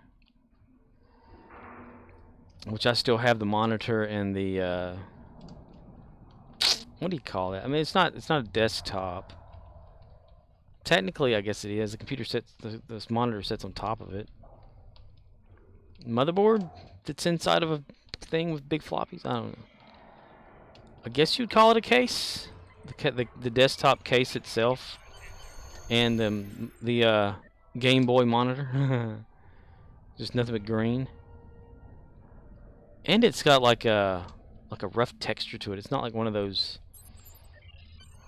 Which I still have the monitor and the what do you call it? I mean, it's not a desktop. Technically, I guess it is. The computer sits, this monitor sits on top of it. Motherboard that's inside of a thing with big floppies. I don't know. I guess you'd call it a case. The desktop case itself, and the Game Boy monitor. Just nothing but green. And it's got like a rough texture to it. It's not like one of those,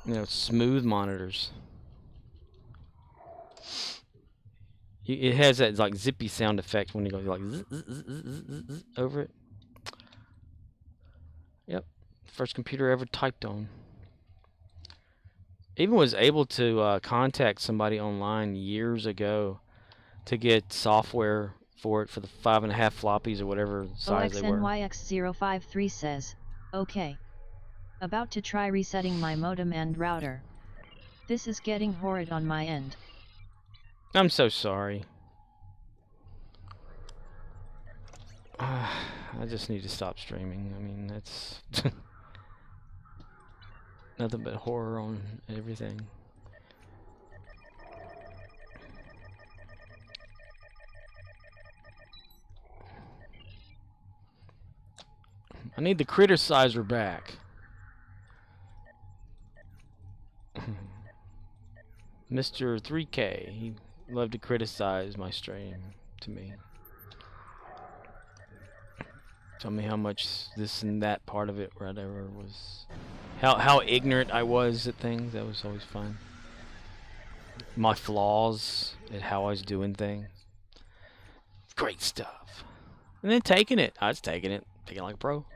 you know, smooth monitors. It has that like zippy sound effect when you go like zzz, zzz, zzz, zzz, zzz, over it. Yep, first computer ever typed on. Even was able to contact somebody online years ago to get software for it for the 5.5 floppies or whatever size they were. OXNYX053 says, okay. About to try resetting my modem and router. This is getting horrid on my end. I'm so sorry. I just need to stop streaming. I mean, that's nothing but horror on everything. I need the criticizer back. Mr. 3K, he loved to criticize my stream to me. Tell me how much this and that part of it, whatever, was... How ignorant I was at things. That was always fun. My flaws at how I was doing things. Great stuff. And then taking it. I was taking it like a pro.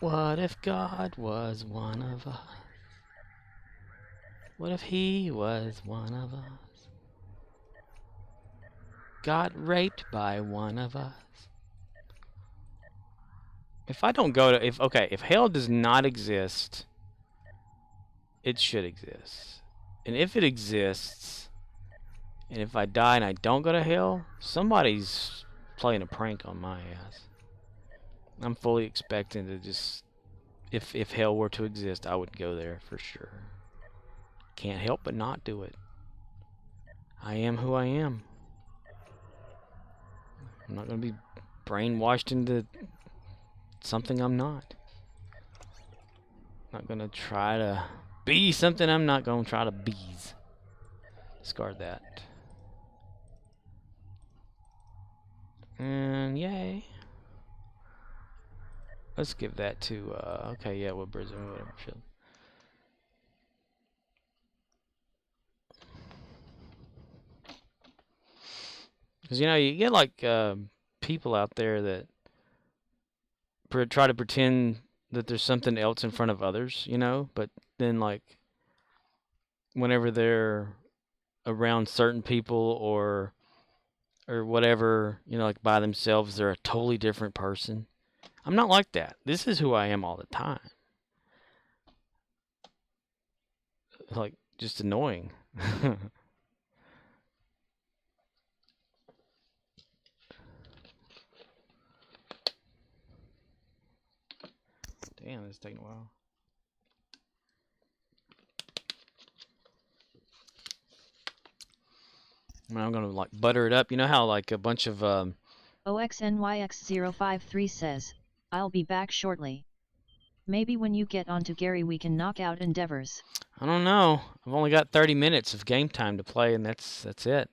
What if God was one of us? What if he was one of us? Got raped by one of us? If I don't go to... if hell does not exist, it should exist. And if it exists, and if I die and I don't go to hell, somebody's playing a prank on my ass. I'm fully expecting to just... If hell were to exist, I would go there for sure. Can't help but not do it. I am who I am. I'm not going to be brainwashed into something I'm not. I'm not going to try to be something I'm not going to try to be. Discard that. And yay. Let's give that to, okay, yeah, what Brisbane, whatever. Shit. Because, you know, you get, like, people out there that try to pretend that there's something else in front of others, you know? But then, like, whenever they're around certain people or or whatever, you know, like by themselves, they're a totally different person. I'm not like that. This is who I am all the time. Like, just annoying. Damn, this is taking a while. I'm gonna like butter it up. You know how like a bunch of OXNYX053 says, I'll be back shortly. Maybe when you get onto Gary we can knock out Endeavors. I don't know. I've only got 30 minutes of game time to play, and that's it.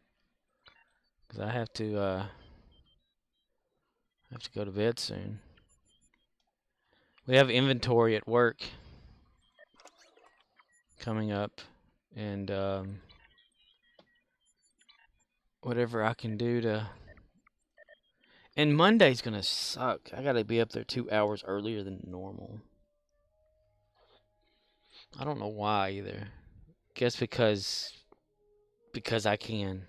Cause I have to go to bed soon. We have inventory at work coming up, and whatever I can do to. And Monday's gonna suck. I gotta be up there 2 hours earlier than normal. I don't know why either. Guess because I can.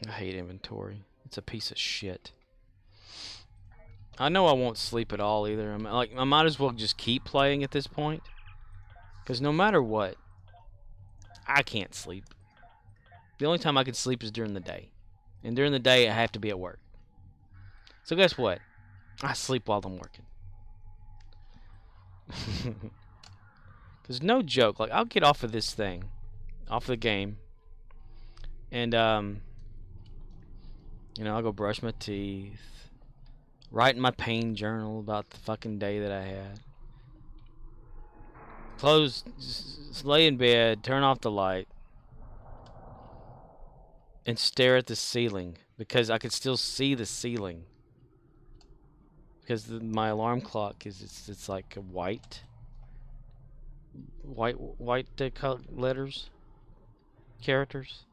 I hate inventory. It's a piece of shit. I know I won't sleep at all either. I might as well just keep playing at this point. Because no matter what, I can't sleep. The only time I can sleep is during the day. And during the day, I have to be at work. So guess what? I sleep while I'm working. Because no joke, like I'll get off of this thing, off the game, and you know, I'll go brush my teeth, write in my pain journal about the fucking day that I had. Close, just lay in bed, turn off the light, and stare at the ceiling because I could still see the ceiling. Because my alarm clock it's like a white letters, characters,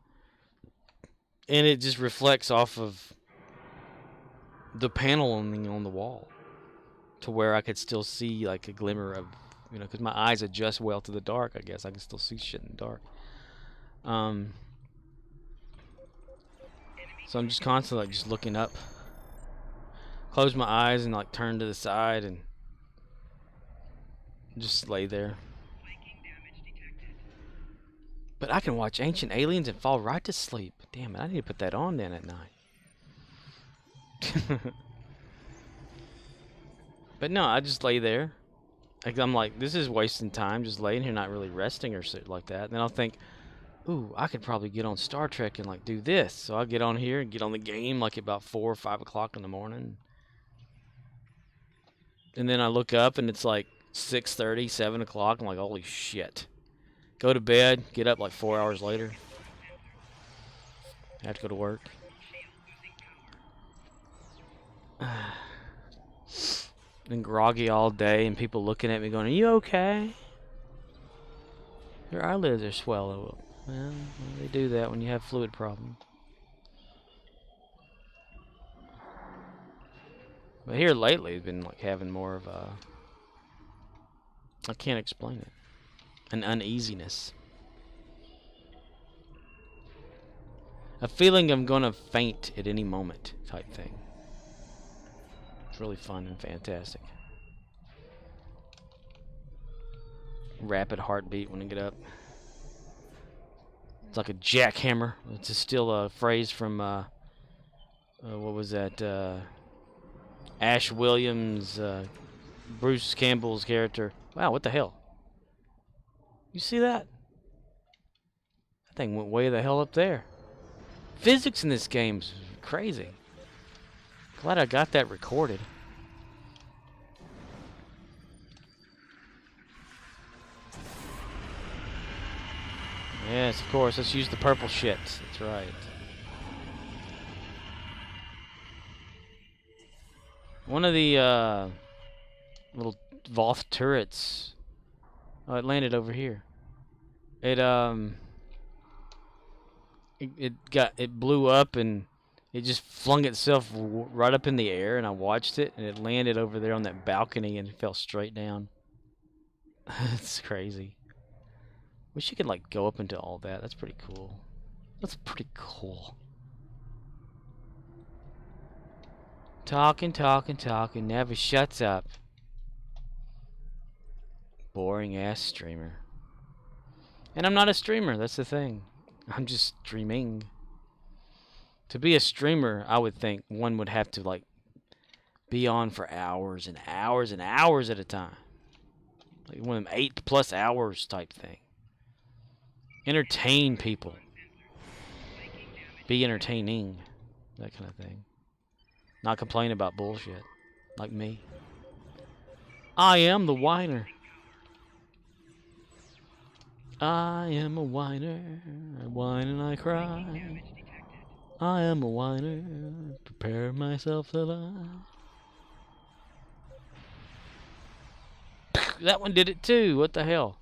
and it just reflects off of the panel on the wall to where I could still see like a glimmer of, you know, because my eyes adjust well to the dark. I guess I can still see shit in the dark. So I'm just constantly like just looking up, close my eyes and like turn to the side and just lay there. But I can watch Ancient Aliens and fall right to sleep. Damn it, I need to put that on then at night. But no, I just lay there. Like, I'm like, this is wasting time, just laying here not really resting or shit like that. And then I'll think, ooh, I could probably get on Star Trek and like do this. So I'll get on here and get on the game like about 4 or 5 o'clock in the morning. And then I look up and it's like 6:30, 7 o'clock. I'm like, holy shit. Go to bed, get up like 4 hours later. I have to go to work. Been groggy all day and people looking at me going, are you okay? Your eyelids are swelled. Well, they do that when you have fluid problems. But here lately, it's been like having more of a, I can't explain it, an uneasiness. A feeling I'm gonna faint at any moment type thing. It's really fun and fantastic. Rapid heartbeat when I get up. It's like a jackhammer. It's still a phrase from, what was that, Ash Williams, Bruce Campbell's character. Wow, what the hell? You see that? That thing went way the hell up there. Physics in this game's crazy. Glad I got that recorded. Yes, of course. Let's use the purple shit. That's right. One of the little Voth turrets. Oh, it landed over here. It blew up and it just flung itself right up in the air, and I watched it, and it landed over there on that balcony and it fell straight down. It's crazy. Wish you could like go up into all that. That's pretty cool. That's pretty cool. Talking, never shuts up. Boring ass streamer. And I'm not a streamer, that's the thing. I'm just streaming. To be a streamer, I would think one would have to like be on for hours and hours and hours at a time. Like one of them 8+ hours type thing. Entertain people. Be entertaining. That kind of thing. Not complain about bullshit. Like me. I am the whiner. I am a whiner. I whine and I cry. I am a whiner. Prepare myself to lie. That one did it too. What the hell?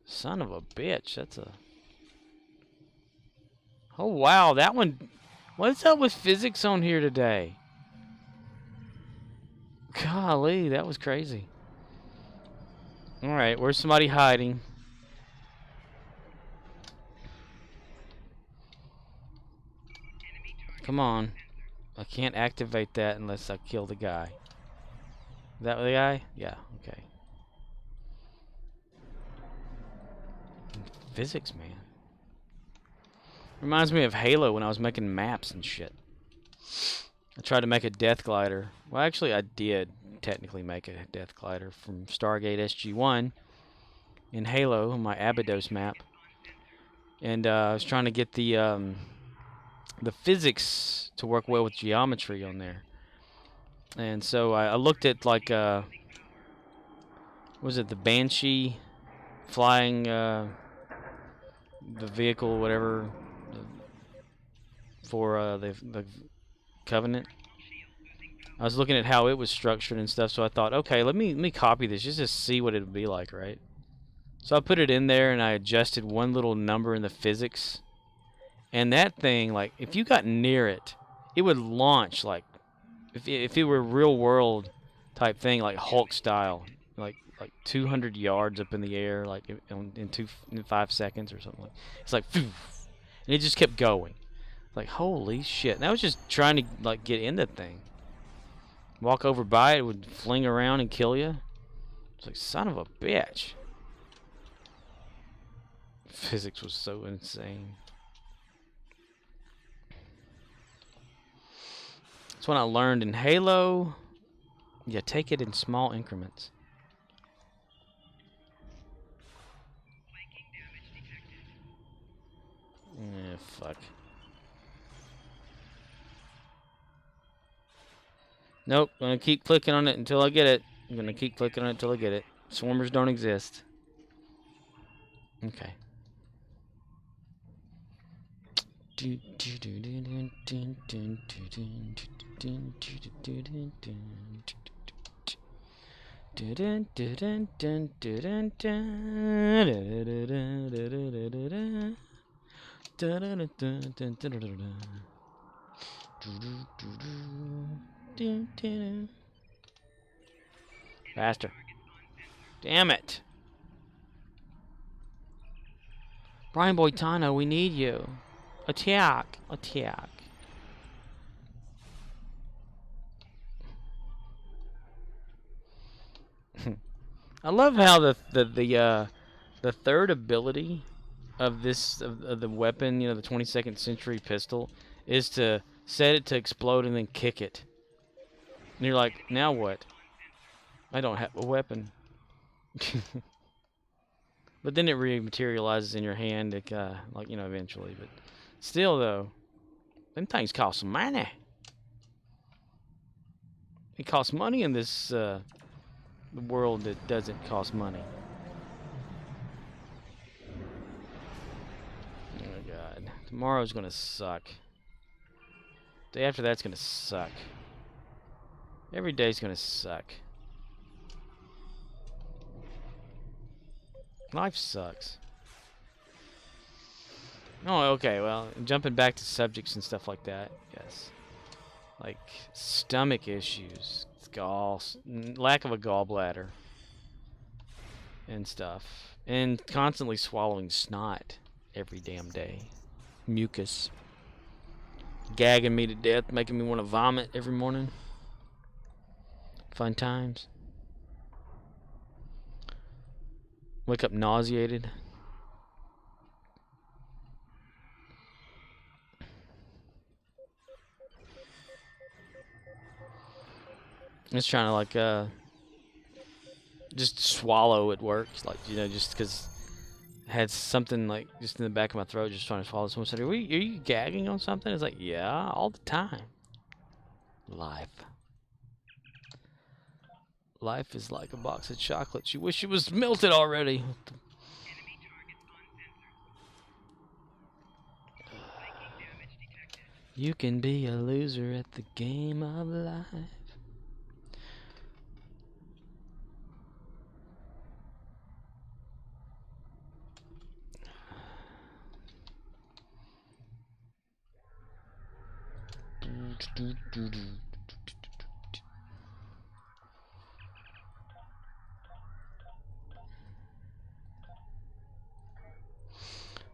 Son of a bitch. That's a... Oh, wow. That one... What's up with physics on here today? Golly, that was crazy. Alright, where's somebody hiding? Come on. I can't activate that unless I kill the guy. Is that the guy? Yeah, okay. Physics, man. Reminds me of Halo when I was making maps and shit. I tried to make a death glider. Well, actually, I did technically make a death glider from Stargate SG-1 in Halo, my Abydos map. And I was trying to get the physics to work well with geometry on there. And so I looked at, like, was it the Banshee flying the vehicle, whatever, for the Covenant. I was looking at how it was structured and stuff, so I thought, okay, let me copy this just to see what it would be like, right? So I put it in there and I adjusted one little number in the physics, and that thing, like, if you got near it, it would launch like if it were real world type thing, like Hulk style, like 200 yards up in the air, like in 5 seconds or something. It's like, and it just kept going. Like, holy shit! And I was just trying to like get in that thing. Walk over by it, would fling around and kill you. It's like, son of a bitch. Physics was so insane. That's when I learned in Halo. Yeah, take it in small increments. Yeah, fuck. Nope, I'm gonna keep clicking on it until I get it. I'm gonna keep clicking on it until I get it. Swarmers don't exist. Okay. Faster. Damn it. Brian Boitano, we need you. Attack. Attack. I love how the third ability of this of the weapon, you know, the 22nd century pistol, is to set it to explode and then kick it. And you're like, now what? I don't have a weapon. But then it rematerializes in your hand, like, you know, eventually. But still, though, them things cost some money. It costs money in this world that doesn't cost money. Oh, God. Tomorrow's gonna suck. Day after that's gonna suck. Every day's gonna suck. Life sucks. Oh, okay, well, jumping back to subjects and stuff like that, yes. Like, stomach issues, lack of a gallbladder. and stuff. And constantly swallowing snot every damn day. Mucus. Gagging me to death, making me want to vomit every morning. Fun times. Wake up nauseated. Just trying to like just swallow at work, like, you know, just because I had something like just in the back of my throat, just trying to swallow. Someone said, are you gagging on something? It's like, yeah, all the time. Life is like a box of chocolates. You wish it was melted already. You can be a loser at the game of life.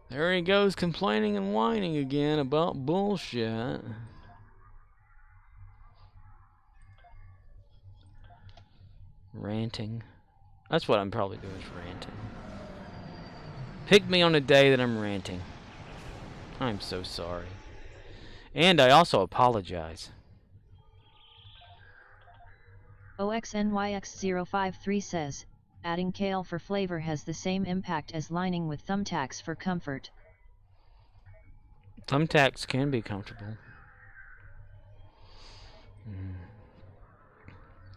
There he goes, complaining and whining again about bullshit. Ranting. That's what I'm probably doing, is ranting. Pick me on a day that I'm ranting. I'm so sorry. And I also apologize. OXNYX053 says, adding kale for flavor has the same impact as lining with thumbtacks for comfort. Thumbtacks can be comfortable.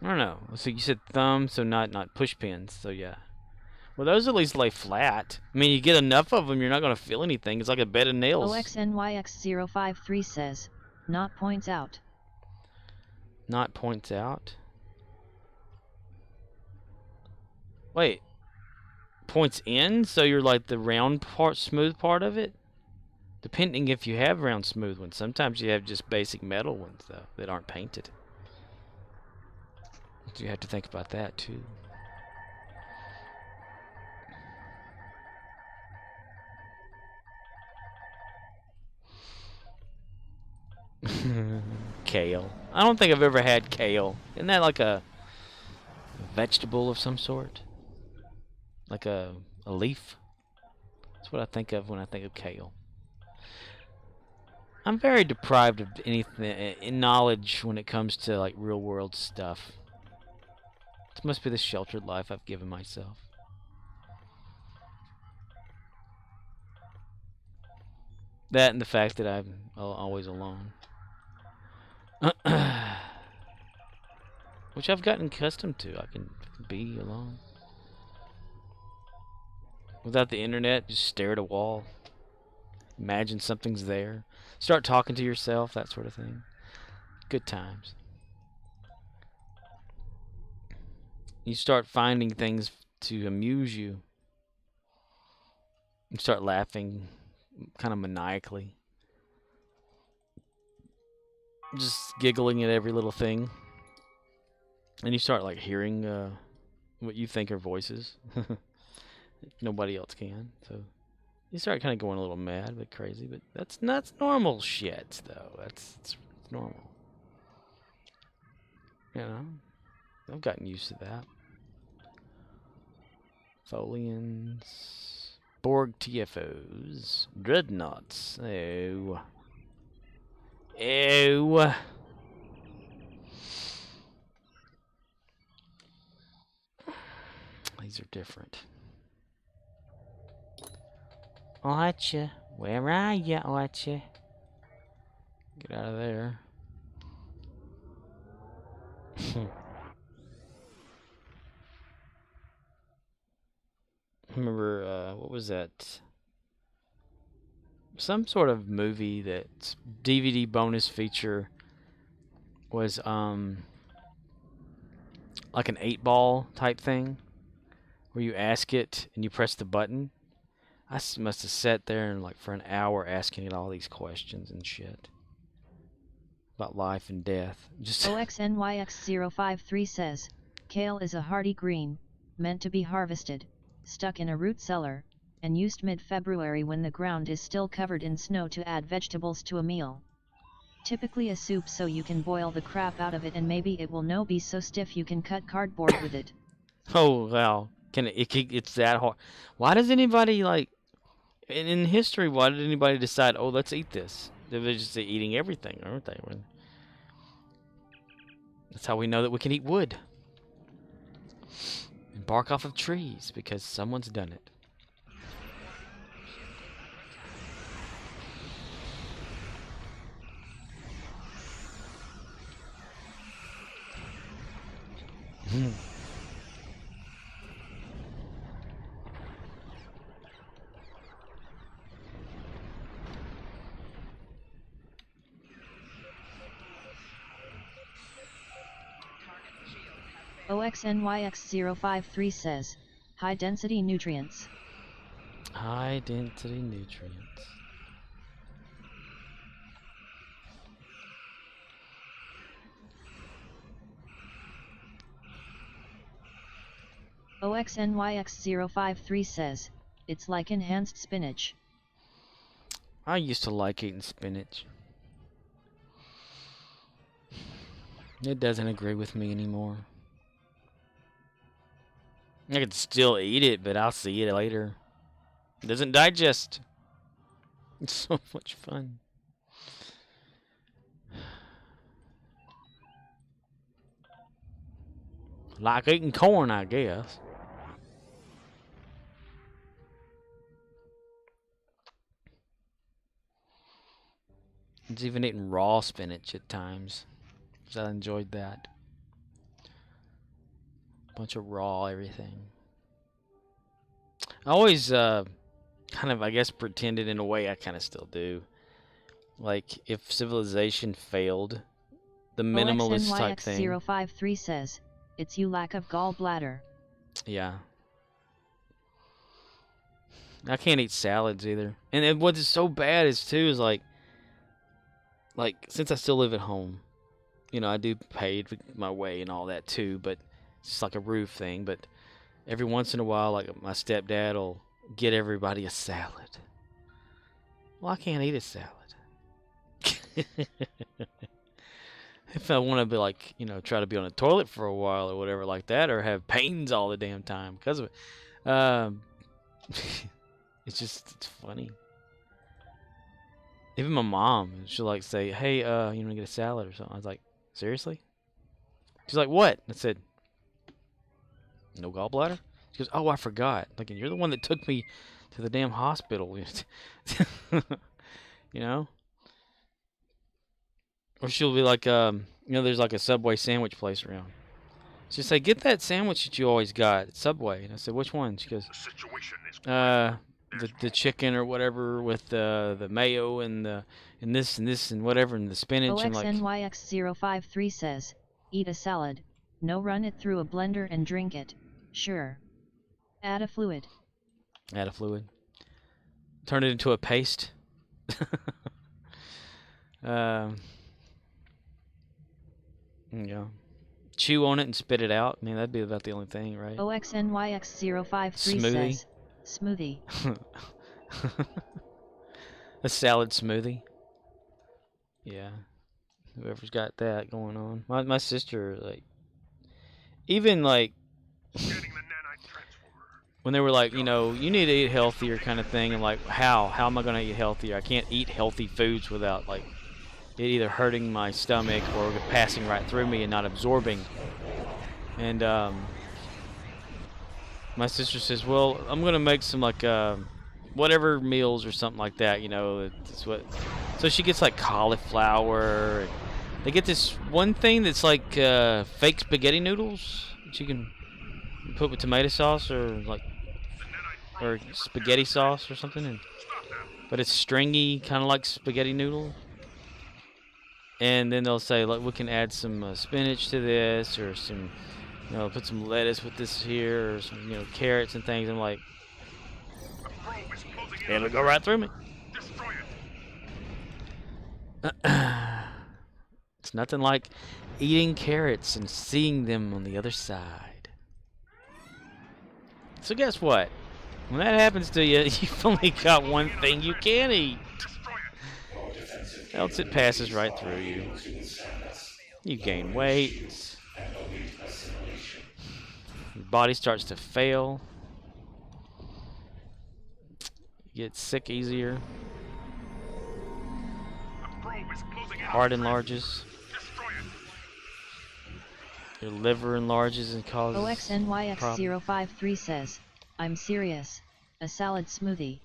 I don't know. So you said thumb, so not push pins. So yeah. Well, those at least lay flat. I mean, you get enough of them, you're not going to feel anything. It's like a bed of nails. OXNYX053 says, not points out. Not points out? Wait. Points in? So you're like the round part, smooth part of it? Depending if you have round smooth ones. Sometimes you have just basic metal ones, though, that aren't painted. So you have to think about that, too. Kale. I don't think I've ever had kale. Isn't that like a vegetable of some sort? Like a leaf? That's what I think of when I think of kale. I'm very deprived of anything in knowledge when it comes to like real world stuff. It must be the sheltered life I've given myself. That and the fact that I'm always alone. Which I've gotten accustomed to. I can be alone. Without the internet, just stare at a wall. Imagine something's there. Start talking to yourself, that sort of thing. Good times. You start finding things to amuse you. You start laughing kind of maniacally. Just giggling at every little thing. And you start like hearing what you think are voices. Nobody else can. So you start kind of going a little mad, a bit crazy, but that's normal shit, though. It's normal. You know, I've gotten used to that. Folians, Borg TFOs, Dreadnoughts. Oh. Ew. These are different. Archer, where are you, Archer? Get out of there. Remember, what was that? Some sort of movie that DVD bonus feature was, like an 8-ball type thing, where you ask it and you press the button. I must have sat there and like for an hour asking it all these questions and shit about life and death. Just OXNYX053 says, kale is a hardy green, meant to be harvested. stuck in a root cellar, and used mid-February when the ground is still covered in snow to add vegetables to a meal. Typically a soup, so you can boil the crap out of it and maybe it will no be so stiff you can cut cardboard with it. Oh wow, it's that hard. Why does anybody like in history? Why did anybody decide? Oh, let's eat this. They're just eating everything, aren't they? That's how we know that we can eat wood and bark off of trees because someone's done it. OXNYX053 says, high density nutrients. High density nutrients. OXNYX053 says, it's like enhanced spinach. I used to like eating spinach. It doesn't agree with me anymore. I could still eat it, but I'll see it later. It doesn't digest. It's so much fun. Like eating corn, I guess. It's even eating raw spinach at times. I enjoyed that. Bunch of raw everything. I always kind of, I guess, pretended in a way, I kind of still do. Like, if civilization failed, the minimalist type thing. OXNYX053 says, it's you lack of gallbladder. Yeah. I can't eat salads either. And what's so bad is, too, is like, since I still live at home, you know, I do pay my way and all that, too, but it's just like a roof thing. But every once in a while, like, my stepdad will get everybody a salad. Well, I can't eat a salad. If I want to be like, you know, try to be on the toilet for a while or whatever like that, or have pains all the damn time because of it. It's funny. Even my mom, she'll like say, hey, you want to get a salad or something? I was like, seriously? She's like, what? I said, no gallbladder? She goes, oh, I forgot. Like, and you're the one that took me to the damn hospital. You know? Or she'll be like, you know, there's like a Subway sandwich place around. She'll say, get that sandwich that you always got at Subway. And I said, which one? She goes, the chicken or whatever with the mayo and this and whatever and the spinach. OXNYX053 says, eat a salad, no run it through a blender and drink it. Sure. Add a fluid. Add a fluid. Turn it into a paste. Yeah. Chew on it and spit it out. I mean, that'd be about the only thing, right? OXNYX053 says, smoothie. A salad smoothie. Yeah. Whoever's got that going on. My sister, like, even like, when they were like, you know, you need to eat healthier kind of thing, and like, how am I going to eat healthier? I can't eat healthy foods without, like, it either hurting my stomach or passing right through me and not absorbing. And my sister says, well, I'm going to make some, like, whatever meals or something like that, you know. It's what. So she gets, like, cauliflower. And they get this one thing that's like fake spaghetti noodles that you can put with tomato sauce or spaghetti sauce or something. But it's stringy, kind of like spaghetti noodle. And then they'll say, like, we can add some spinach to this, or some, you know, put some lettuce with this here, or some, you know, carrots and things. I'm like, it'll go right through me. It's nothing like eating carrots and seeing them on the other side. So guess what? When that happens to you, you've only got one thing you can eat. Else it passes right through you. You gain weight. Your body starts to fail. You get sick easier. Heart enlarges. Your liver enlarges and causes OXNYX053 says, I'm serious. A salad smoothie.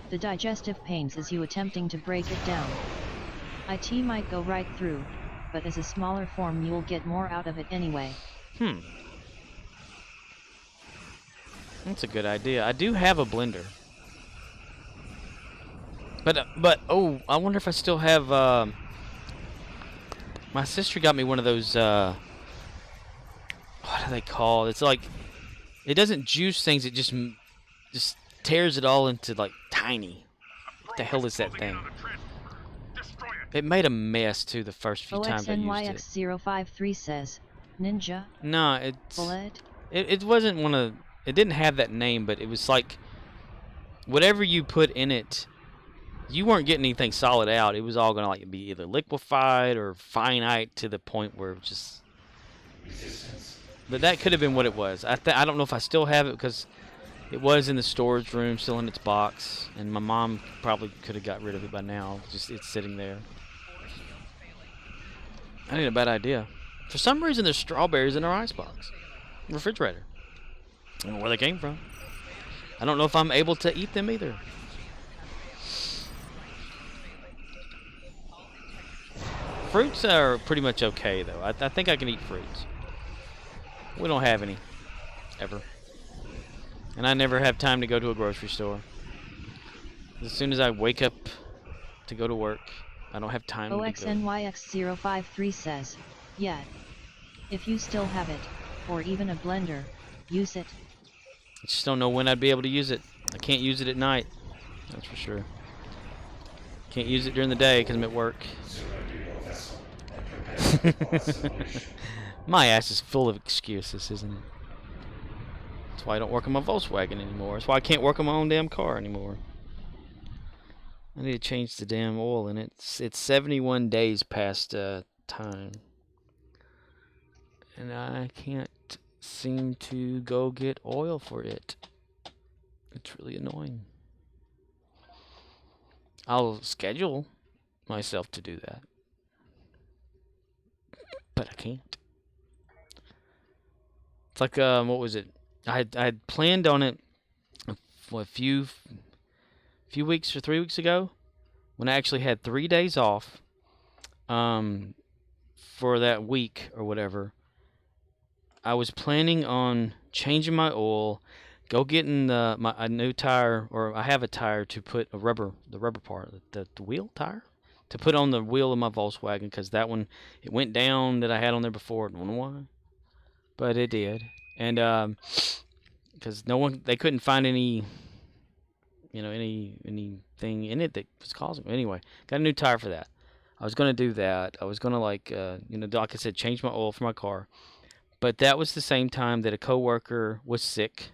The digestive pains is you attempting to break it down. IT might go right through, but as a smaller form you'll get more out of it anyway. That's a good idea. I do have a blender. But oh, I wonder if I still have my sister got me one of those what are they called? It's like it doesn't juice things, it just tears it all into like tiny. What the hell is that thing? It made a mess too the first few times I used it. OXNYX053 says, Ninja? No, it's Bullet? It wasn't one of, it didn't have that name, but it was like whatever you put in it, you weren't getting anything solid out. It was all gonna like be either liquefied or finite to the point where it just. But that could have been what it was. I don't know if I still have it because it was in the storage room, still in its box, and my mom probably could have got rid of it by now. Just it's sitting there. I need a bad idea. For some reason, there's strawberries in our icebox, refrigerator. I don't know where they came from. I don't know if I'm able to eat them either. Fruits are pretty much okay though. I think I can eat fruits. We don't have any, ever. And I never have time to go to a grocery store. As soon as I wake up to go to work, I don't have time to go. OXNYX053 says, yeah. If you still have it, or even a blender, use it. I just don't know when I'd be able to use it. I can't use it at night, that's for sure. Can't use it during the day because I'm at work. My ass is full of excuses, isn't it? That's why I don't work on my Volkswagen anymore. That's why I can't work on my own damn car anymore. I need to change the damn oil in it. It's 71 days past time. And I can't seem to go get oil for it. It's really annoying. I'll schedule myself to do that. But I can't. It's like, what was it? I had planned on it a few weeks or 3 weeks ago when I actually had 3 days off for that week or whatever. I was planning on changing my oil, go getting a new tire, or I have a tire to put the rubber part, the wheel tire, to put on the wheel of my Volkswagen, because that one, it went down that I had on there before. I don't know why, but it did. And because they couldn't find any, anything in it that was causing it. Anyway, got a new tire for that. I was gonna do that. I was gonna like I said, change my oil for my car. But that was the same time that a coworker was sick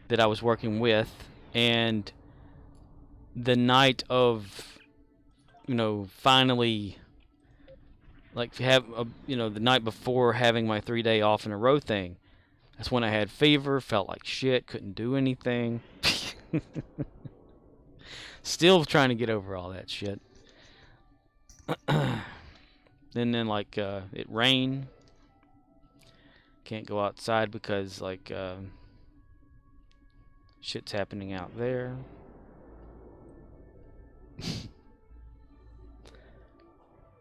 that I was working with, and the night of, finally, like the night before having my 3-day off in a row thing, that's when I had fever, felt like shit, couldn't do anything. Still trying to get over all that shit. And then it rained. Can't go outside because shit's happening out there.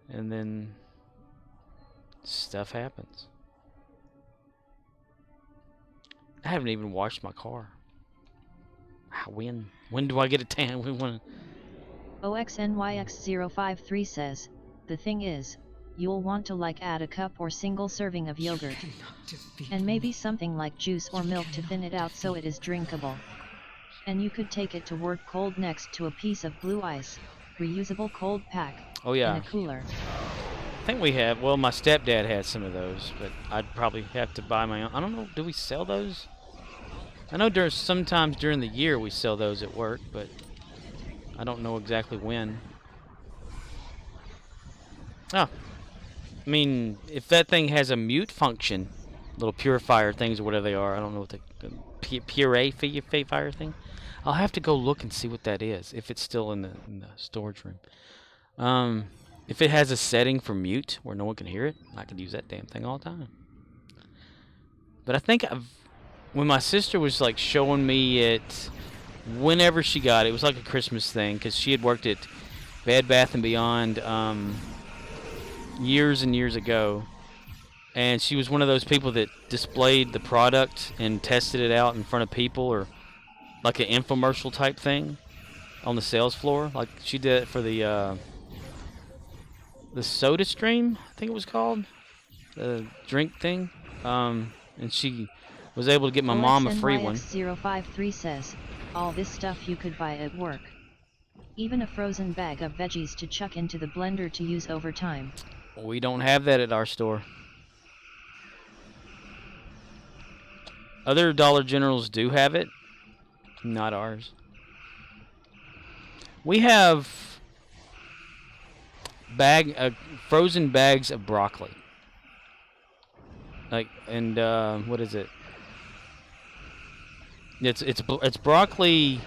And then stuff happens. I haven't even washed my car. When do I get a tan? OXNYX053 says, the thing is, you'll want to add a cup or single serving of yogurt. And maybe something like juice or milk to thin it out so it is drinkable. And you could take it to work cold next to a piece of blue ice, reusable cold pack, oh yeah, in a cooler. I think we have, well, my stepdad had some of those, but I'd probably have to buy my own. I don't know, do we sell those? I know sometimes during the year we sell those at work, but I don't know exactly when. Oh, I mean, if that thing has a mute function, little purifier things or whatever they are, I don't know what the purifier thing. I'll have to go look and see what that is, if it's still in the storage room. If it has a setting for mute where no one can hear it, I could use that damn thing all the time. But I think when my sister was like showing me it, whenever she got it, it was like a Christmas thing because she had worked at Bed Bath & Beyond years and years ago, and she was one of those people that displayed the product and tested it out in front of people, or like an infomercial type thing on the sales floor. Like she did it for the Soda Stream, I think it was called, the drink thing, and she was able to get my mom a free one. OXNYX053 says, all this stuff you could buy at work. Even a frozen bag of veggies to chuck into the blender to use over time. We don't have that at our store. Other Dollar Generals do have it, not ours. We have frozen bags of broccoli. Like, and what is it? It's broccoli,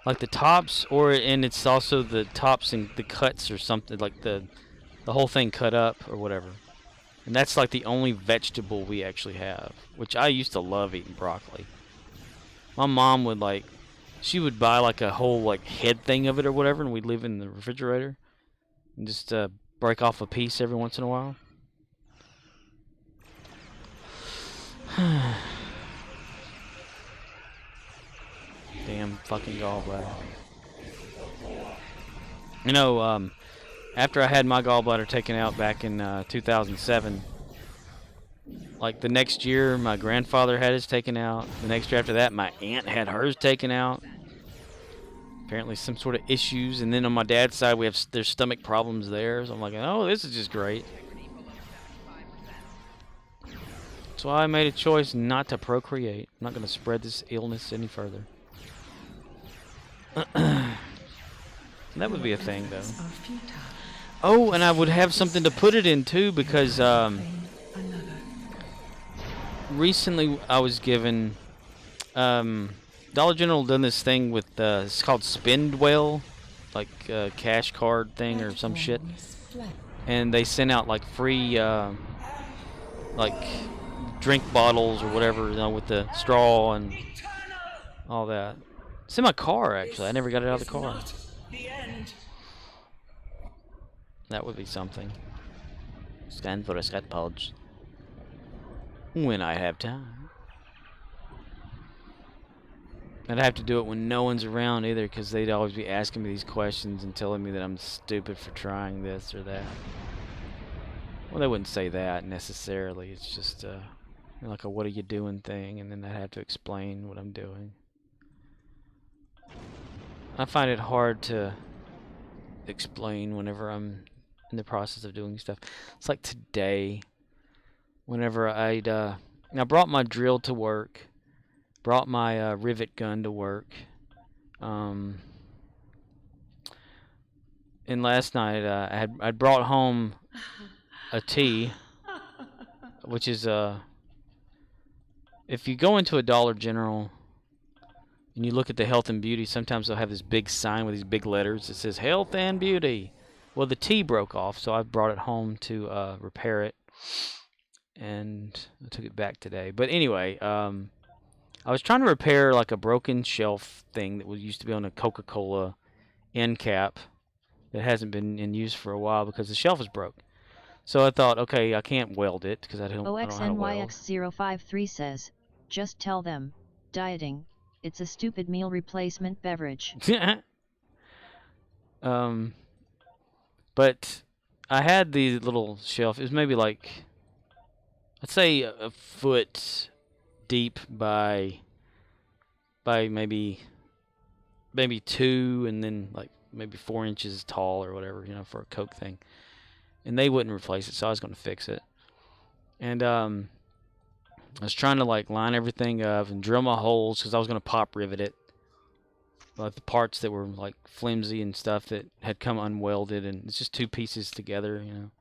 like the tops, and it's also the tops and the cuts or something, like the whole thing cut up or whatever. And that's like the only vegetable we actually have, which I used to love eating broccoli. My mom would she would buy like a whole like head thing of it or whatever, and we'd leave it in the refrigerator and just break off a piece every once in a while. Damn fucking gallbladder. You know, after I had my gallbladder taken out back in 2007, like the next year my grandfather had his taken out. The next year after that my aunt had hers taken out. Apparently some sort of issues, and then on my dad's side there's stomach problems there. So I'm like, oh, this is just great. So I made a choice not to procreate. I'm not going to spread this illness any further. That would be a thing, though. Oh, and I would have something to put it in, too, because recently I was given... Dollar General done this thing with... it's called Spendwell, like a cash card thing or some shit. And they sent out, like, free, like, drink bottles or whatever, you know, with the straw and all that. It's in my car, actually. I never got it out of the car. That would be something. Scan for a scat pouch. When I have time. I'd have to do it when no one's around either, because they'd always be asking me these questions and telling me that I'm stupid for trying this or that. Well, they wouldn't say that necessarily. It's just like a what are you doing thing, and then I'd have to explain what I'm doing. I find it hard to explain whenever I'm in the process of doing stuff. It's like today, whenever I brought my drill to work, brought my rivet gun to work, and last night I'd brought home a tea, which is if you go into a Dollar General and you look at the health and beauty, sometimes they'll have this big sign with these big letters that says health and beauty. Well, the tea broke off, so I brought it home to repair it, and I took it back today. But anyway, I was trying to repair like a broken shelf thing that used to be on a Coca-Cola end cap that hasn't been in use for a while because the shelf is broke. So I thought, okay, I can't weld it because I don't know how to weld. OXNYX053 says, just tell them, dieting. It's a stupid meal replacement beverage. But I had the little shelf. It was maybe like, I'd say a foot deep by maybe 2, and then like maybe 4 inches tall or whatever, you know, for a Coke thing. And they wouldn't replace it, so I was going to fix it. And I was trying to like line everything up and drill my holes because I was going to pop rivet it. Like the parts that were like flimsy and stuff that had come unwelded, and it's just two pieces together, you know.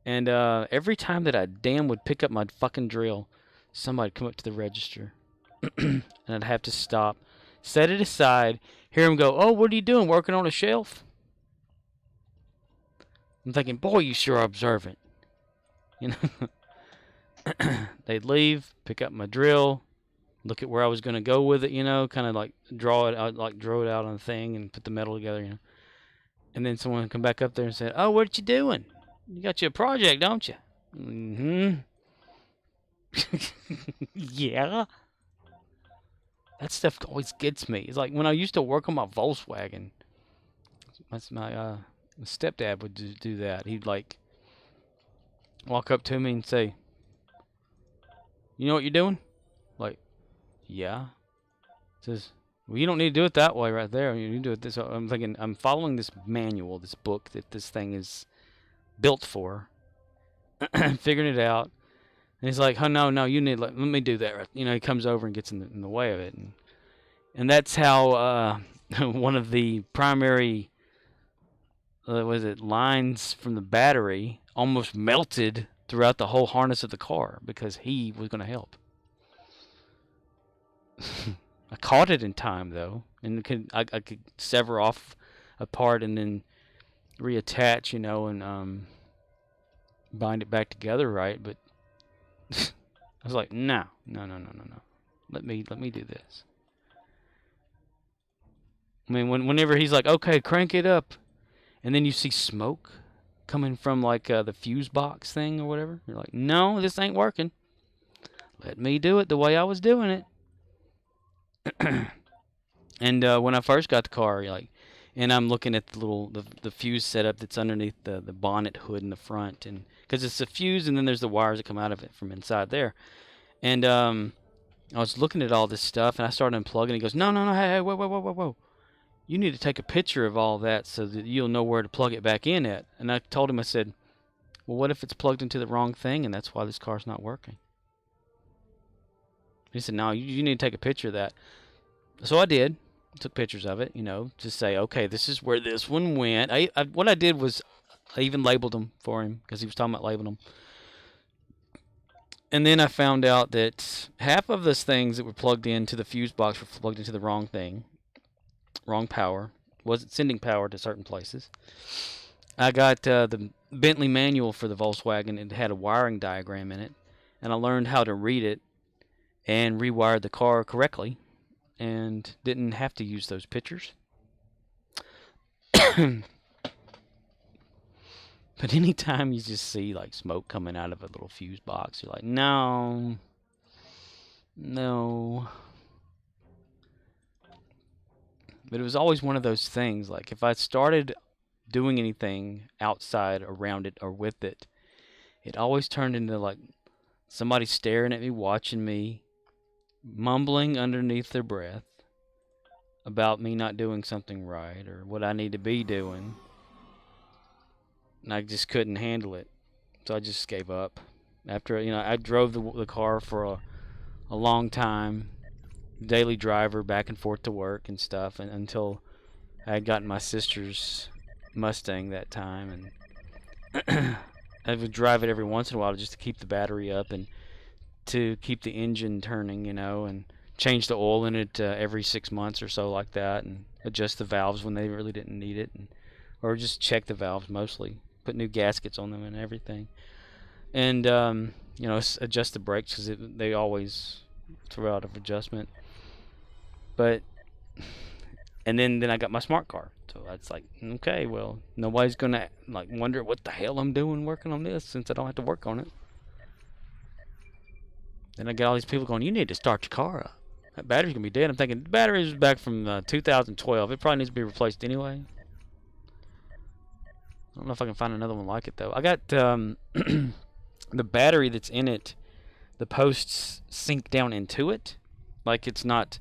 And every time that I would pick up my fucking drill, somebody'd come up to the register. And I'd have to stop, set it aside, hear him go, "Oh, what are you doing, working on a shelf?" I'm thinking, boy, you sure are observant. You know? They'd leave, pick up my drill, look at where I was going to go with it, you know, kind of like draw it out on the thing and put the metal together, you know. And then someone would come back up there and say, "Oh, what you doing? You got you a project, don't you?" Mm-hmm. Yeah. That stuff always gets me. It's like when I used to work on my Volkswagen, my stepdad would do that. He'd like walk up to me and say, "You know what you're doing?" Like, "Yeah." Says, "Well, you don't need to do it that way right there. You need to do it this." I'm thinking, I'm following this manual, this book that this thing is built for, figuring it out. And he's like, "Oh, no, you need, let me do that." Right. You know, he comes over and gets in the way of it. And that's how one of the primary, lines from the battery almost melted throughout the whole harness of the car because he was going to help. I caught it in time, though, and I could sever off a part and then reattach, you know, and bind it back together right. But I was like, no. Let me do this. I mean, whenever he's like, "Okay, crank it up," and then you see smoke coming from like the fuse box thing or whatever, you're like, "No, this ain't working. Let me do it the way I was doing it." And when I first got the car, and I'm looking at the fuse setup that's underneath the bonnet hood in the front, and because it's a fuse, and then there's the wires that come out of it from inside there, and I was looking at all this stuff, and I started unplugging. He goes, "No, hey, whoa. You need to take a picture of all that so that you'll know where to plug it back in at." And I told him, I said, "Well, what if it's plugged into the wrong thing, and that's why this car's not working?" He said, "No, you need to take a picture of that." So I did. Took pictures of it, you know, to say, okay, this is where this one went. What I did was I even labeled them for him because he was talking about labeling them. And then I found out that half of those things that were plugged into the fuse box were plugged into the wrong thing. Wrong power. Wasn't sending power to certain places. I got the Bentley manual for the Volkswagen. It had a wiring diagram in it. And I learned how to read it and rewired the car correctly. And didn't have to use those pictures. But anytime you just see like smoke coming out of a little fuse box, you're like, no. But it was always one of those things, like if I started doing anything outside around it or with it, it always turned into like somebody staring at me, watching me, mumbling underneath their breath about me not doing something right or what I need to be doing. And I just couldn't handle it. So I just gave up. After, I drove the car for a long time, daily driver back and forth to work and stuff, and until I had gotten my sister's Mustang that time, and I would drive it every once in a while just to keep the battery up and to keep the engine turning, and change the oil in it every 6 months or so like that, and adjust the valves when they really didn't need it, or just check the valves mostly, put new gaskets on them and everything, and adjust the brakes because they always throw out of adjustment. But and then I got my smart car, so that's like, okay, well, nobody's gonna like wonder what the hell I'm doing working on this since I don't have to work on it. Then I get all these people going, "You need to start your car up. That battery's gonna be dead." I'm thinking, the battery is back from 2012. It probably needs to be replaced anyway. I don't know if I can find another one like it though. I got the battery that's in it. The posts sink down into it, like it's not,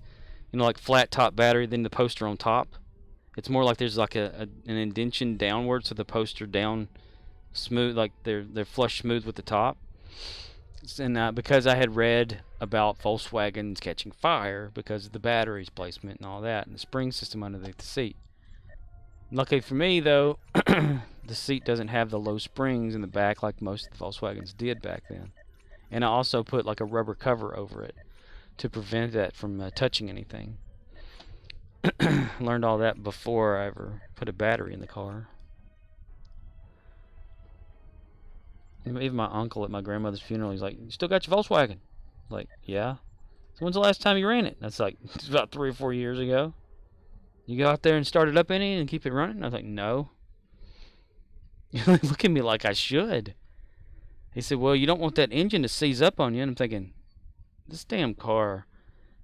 like flat top battery. Then the posts are on top. It's more like there's like an indentation downward, so the posts are down smooth, like they're flush smooth with the top. And because I had read about Volkswagens catching fire because of the batteries placement and all that, and the spring system underneath the seat. Luckily for me, though, the seat doesn't have the low springs in the back like most of the Volkswagens did back then. And I also put like a rubber cover over it to prevent that from touching anything. Learned all that before I ever put a battery in the car. Even my uncle at my grandmother's funeral, he's like, "You still got your Volkswagen?" Like, yeah. So when's the last time you ran it? That's like, it's about 3 or 4 years ago. You go out there and start it up any and keep it running? I was like, no. Look at me like I should. He said, well, you don't want that engine to seize up on you. And I'm thinking, this damn car,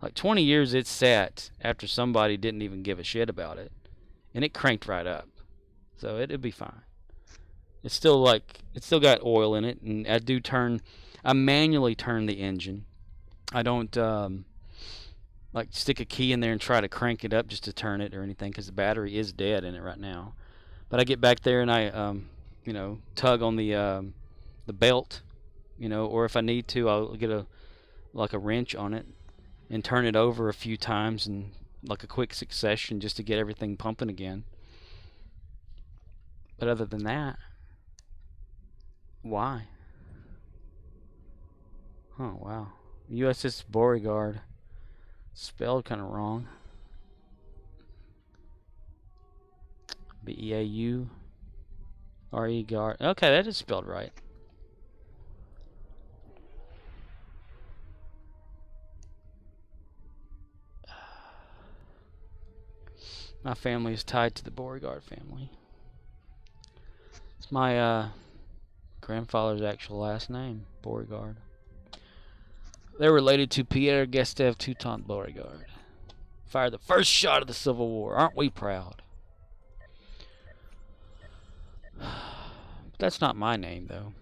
like 20 years it sat after somebody didn't even give a shit about it. And it cranked right up. So it'd be fine. It's still got oil in it. And I manually turn the engine. I don't like stick a key in there and try to crank it up just to turn it or anything, because the battery is dead in it right now. But I get back there and I tug on the belt, or if I need to, I'll get a wrench on it and turn it over a few times in like a quick succession just to get everything pumping again. But other than that, why? Oh wow, USS Beauregard. Spelled kind of wrong. B-E-A-U-R-E guard. Okay, that is spelled right. My family is tied to the Beauregard family. It's my grandfather's actual last name, Beauregard. They're related to Pierre Gustave Toutant Beauregard. Fired the first shot of the Civil War. Aren't we proud? But that's not my name, though.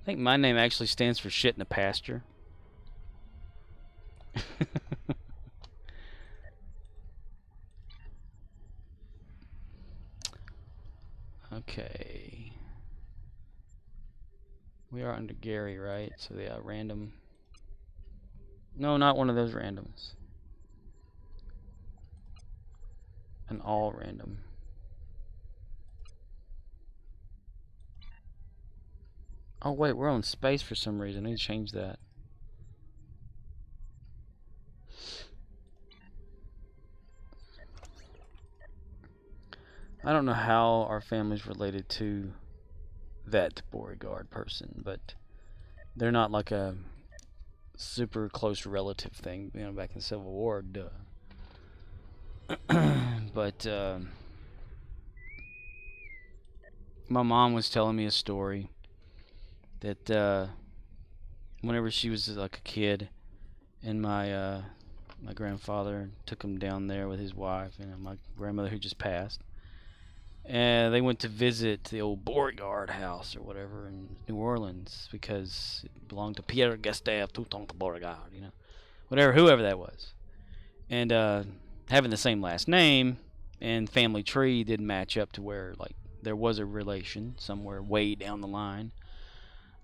I think my name actually stands for shit in a pasture. Okay. We are under Gary, right? So yeah, random. No, not one of those randoms. An all random. Oh wait, we're on space for some reason. I need to change that. I don't know how our family's related to that Beauregard person, but they're not like a super close relative thing, back in the Civil War, duh. But my mom was telling me a story that whenever she was like a kid, and my grandfather took him down there with his wife and my grandmother who just passed. And they went to visit the old Beauregard house or whatever in New Orleans because it belonged to Pierre Gustave Toutant Beauregard, whoever that was. And having the same last name and family tree didn't match up to where like there was a relation somewhere way down the line.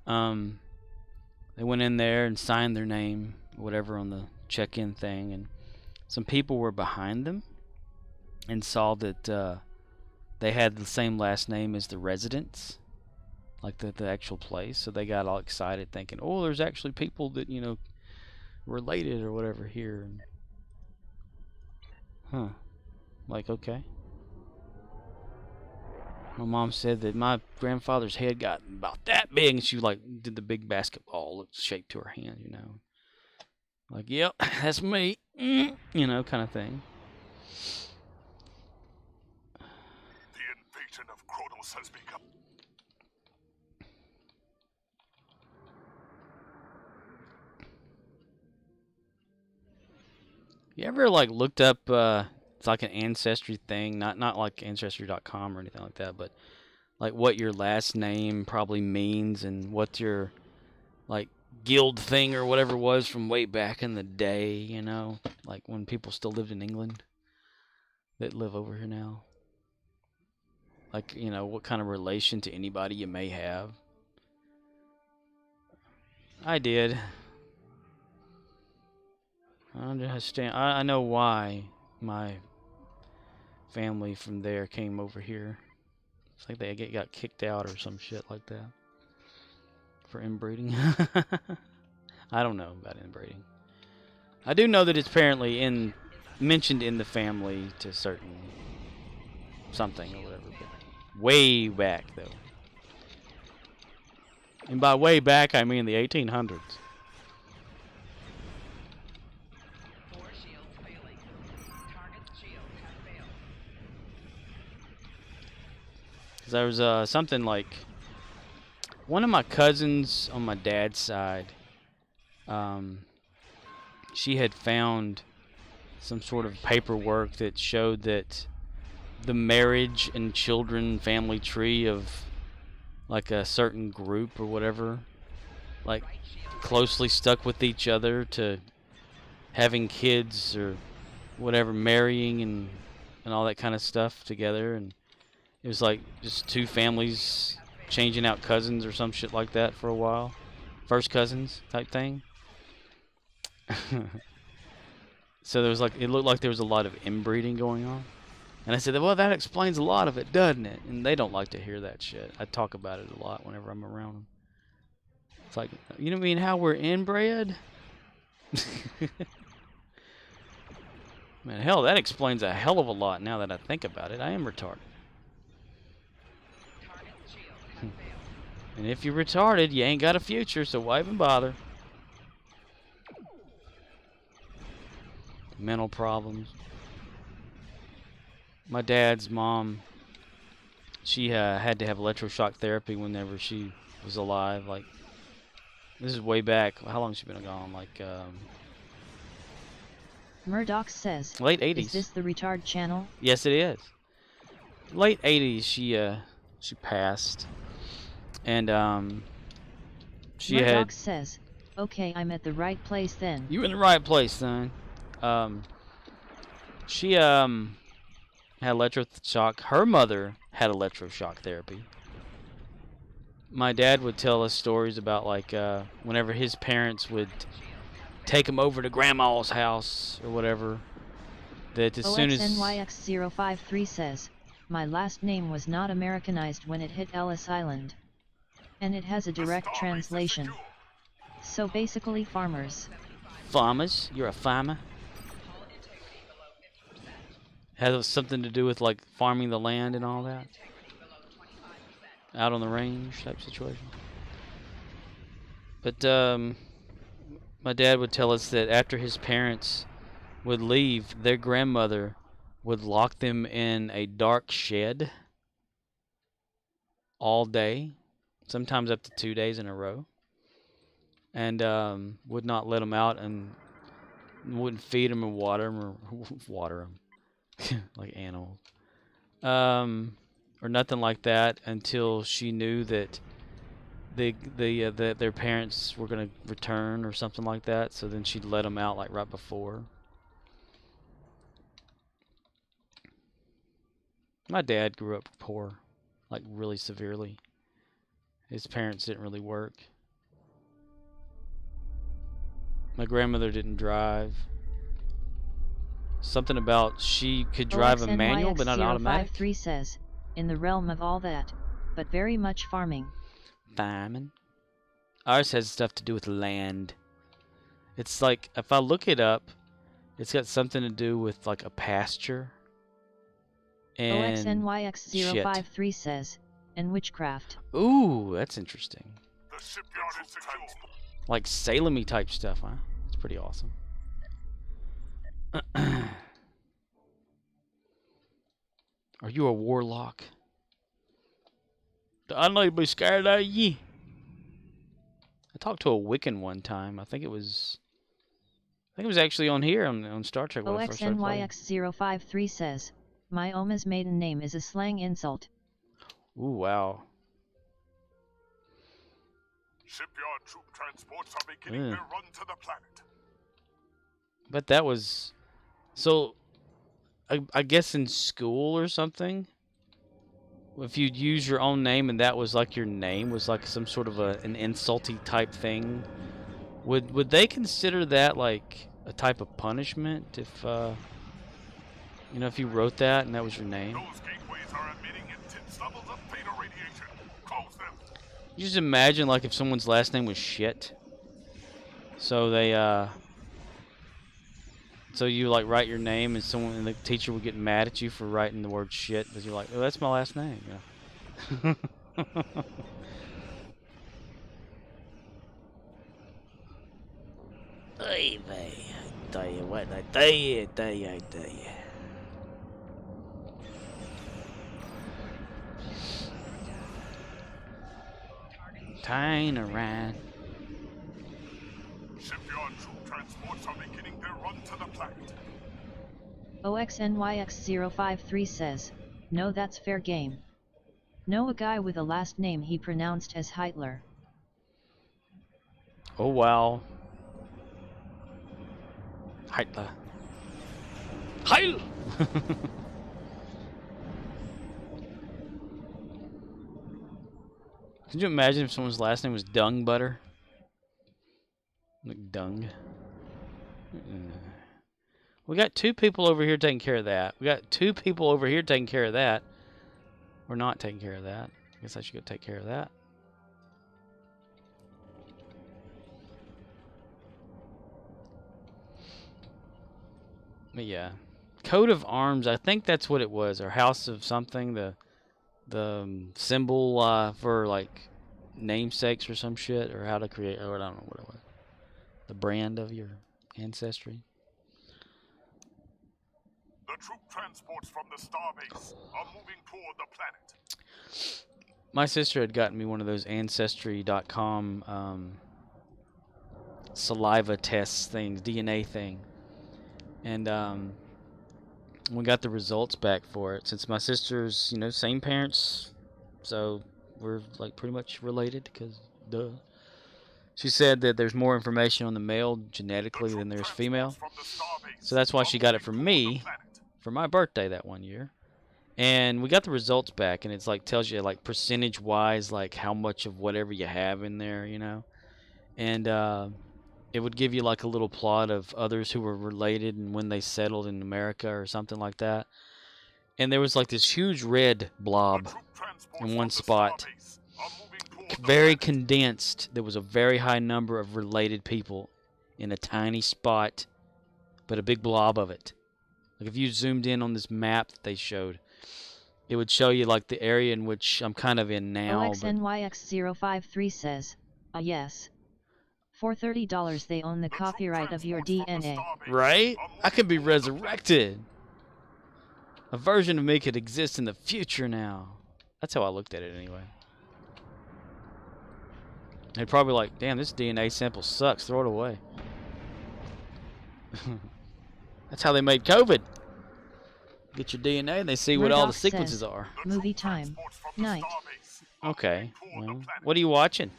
They went in there and signed their name, whatever, on the check-in thing, and some people were behind them and saw that they had the same last name as the residents, like the actual place. So they got all excited thinking, oh, there's actually people that, related or whatever here. Huh. Like, okay. My mom said that my grandfather's head got about that big, and she like did the big basketball shape to her hand, Like, yep, that's me, kind of thing. The invasion of Kronos has begun. You ever like looked up it's like an ancestry thing, not like ancestry.com or anything like that, but like what your last name probably means and what your like guild thing or whatever was from way back in the day, like when people still lived in England? that live over here now? Like, you know, what kind of relation to anybody you may have? I did. I understand. I know why my family from there came over here. It's like they got kicked out or some shit like that for inbreeding. I don't know about inbreeding. I do know that it's apparently mentioned in the family to certain something or whatever. But way back though, and by way back I mean the 1800s. Because there was something like one of my cousins on my dad's side. She had found some sort of paperwork that showed that the marriage and children family tree of like a certain group or whatever, like closely stuck with each other to having kids or whatever, marrying and all that kind of stuff together. And it was like just two families changing out cousins or some shit like that for a while. First cousins type thing. So there was like, it looked like there was a lot of inbreeding going on. And I said, well, that explains a lot of it, doesn't it? And they don't like to hear that shit. I talk about it a lot whenever I'm around them. It's like, you know what I mean? How we're inbred? Man, hell, that explains a hell of a lot now that I think about it. I am retarded. And if you're retarded, you ain't got a future, so why even bother? Mental problems. My dad's mom, she had to have electroshock therapy whenever she was alive. Like, this is way back. How long has she been gone? Like, Murdoch says, late 80s. Is this the retard channel? Yes, it is. Late 80s, she passed. And, she Murdoch had... says, okay, I'm at the right place then. You in the right place, son. She, had electroshock. Her mother had electroshock therapy. My dad would tell us stories about, like, whenever his parents would take him over to grandma's house or whatever, that as soon as... OXNYX053 says, my last name was not Americanized when it hit Ellis Island. And it has a direct translation. So basically farmers. Farmers? You're a farmer? Has something to do with like farming the land and all that? Out on the range type situation. But my dad would tell us that after his parents would leave, their grandmother would lock them in a dark shed all day, sometimes up to 2 days in a row, and would not let them out and wouldn't feed them or water them or water them. Like animals, or nothing like that until she knew that that their parents were gonna return or something like that. So then she'd let them out like right before. My dad grew up poor, like really severely. His parents didn't really work. My grandmother didn't drive. Something about she could drive a manual but not automatic. OXNYX053 says, in the realm of all that, but very much farming. Farming. Ours has stuff to do with land. It's like, if I look it up, it's got something to do with like a pasture. And OXNYX053 says, and witchcraft. Ooh, that's interesting. The shipyard is secure. Like Salem-y type stuff, huh? It's pretty awesome. Are you a warlock? I know you'd be scared of ye. I talked to a Wiccan one time. I think it was actually on here on Star Trek. OXNYX053 says, my Oma's maiden name is a slang insult. Ooh, wow. Shipyard troop transports are beginning their run to the planet. But that was... So, I guess in school or something, if you'd use your own name and that was like your name was like some sort of an insulty type thing, would they consider that like a type of punishment if you know, if you wrote that and that was your name? Those gateways are emitting intense levels of theta radiation. Close them. You just imagine like if someone's last name was shit. So they so you like write your name and the teacher would get mad at you for writing the word shit because you're like, oh, that's my last name. Yeah. Hey, man, I tell you what, I tell you. Tying around. Shipyard troop transports are beginning their run to the planet. OXNYX053 says, no, that's fair game. Know a guy with a last name he pronounced as Hitler. Oh, wow. Hitler. Heil! Could you imagine if someone's last name was Dung Butter? Like dung. We got 2 people over here taking care of that. We got 2 people over here taking care of that. We're not taking care of that. I guess I should go take care of that. But yeah. Coat of arms, I think that's what it was. Or House of something. The symbol for like namesakes or some shit. Or how to create, or I don't know what it was. The brand of your ancestry. The troop transports from the starbase are moving toward the planet. My sister had gotten me one of those Ancestry.com saliva tests things, DNA thing. And we got the results back for it. Since my sister's, you know, same parents, so we're like pretty much related because duh. She said that there's more information on the male genetically than there's female. So that's why she got it for me for my birthday that one year. And we got the results back, and it's like tells you like percentage wise like how much of whatever you have in there, you know. And it would give you like a little plot of others who were related and when they settled in America or something like that. And there was like this huge red blob in one spot. Very condensed. There was a very high number of related people in a tiny spot, but a big blob of it. Like if you zoomed in on this map that they showed, it would show you like the area in which I'm kind of in now. OXNYX053 says, yes. For $30 they own the copyright of your DNA. Right? I could be resurrected. A version of me could exist in the future now. That's how I looked at it anyway. They'd probably like, damn, this DNA sample sucks. Throw it away. That's how they made COVID. Get your DNA and they see what all the sequences are. Movie time. Night. Okay. Well, what are you watching?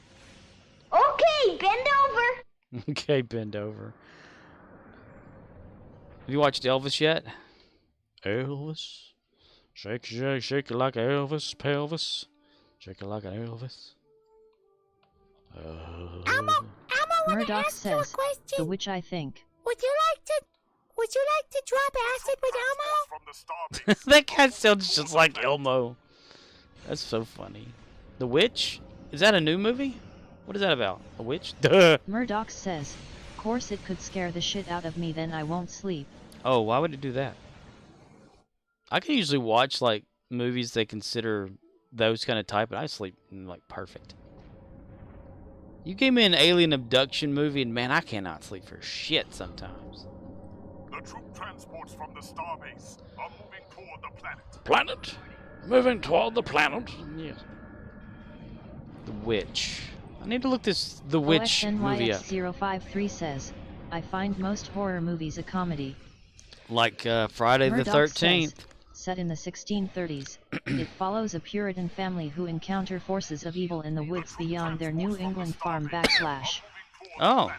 Okay, bend over. Okay, bend over. Have you watched Elvis yet? Elvis? Shake, shake, shake it like Elvis, pelvis. Shake it like an Elvis. Elmo wanna Murdoch ask you a says, question. the which I think. Would you like to drop acid with Elmo? That guy sounds just like Elmo. That's so funny. The Witch? Is that a new movie? What is that about? A witch? Duh. Murdoch says, course it could scare the shit out of me, then I won't sleep. Oh, why would it do that? I can usually watch like movies they consider those kind of type, and I sleep like perfect. You gave me an alien abduction movie, and man, I cannot sleep for shit sometimes. The troop transports from the starbase are moving toward the planet. Planet? Moving toward the planet? Yes. The Witch. I need to look The Witch movie up. OXNYX053 says, I find most horror movies a comedy. Like Friday the 13th. Says, set in the 1630s, it follows a Puritan family who encounter forces of evil in the woods beyond their New England farm /. Oh.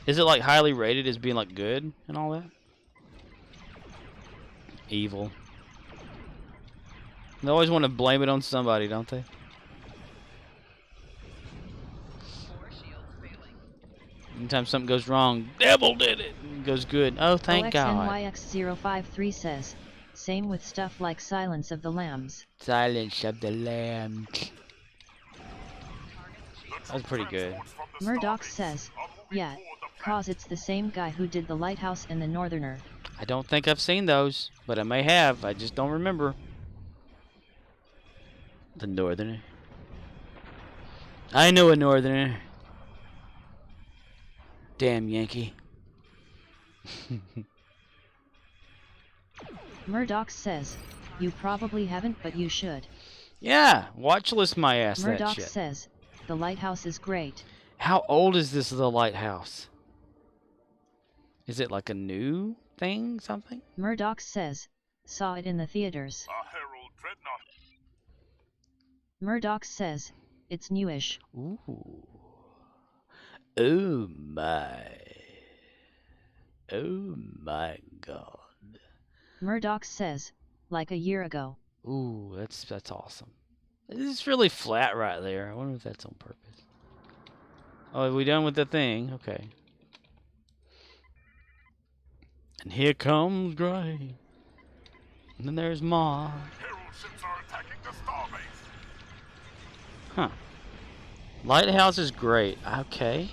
Is it like highly rated as being like good and all that? Evil. They always want to blame it on somebody, don't they? Anytime something goes wrong, devil did it. It goes good. Oh, thank God. OXNYX053 says, same with stuff like Silence of the Lambs. Silence of the Lambs. That was pretty good. Murdoch says, yeah, cause it's the same guy who did The Lighthouse and The Northerner. I don't think I've seen those, but I may have. I just don't remember. The Northerner. I know a Northerner. Damn Yankee. Murdoch says, you probably haven't, but you should. Yeah, watch list my ass that Murdoch shit. says, The Lighthouse is great. How old is this The Lighthouse? Is it like a new thing, something? Murdoch says, saw it in the theaters. Herald Dreadnought. Murdoch says, it's newish. Ooh. Oh my. Oh my God. Murdoch says, like a year ago. Ooh, that's awesome. It's really flat right there. I wonder if that's on purpose. Oh, are we done with the thing? Okay. And here comes Gray. And then there's Ma. Herald ships are attacking the starbase. Huh. Lighthouse is great. Okay.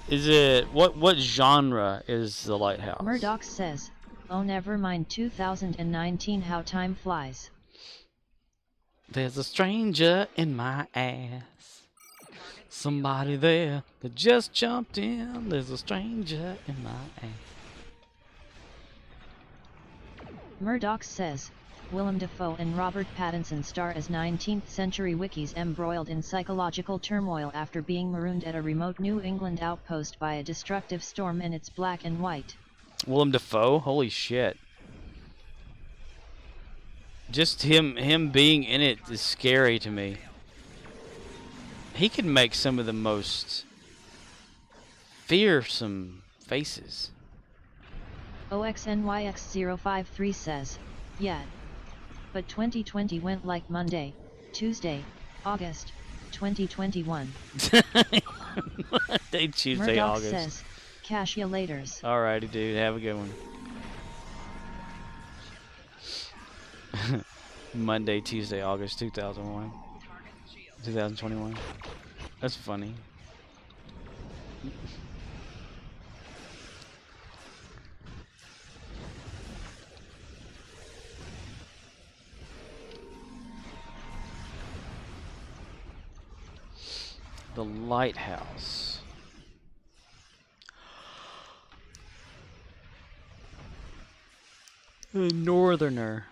Is it what genre is The Lighthouse? Murdoch says, oh never mind 2019 how time flies. There's a stranger in my ass. Somebody there that just jumped in. There's a stranger in my ass. Murdoch says, Willem Dafoe and Robert Pattinson star as 19th century wikis embroiled in psychological turmoil after being marooned at a remote New England outpost by a destructive storm, and it's black and white. Willem Dafoe? Holy shit. Just him being in it is scary to me. He can make some of the most fearsome faces. OXNYX053 says, yeah. But 2020 went like Monday, Tuesday, August, 2021. Monday, Tuesday, Murdoch August. says, cash ya laters. Alrighty, dude. Have a good one. Monday, Tuesday, August 2001. 2021. That's funny. The Lighthouse. The Northerner.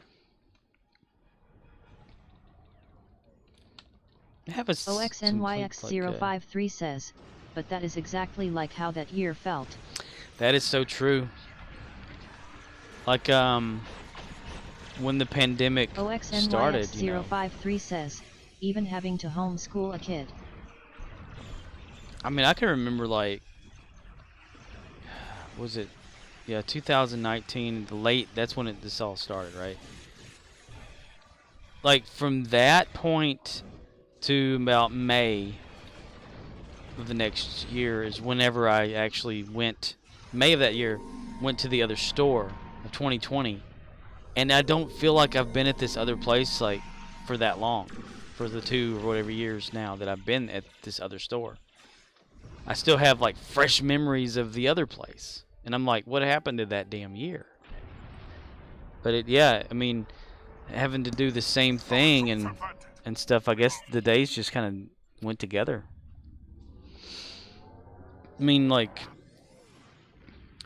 Have a OXNYX053 says, but that is exactly like how that year felt. That is so true. Like when the pandemic started, you know. OXNYX053 says, even having to homeschool a kid. I mean, I can remember, like, was it, yeah, 2019, that's when this all started, right? Like, from that point to about May of the next year is whenever I actually went, May of that year, went to the other store of 2020. And I don't feel like I've been at this other place, like, for that long. For the 2 or whatever years now that I've been at this other store. I still have, like, fresh memories of the other place. And I'm like, what happened to that damn year? But yeah, I mean, having to do the same thing and stuff, I guess the days just kind of went together. I mean, like,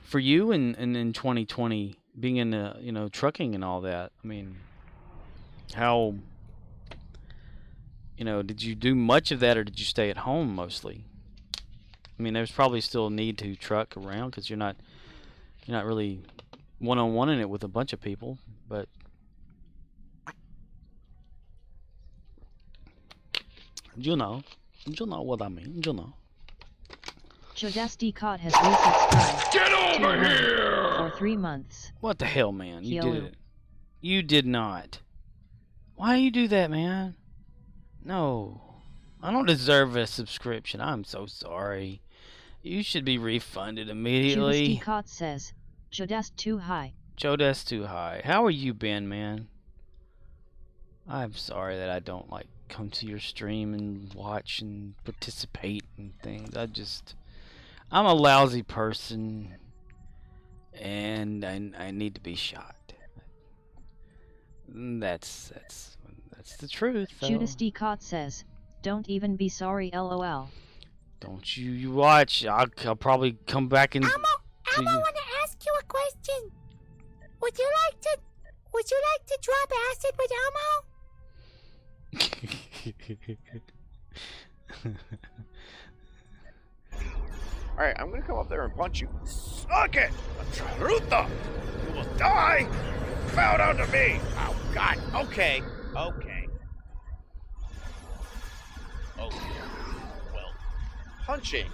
for you in 2020, being in the, you know, trucking and all that, I mean, how, you know, did you do much of that, or did you stay at home mostly? I mean, there's probably still a need to truck around because you're not really one-on-one in it with a bunch of people, but you know what I mean, you know. Chodesticot has resubscribed. Get over here! For 3 months. What the hell, man? You did it. You did not. Why do you do that, man? No. I don't deserve a subscription. I'm so sorry. You should be refunded immediately. Chodesticot says, Chodest too high. Chodest too high. How are you been, man? I'm sorry that I don't like come to your stream and watch and participate and things. I'm a lousy person and I need to be shot. That's the truth. Chodesticot says, don't even be sorry, lol. Don't you watch. I'll probably come back and Elmo, want to ask you a question. Would you like to drop acid with Elmo? Alright, I'm gonna come up there and punch you. Suck it! Truta! You will die! Bow down to me! Oh, God. Okay. Okay. Okay. Well, punching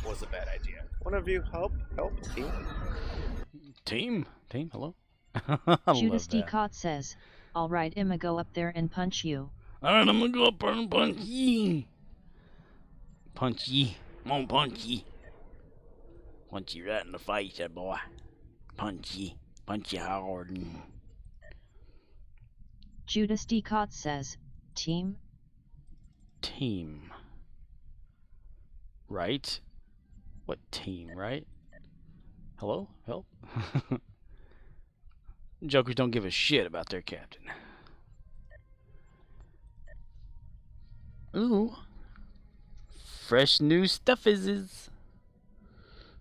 was a bad idea. One of you help, team? Team, hello? Chodesticot says, alright, I'ma go up there and punch you. Alright, I'm gonna go up there and punch ye. Punch ye. Come on, punch ye. Punch you right in the face, that boy. Punch ye. Punch you hard. Chodesticot says, team? Team. Right? What team, right? Hello? Help? Jokers don't give a shit about their captain. Ooh. Fresh new stuffies.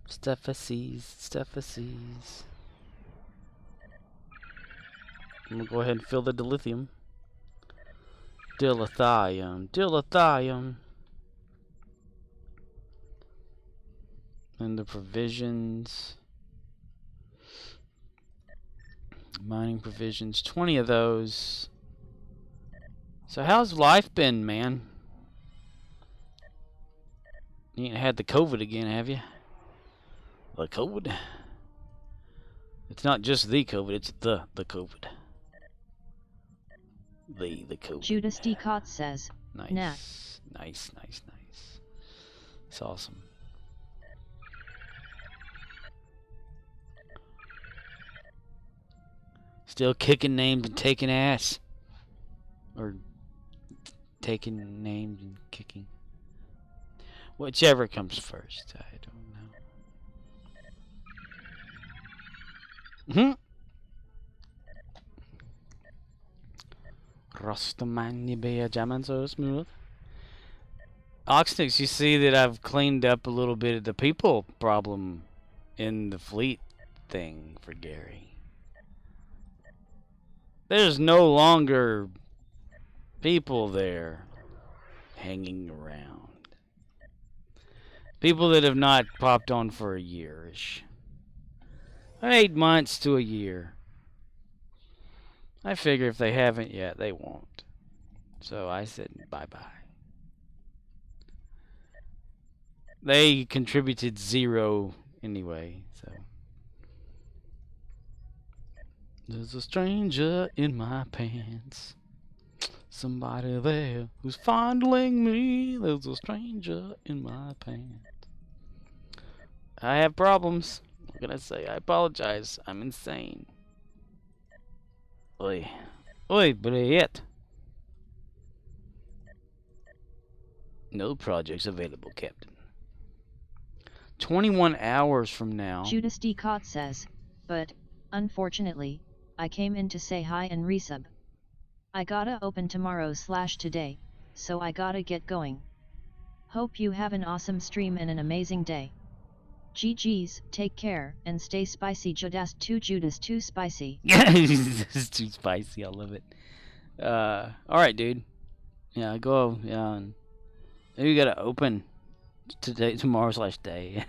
Stuffies. I'm gonna go ahead and fill the dilithium. Dilithium. And the provisions. Mining provisions. 20 of those. So how's life been, man? You ain't had the COVID again, have you? The COVID? It's not just the COVID, it's the COVID. The COVID. Chodesticot says, nice. Nah. Nice. It's awesome. Still kicking names and taking ass. Or taking names and kicking. Whichever comes first, I don't know. Rostamani be a jamming so smooth. Oxnix, you see that I've cleaned up a little bit of the people problem in the fleet thing for Gary. There's no longer people there hanging around. People that have not popped on for a year-ish. 8 months to a year. I figure if they haven't yet, they won't. So I said bye-bye. They contributed 0 anyway, so. There's a stranger in my pants. Somebody there who's fondling me. There's a stranger in my pants. I have problems. What can I say? I apologize. I'm insane. Oi, Briette. No projects available, Captain. 21 hours from now. Chodesticot says, but, unfortunately, I came in to say hi and resub. I gotta open tomorrow/today, so I gotta get going. Hope you have an awesome stream and an amazing day. GG's, take care, and stay spicy. Judas too spicy. This is too spicy, I love it. Alright, dude. Yeah, go, yeah, and maybe you gotta open tomorrow/day.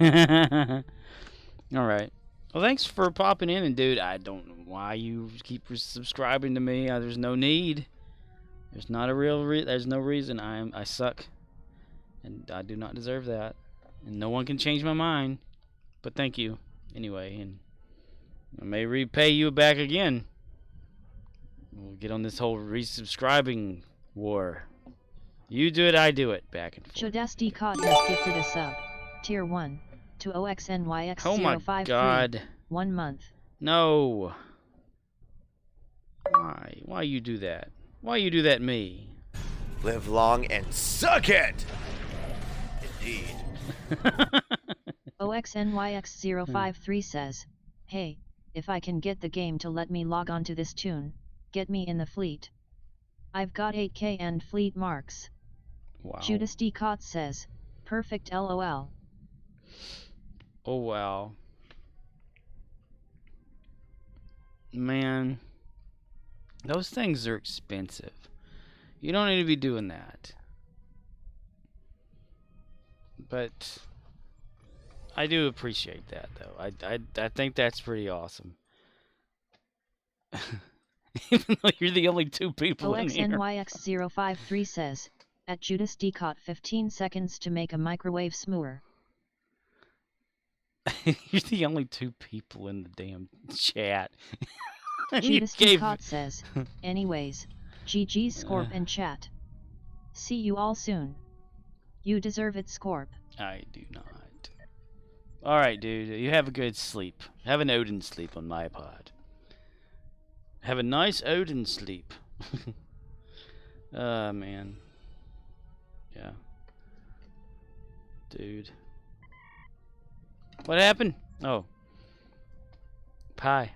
Alright. Well, thanks for popping in, and dude, I don't know why you keep subscribing to me. There's no need. There's not a real there's no reason. I suck. And I do not deserve that. And no one can change my mind. But thank you anyway, and I may repay you back again. We'll get on this whole resubscribing war. You do it, I do it. Back and forth. Chodasti Cod has gifted a sub. Tier 1. To OXNYX053. Oh my god. 1 month. No. Why? Why you do that? Why you do that me? Live long and suck it! Indeed. OXNYX053 says, hey, if I can get the game to let me log on to this tune, get me in the fleet. I've got 8k and fleet marks. Wow. Judas D. Cott says, perfect LOL. Oh wow. Man, those things are expensive. You don't need to be doing that. But I do appreciate that, though. I think that's pretty awesome. Even though you're the only 2 people in here. OXNYX053 says, at Judas D. Cott 15 seconds to make a microwave smewer. You're the only 2 people in the damn chat. Judas D. Cott says, anyways, GG's Scorp and chat. See you all soon. You deserve it, Scorp. I do not. Alright, dude. You have a good sleep. Have an Odin sleep on my pod. Have a nice Odin sleep. Man. Yeah. Dude. What happened? Oh. Pie.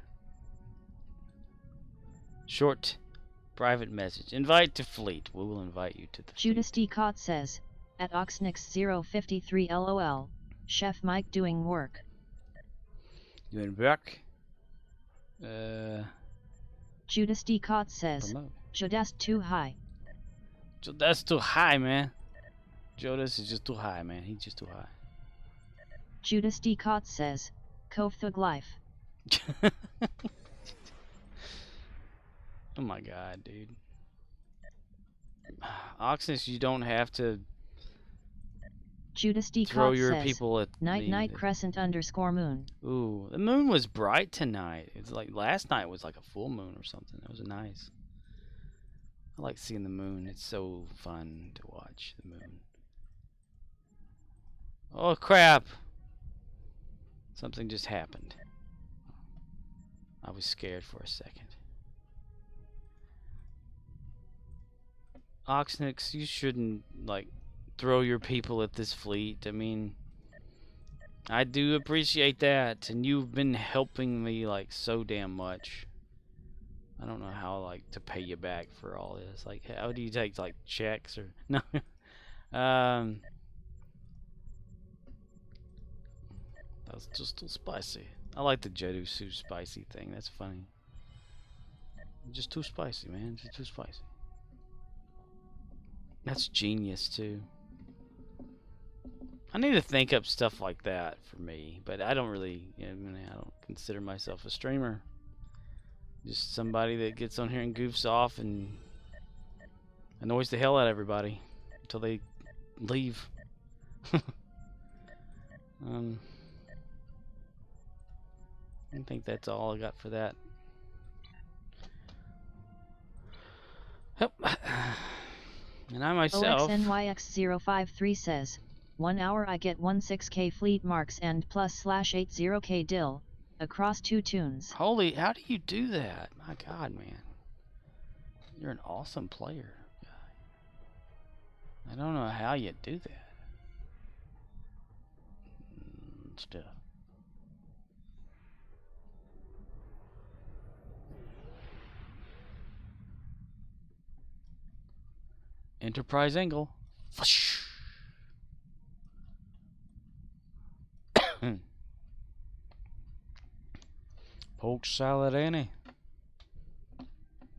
Short private message. Invite to fleet. We will invite you to the Judas D. Cott says, at Oxnix053 LOL, Chef Mike doing work. Doing work? Judas D. Cott says, Jodas too high. Jodas too high, man. Jodas is just too high, man. He's just too high. Judas D. Cott says, Cove Thug Life. Oh my god, dude. Oxnix, you don't have to Judas D. throw Cott your says, people at night me. night crescent underscore moon. Ooh, the moon was bright tonight. It's like last night was like a full moon or something. That was nice. I like seeing the moon. It's so fun to watch the moon. Oh crap! Something just happened. I was scared for a second. Oxnix, you shouldn't, like, throw your people at this fleet. I mean, I do appreciate that, and you've been helping me, like, so damn much. I don't know how, like, to pay you back for all this. Like, how do you take, like, checks or... No. That was just too spicy. I like the Jodusu spicy thing. That's funny. Just too spicy, man. Just too spicy. That's genius, too. I need to think up stuff like that for me, but I don't really, you know, I mean, I don't consider myself a streamer. Just somebody that gets on here and goofs off and annoys the hell out of everybody until they leave. I think that's all I got for that. Yep. And I myself... OXNYX053 says, 1 hour I get 16k fleet marks and plus /80k dill, across 2 tunes. Holy, how do you do that? My god, man. You're an awesome player. I don't know how you do that. Still. Enterprise angle. Poke salad, Annie.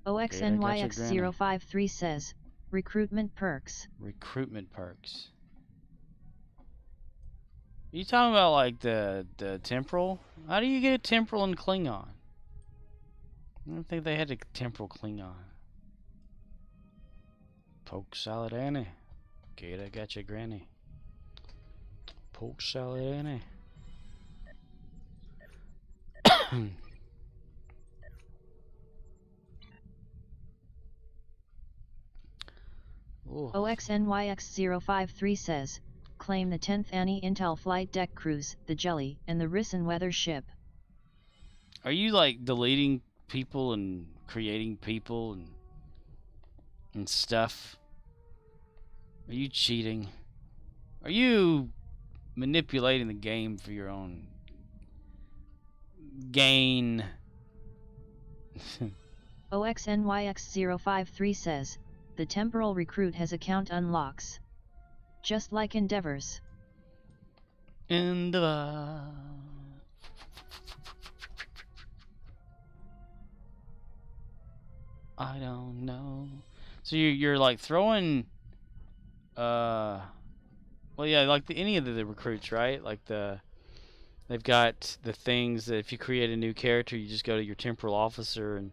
OXNYX053 says, recruitment perks. Recruitment perks. Are you talking about like the temporal? How do you get a temporal in Klingon? I don't think they had a temporal Klingon. Poke salad, Annie. Gata got your granny. pork salad, ain't it? OXNYX053 says, claim the 10th Annie Intel flight deck cruise, the Jelly, and the Risen weather ship. Are you like deleting people and creating people and stuff? Are you cheating? Are you manipulating the game for your own gain? OXNYX053 says, the temporal recruit has account unlocks. Just like Endeavors. Endeavor. I don't know. So you're like throwing, well, yeah, like any of the recruits, right? Like they've got the things that if you create a new character, you just go to your temporal officer and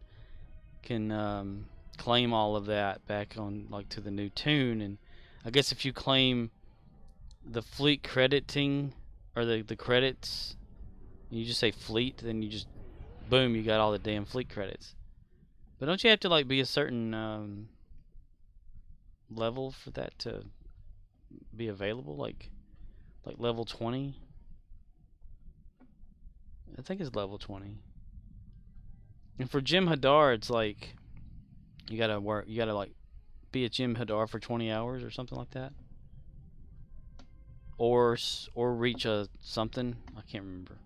can claim all of that back on like to the new tune. And I guess if you claim the fleet crediting or the credits, you just say fleet, then you just boom, you got all the damn fleet credits. But don't you have to like be a certain level for that to be available? Like level 20? I think it's level 20. And for Jim Hadar, it's like you gotta like be a Jim Hadar for 20 hours or something like that, or reach a something I can't remember.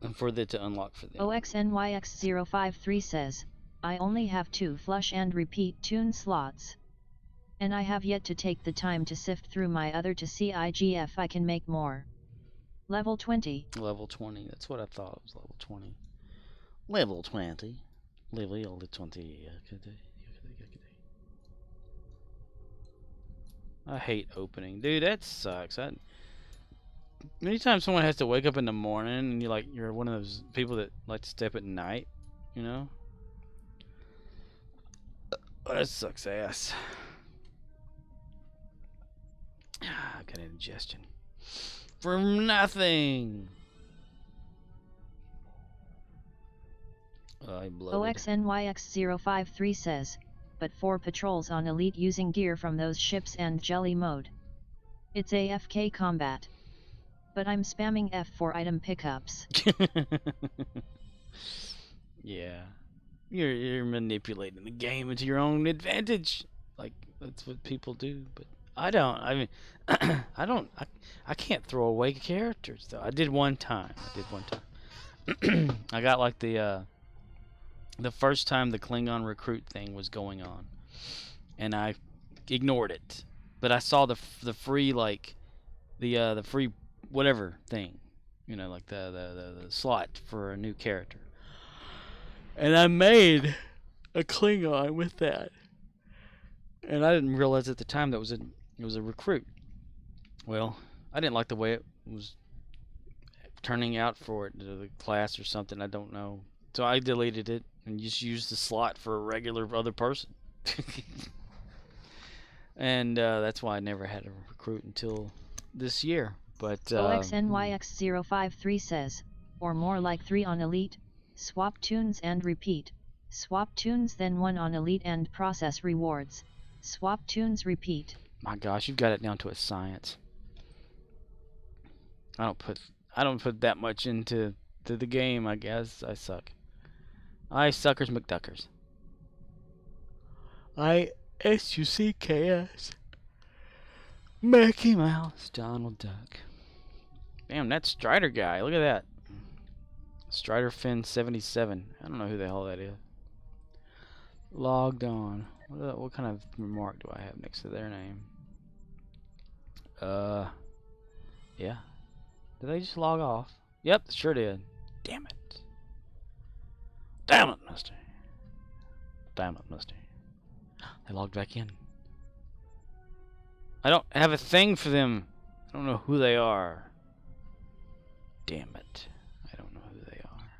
And for that to unlock for them. OXNYX053 says, I only have 2 flush and repeat tune slots. And I have yet to take the time to sift through my other to see if I can make more. Level 20. Level 20, that's what I thought it was, level 20. Level 20. Level 20. I hate opening. Dude, that sucks. Anytime someone has to wake up in the morning and you're one of those people that like to stay up at night, you know? That sucks ass. I got indigestion. For nothing. OXNYX053 says, but 4 patrols on Elite using gear from those ships and Jelly mode. It's AFK combat. But I'm spamming F for item pickups. Yeah. You're manipulating the game into your own advantage. Like, that's what people do, but I don't. I mean, I can't throw away characters, though. I did one time. I got, like, the first time the Klingon recruit thing was going on. And I ignored it. But I saw the free, like, the free whatever thing. You know, like the slot for a new character. And I made a Klingon with that. And I didn't realize at the time that it was a recruit. Well, I didn't like the way it was turning out for it, the class or something, I don't know. So I deleted it and just used the slot for a regular other person. And that's why I never had a recruit until this year. But OXNYX053 says, or more like 3 on Elite, swap tunes and repeat. Swap tunes then 1 on Elite and process rewards. Swap tunes repeat. My gosh, you've got it down to a science. I don't put that much into the game, I guess. I suck. I suckers McDuckers. ISUCKS. Mickey Mouse, Donald Duck. Damn, that Strider guy. Look at that. Strider Finn 77. I don't know who the hell that is. Logged on. What kind of remark do I have next to their name? Yeah. Did they just log off? Yep, sure did. Damn it. Damn it, Misty. Damn it, Misty. They logged back in. I don't have a thing for them. I don't know who they are. Damn it. I don't know who they are.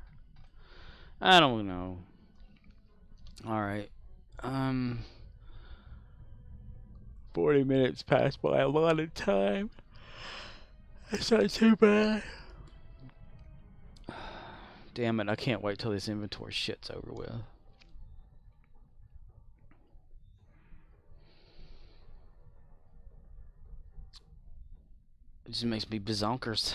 I don't know. Alright. 40 minutes passed by a lot of time. That's not too bad. Damn it, I can't wait till this inventory shit's over with. It just makes me bazonkers.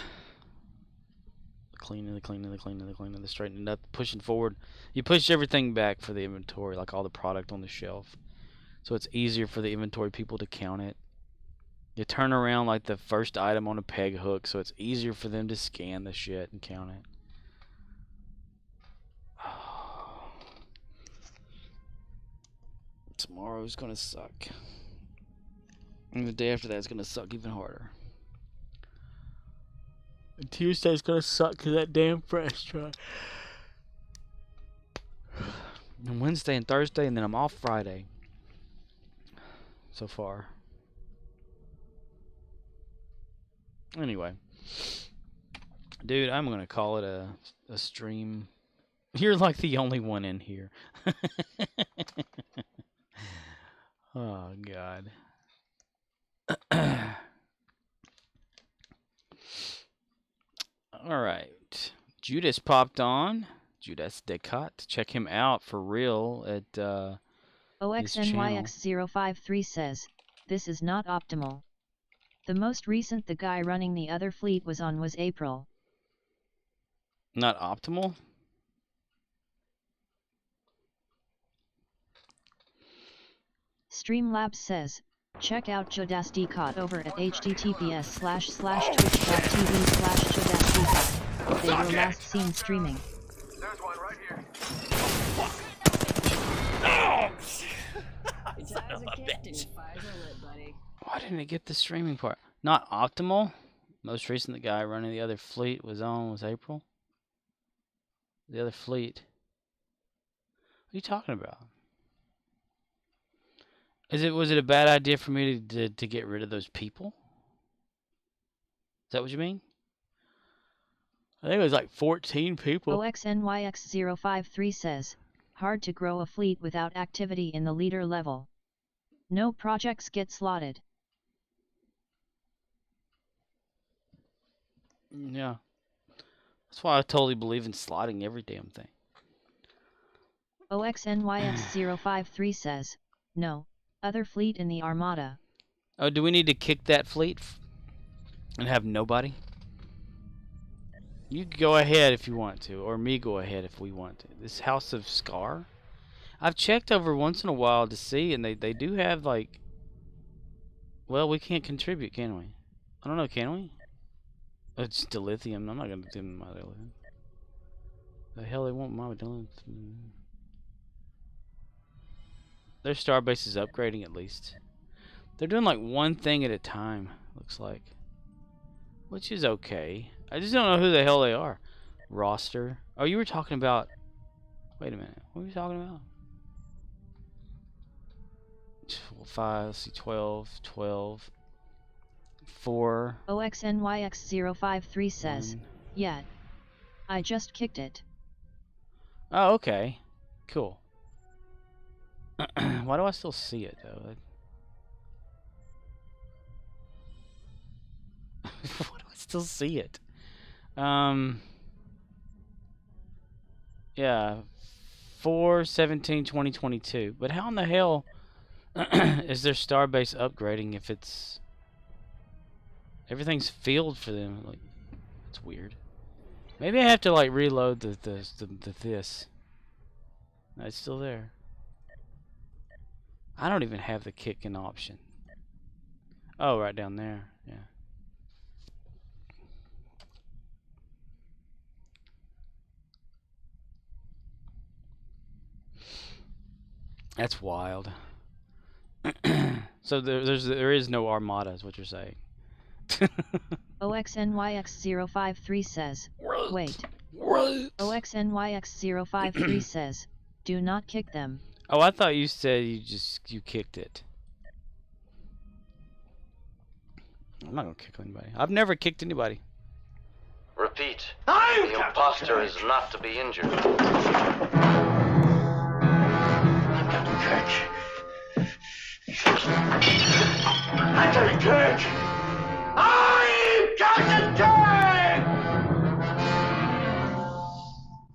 The cleaning, the straightening up, pushing forward. You push everything back for the inventory, like all the product on the shelf. So it's easier for the inventory people to count it. You turn around like the first item on a peg hook, so it's easier for them to scan the shit and count it. Tomorrow's gonna suck. And the day after that is gonna suck even harder. And Tuesday's gonna suck because that damn fresh try. And Wednesday and Thursday, and then I'm off Friday. So far. Anyway. Dude, I'm gonna call it a stream. You're like the only one in here. Oh, God. Alright. Judas popped on. Judas Descartes. Check him out for real at OXNYX053 says, this is not optimal. The most recent the guy running the other fleet was on was April. Not optimal? Streamlabs says, check out Judas Descartes over at https://twitch.tv/JudasDescartes. They were last seen streaming. There's one right here. Why didn't it get the streaming part? Not optimal? Most recent the guy running the other fleet was April? The other fleet? What are you talking about? Was it a bad idea for me to get rid of those people? Is that what you mean? I think it was like 14 people. OXNYX053 says, hard to grow a fleet without activity in the leader level. No projects get slotted. Yeah. That's why I totally believe in slotting every damn thing. OXNYX053 says, no, other fleet in the Armada. Oh, do we need to kick that fleet and have nobody? You go ahead if you want to, or me go ahead if we want to. This House of Scar? I've checked over once in a while to see, and they do have, like... Well, we can't contribute, can we? I don't know, can we? Oh, it's dilithium. I'm not going to give them my dilithium. The hell they want my dilithium? Their starbase is upgrading at least. They're doing like one thing at a time, looks like. Which is okay. I just don't know who the hell they are. Roster. Oh, you were talking about... Wait a minute. What were you talking about? 5, let's see, 12, 12, 4. OXNYX053 says, yeah. I just kicked it. Oh, okay. Cool. Why do I still see it, though? Why do I still see it? Yeah. 4/17/2022. But how in the hell is their starbase upgrading if it's... Everything's filled for them? Like, it's weird. Maybe I have to, like, reload the this. No, it's still there. I don't even have the kicking option. Oh, right down there. Yeah. That's wild. So there is no Armada, is what you're saying. OXNYX053 says, wait. OXNYX053 says, do not kick them. Oh, I thought you said you kicked it. I'm not gonna kick anybody. I've never kicked anybody. Repeat. The imposter is not to be injured. Captain Kirk! I'm Captain Kirk!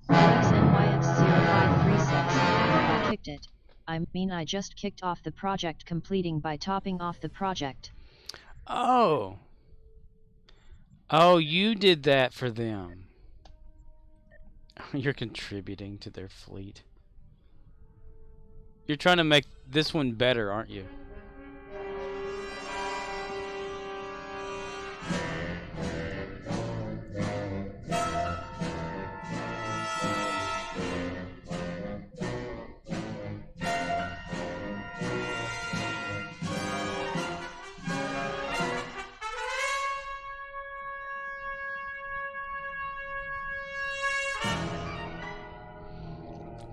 XNYX053 says, I kicked it. I mean I just kicked off the project completing by topping off the project. Oh. Oh, you did that for them. You're contributing to their fleet. You're trying to make this one better, aren't you?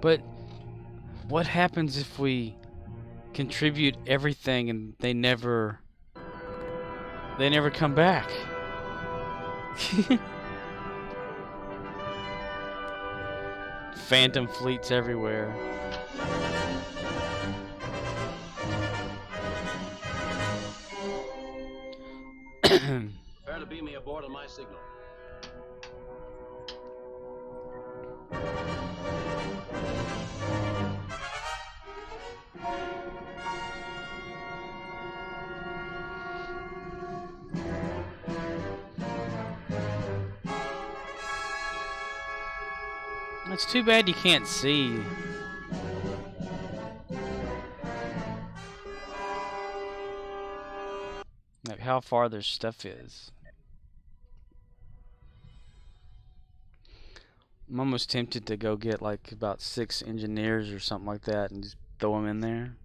But what happens if we contribute everything and they never come back? Phantom fleets everywhere. Prepare to beam me aboard on my signal. It's too bad you can't see. Like how far their stuff is. I'm almost tempted to go get like about 6 engineers or something like that and just throw them in there.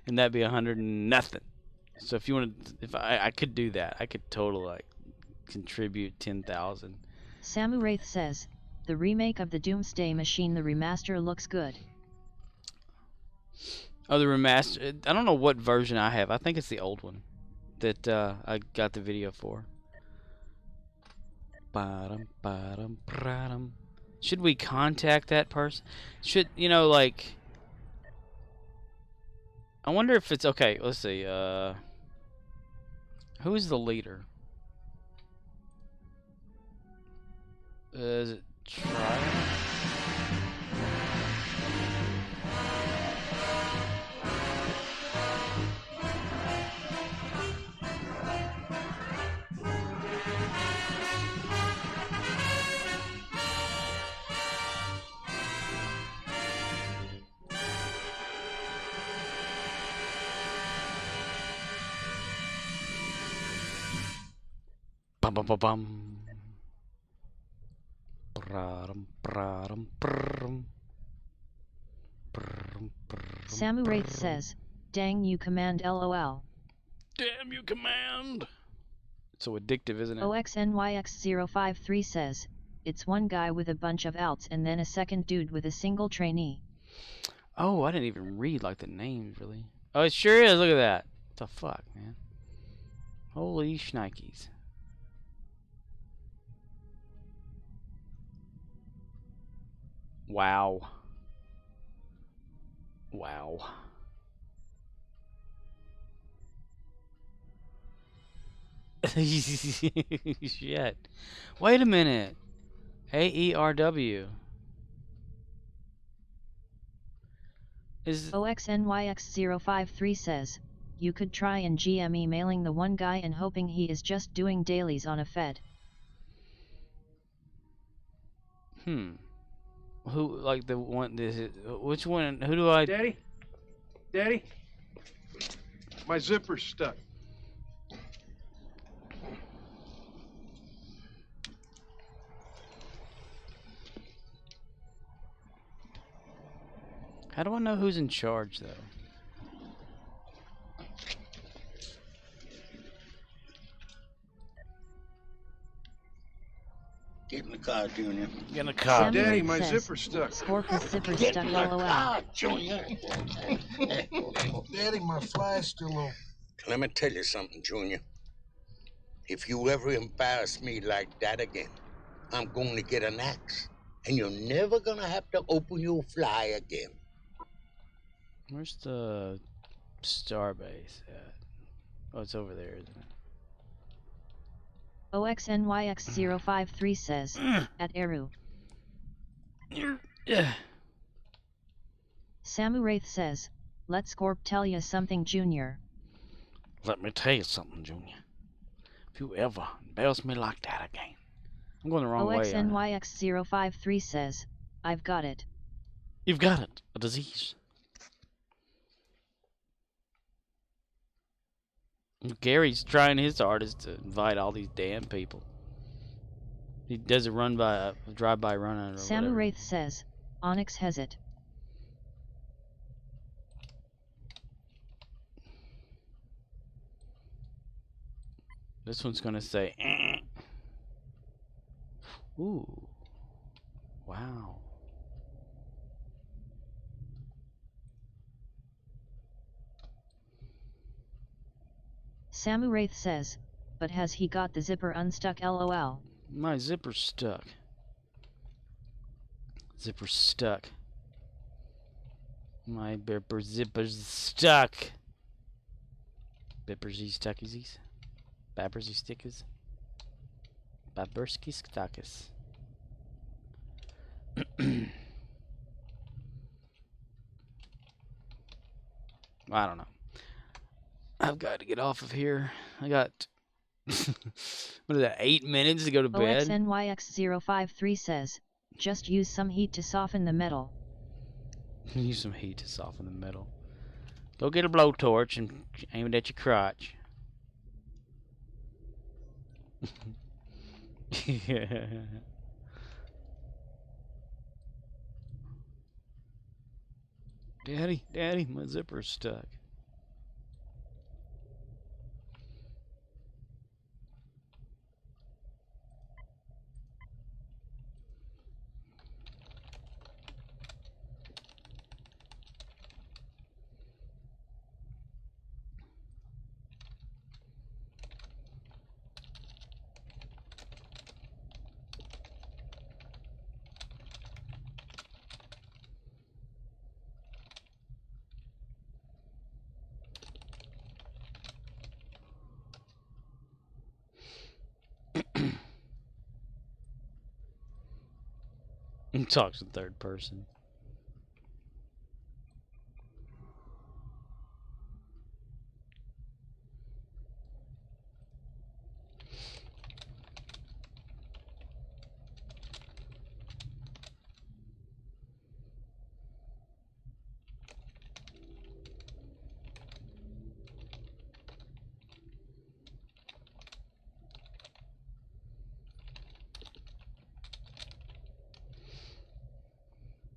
And that'd be 100 and nothing. So if you want to, if I could do that, I could totally like contribute 10,000. Samu Wraith says, the remake of the Doomsday Machine, the remaster looks good. Oh, the remaster. I don't know what version I have. I think it's the old one that I got the video for. Should we contact that person? Should, you know, like... I wonder if it's... Okay, let's see. Who is the leader? Is it Trial? Bum bum bum bum. Samu Wraith says, dang you command lol. Damn you command. It's so addictive, isn't it? OXNYX053 says, it's one guy with a bunch of outs and then a second dude with a single trainee. Oh, I didn't even read like the names really. Oh, it sure is. Look at that. What the fuck, man? Holy shnikes. Wow. Wow. Shit. Wait a minute. AERW. Is OXNYX053 says, you could try and GM emailing the one guy and hoping he is just doing dailies on a Fed. Who, like the one, which one, who do I... Daddy? Daddy? My zipper's stuck. How do I know who's in charge, though? Get in the car, Junior. Get in the car. Daddy, my zipper's stuck. Score for zipper Get stuck in the lol. car, Junior. Daddy, my fly's still on. Let me tell you something, Junior. If you ever embarrass me like that again, I'm going to get an axe. And you're never going to have to open your fly again. Where's the Starbase at? Oh, it's over there, isn't it? OXNYX053 says, at Eru. Samuraith says, let's Gorp tell ya something, Junior. Let me tell you something, Junior. If you ever embarrass me like that again, I'm going the wrong way. OXNYX053 says, I've got it. You've got it. A disease. Gary's trying his hardest to invite all these damn people. He does a drive-by run-on or whatever. Samuraith says, Onyx has it. This one's gonna say, Ooh. Wow. Samuraith says, but has he got the zipper unstuck, lol? My zipper's stuck. Zipper's stuck. My bipper zipper's stuck. Bippersy stuckies. Babbersy stickers. Babbersky stuckers. I don't know. I've got to get off of here. I got what is that, 8 minutes to go to bed? OXNYX053 says, just use some heat to soften the metal. Use some heat to soften the metal. Go get a blowtorch and aim it at your crotch. Yeah. Daddy, my zipper's stuck. Talks in third person.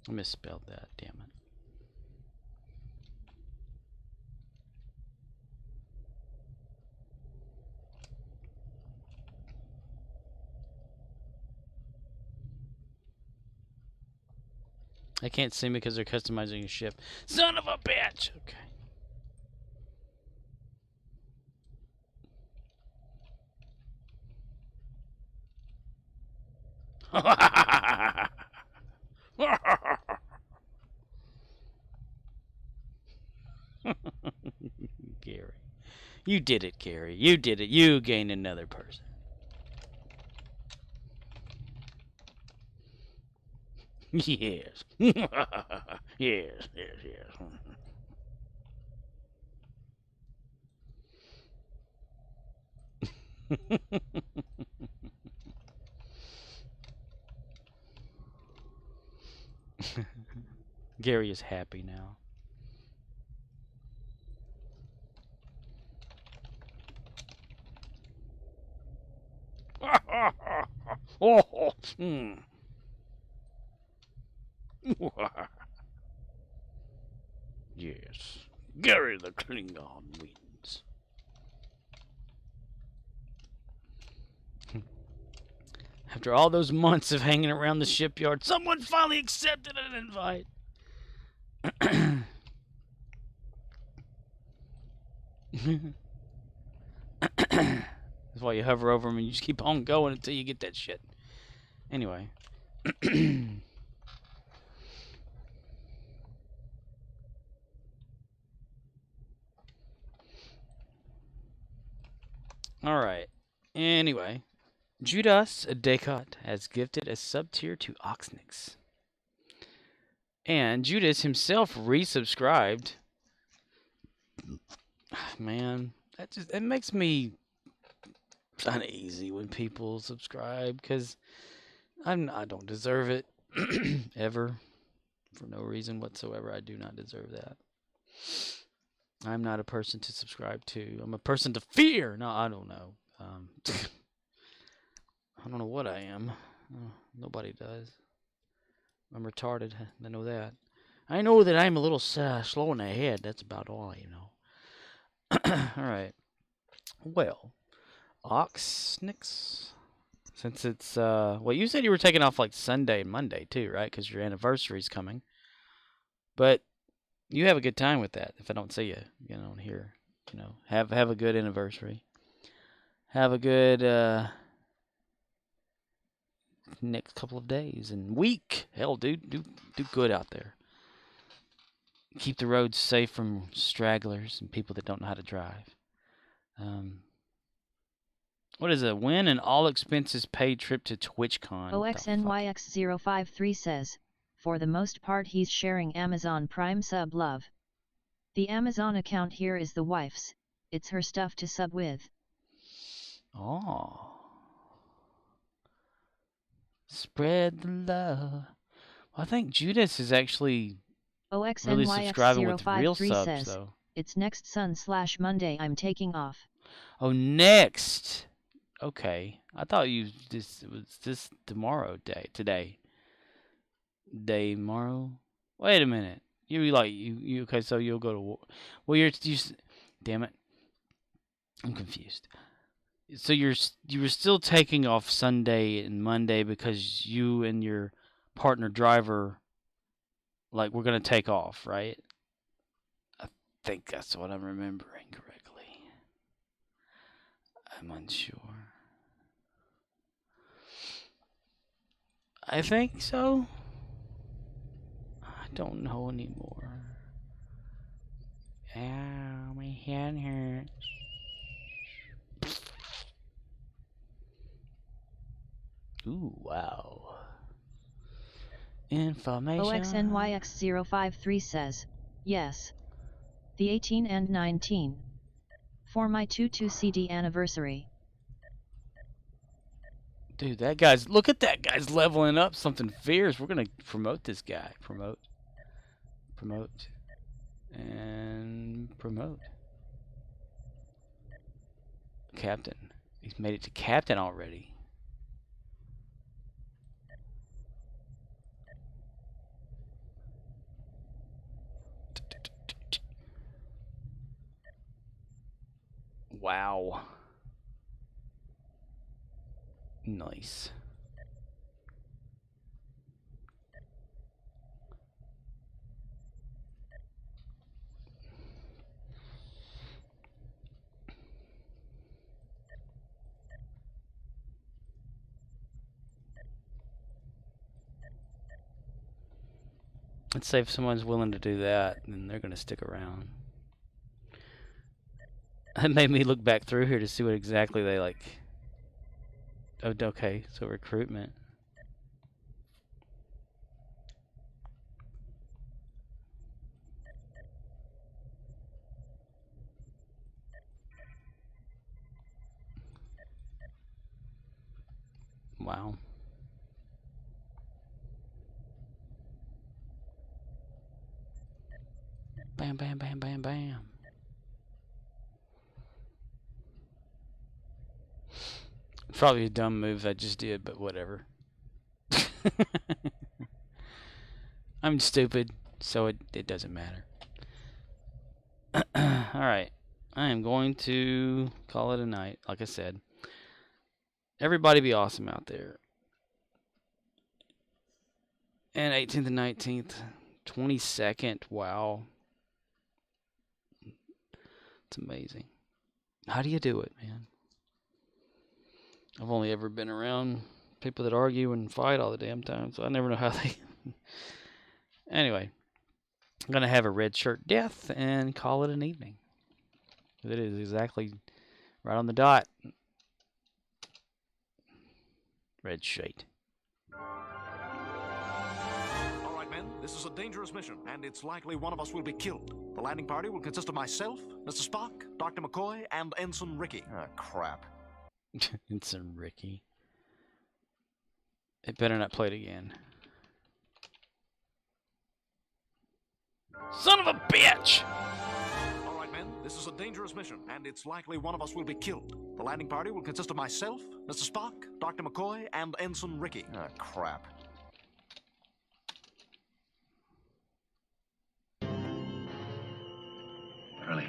I misspelled that, damn it. I can't sing because they're customizing a ship. Son of a bitch! Okay. Gary. You did it, Gary. You did it. You gained another person. Yes. Yes. Gary is happy now. Oh, yes. Gary the Klingon wins. After all those months of hanging around the shipyard, someone finally accepted an invite. That's why you hover over them and you just keep on going until you get that shit. Anyway. Alright. Anyway. Judas Descartes has gifted a sub-tier to Oxnix. And Judas himself resubscribed. Man, that makes me uneasy when people subscribe because I don't deserve it ever. For no reason whatsoever, I do not deserve that. I'm not a person to subscribe to. I'm a person to fear. No, I don't know. I don't know what I am. Nobody does. I'm retarded. I know that. I know that I'm a little slow in the head. That's about all I know. Alright. Well, Oxnix. Since it's, well, you said you were taking off like Sunday and Monday too, right? Because your anniversary's coming. But you have a good time with that. If I don't see you, here, have a good anniversary. Have a good, next couple of days and week. Hell, dude, do good out there. Keep the roads safe from stragglers and people that don't know how to drive. What is it? Win an all expenses paid trip to TwitchCon. OXNYX053 says, for the most part he's sharing Amazon Prime sub love. The Amazon account here is the wife's. It's her stuff to sub with. Oh. Spread the love. Well, I think Judas is actually really subscribing with real subs, says, though. It's next Sun/Monday I'm taking off. Oh, next. Okay. I thought it was this tomorrow day. Today. Tomorrow? Wait a minute. You okay, so you'll go to war. Well, you damn it. I'm confused. So you were still taking off Sunday and Monday because you and your partner driver we're going to take off, right? I think that's what I'm remembering correctly. I'm unsure. I think so. I don't know anymore. Ow, my hand hurts. Ooh, wow. Information. OXNYX053 says, yes. The 18 and 19. For my 2 CD anniversary. Dude, look at that guy's leveling up something fierce. We're going to promote this guy. Promote. And promote. Captain. He's made it to captain already. Wow. Nice. Let's say if someone's willing to do that, then they're going to stick around. It made me look back through here to see what exactly they like. Oh, okay, so recruitment. Wow. Bam, bam, bam, bam, bam. Probably a dumb move I just did, but whatever. I'm stupid, so it doesn't matter. Alright. I am going to call it a night, like I said. Everybody be awesome out there. And 18th and 19th. 22nd. Wow. It's amazing. How do you do it, man? I've only ever been around people that argue and fight all the damn time, so I never know how they... Anyway, I'm going to have a red shirt death and call it an evening. It is exactly Right on the dot. Red sheet. All right, men, this is a dangerous mission, and it's likely one of us will be killed. The landing party will consist of myself, Mr. Spock, Dr. McCoy, and Ensign Ricky. Ah, crap. Ensign Ricky. It better not play it again. Son of a bitch! All right, men, this is a dangerous mission, and it's likely one of us will be killed. The landing party will consist of myself, Mr. Spock, Dr. McCoy, and Ensign Ricky. Ah, crap. Early.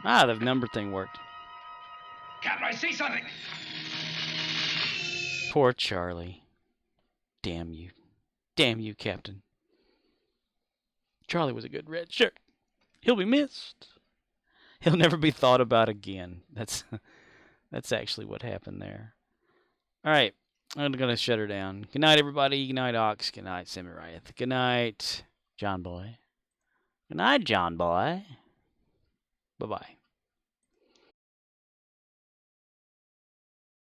Ah, the number thing worked. Captain, I see something. Poor Charlie. Damn you. Damn you, Captain. Charlie was a good red shirt. He'll be missed. He'll never be thought about again. That's actually what happened there. All right. I'm going to shut her down. Good night, everybody. Good night, Ox. Good night, Samariath. Good night, John Boy. Good night, John Boy. Bye-bye.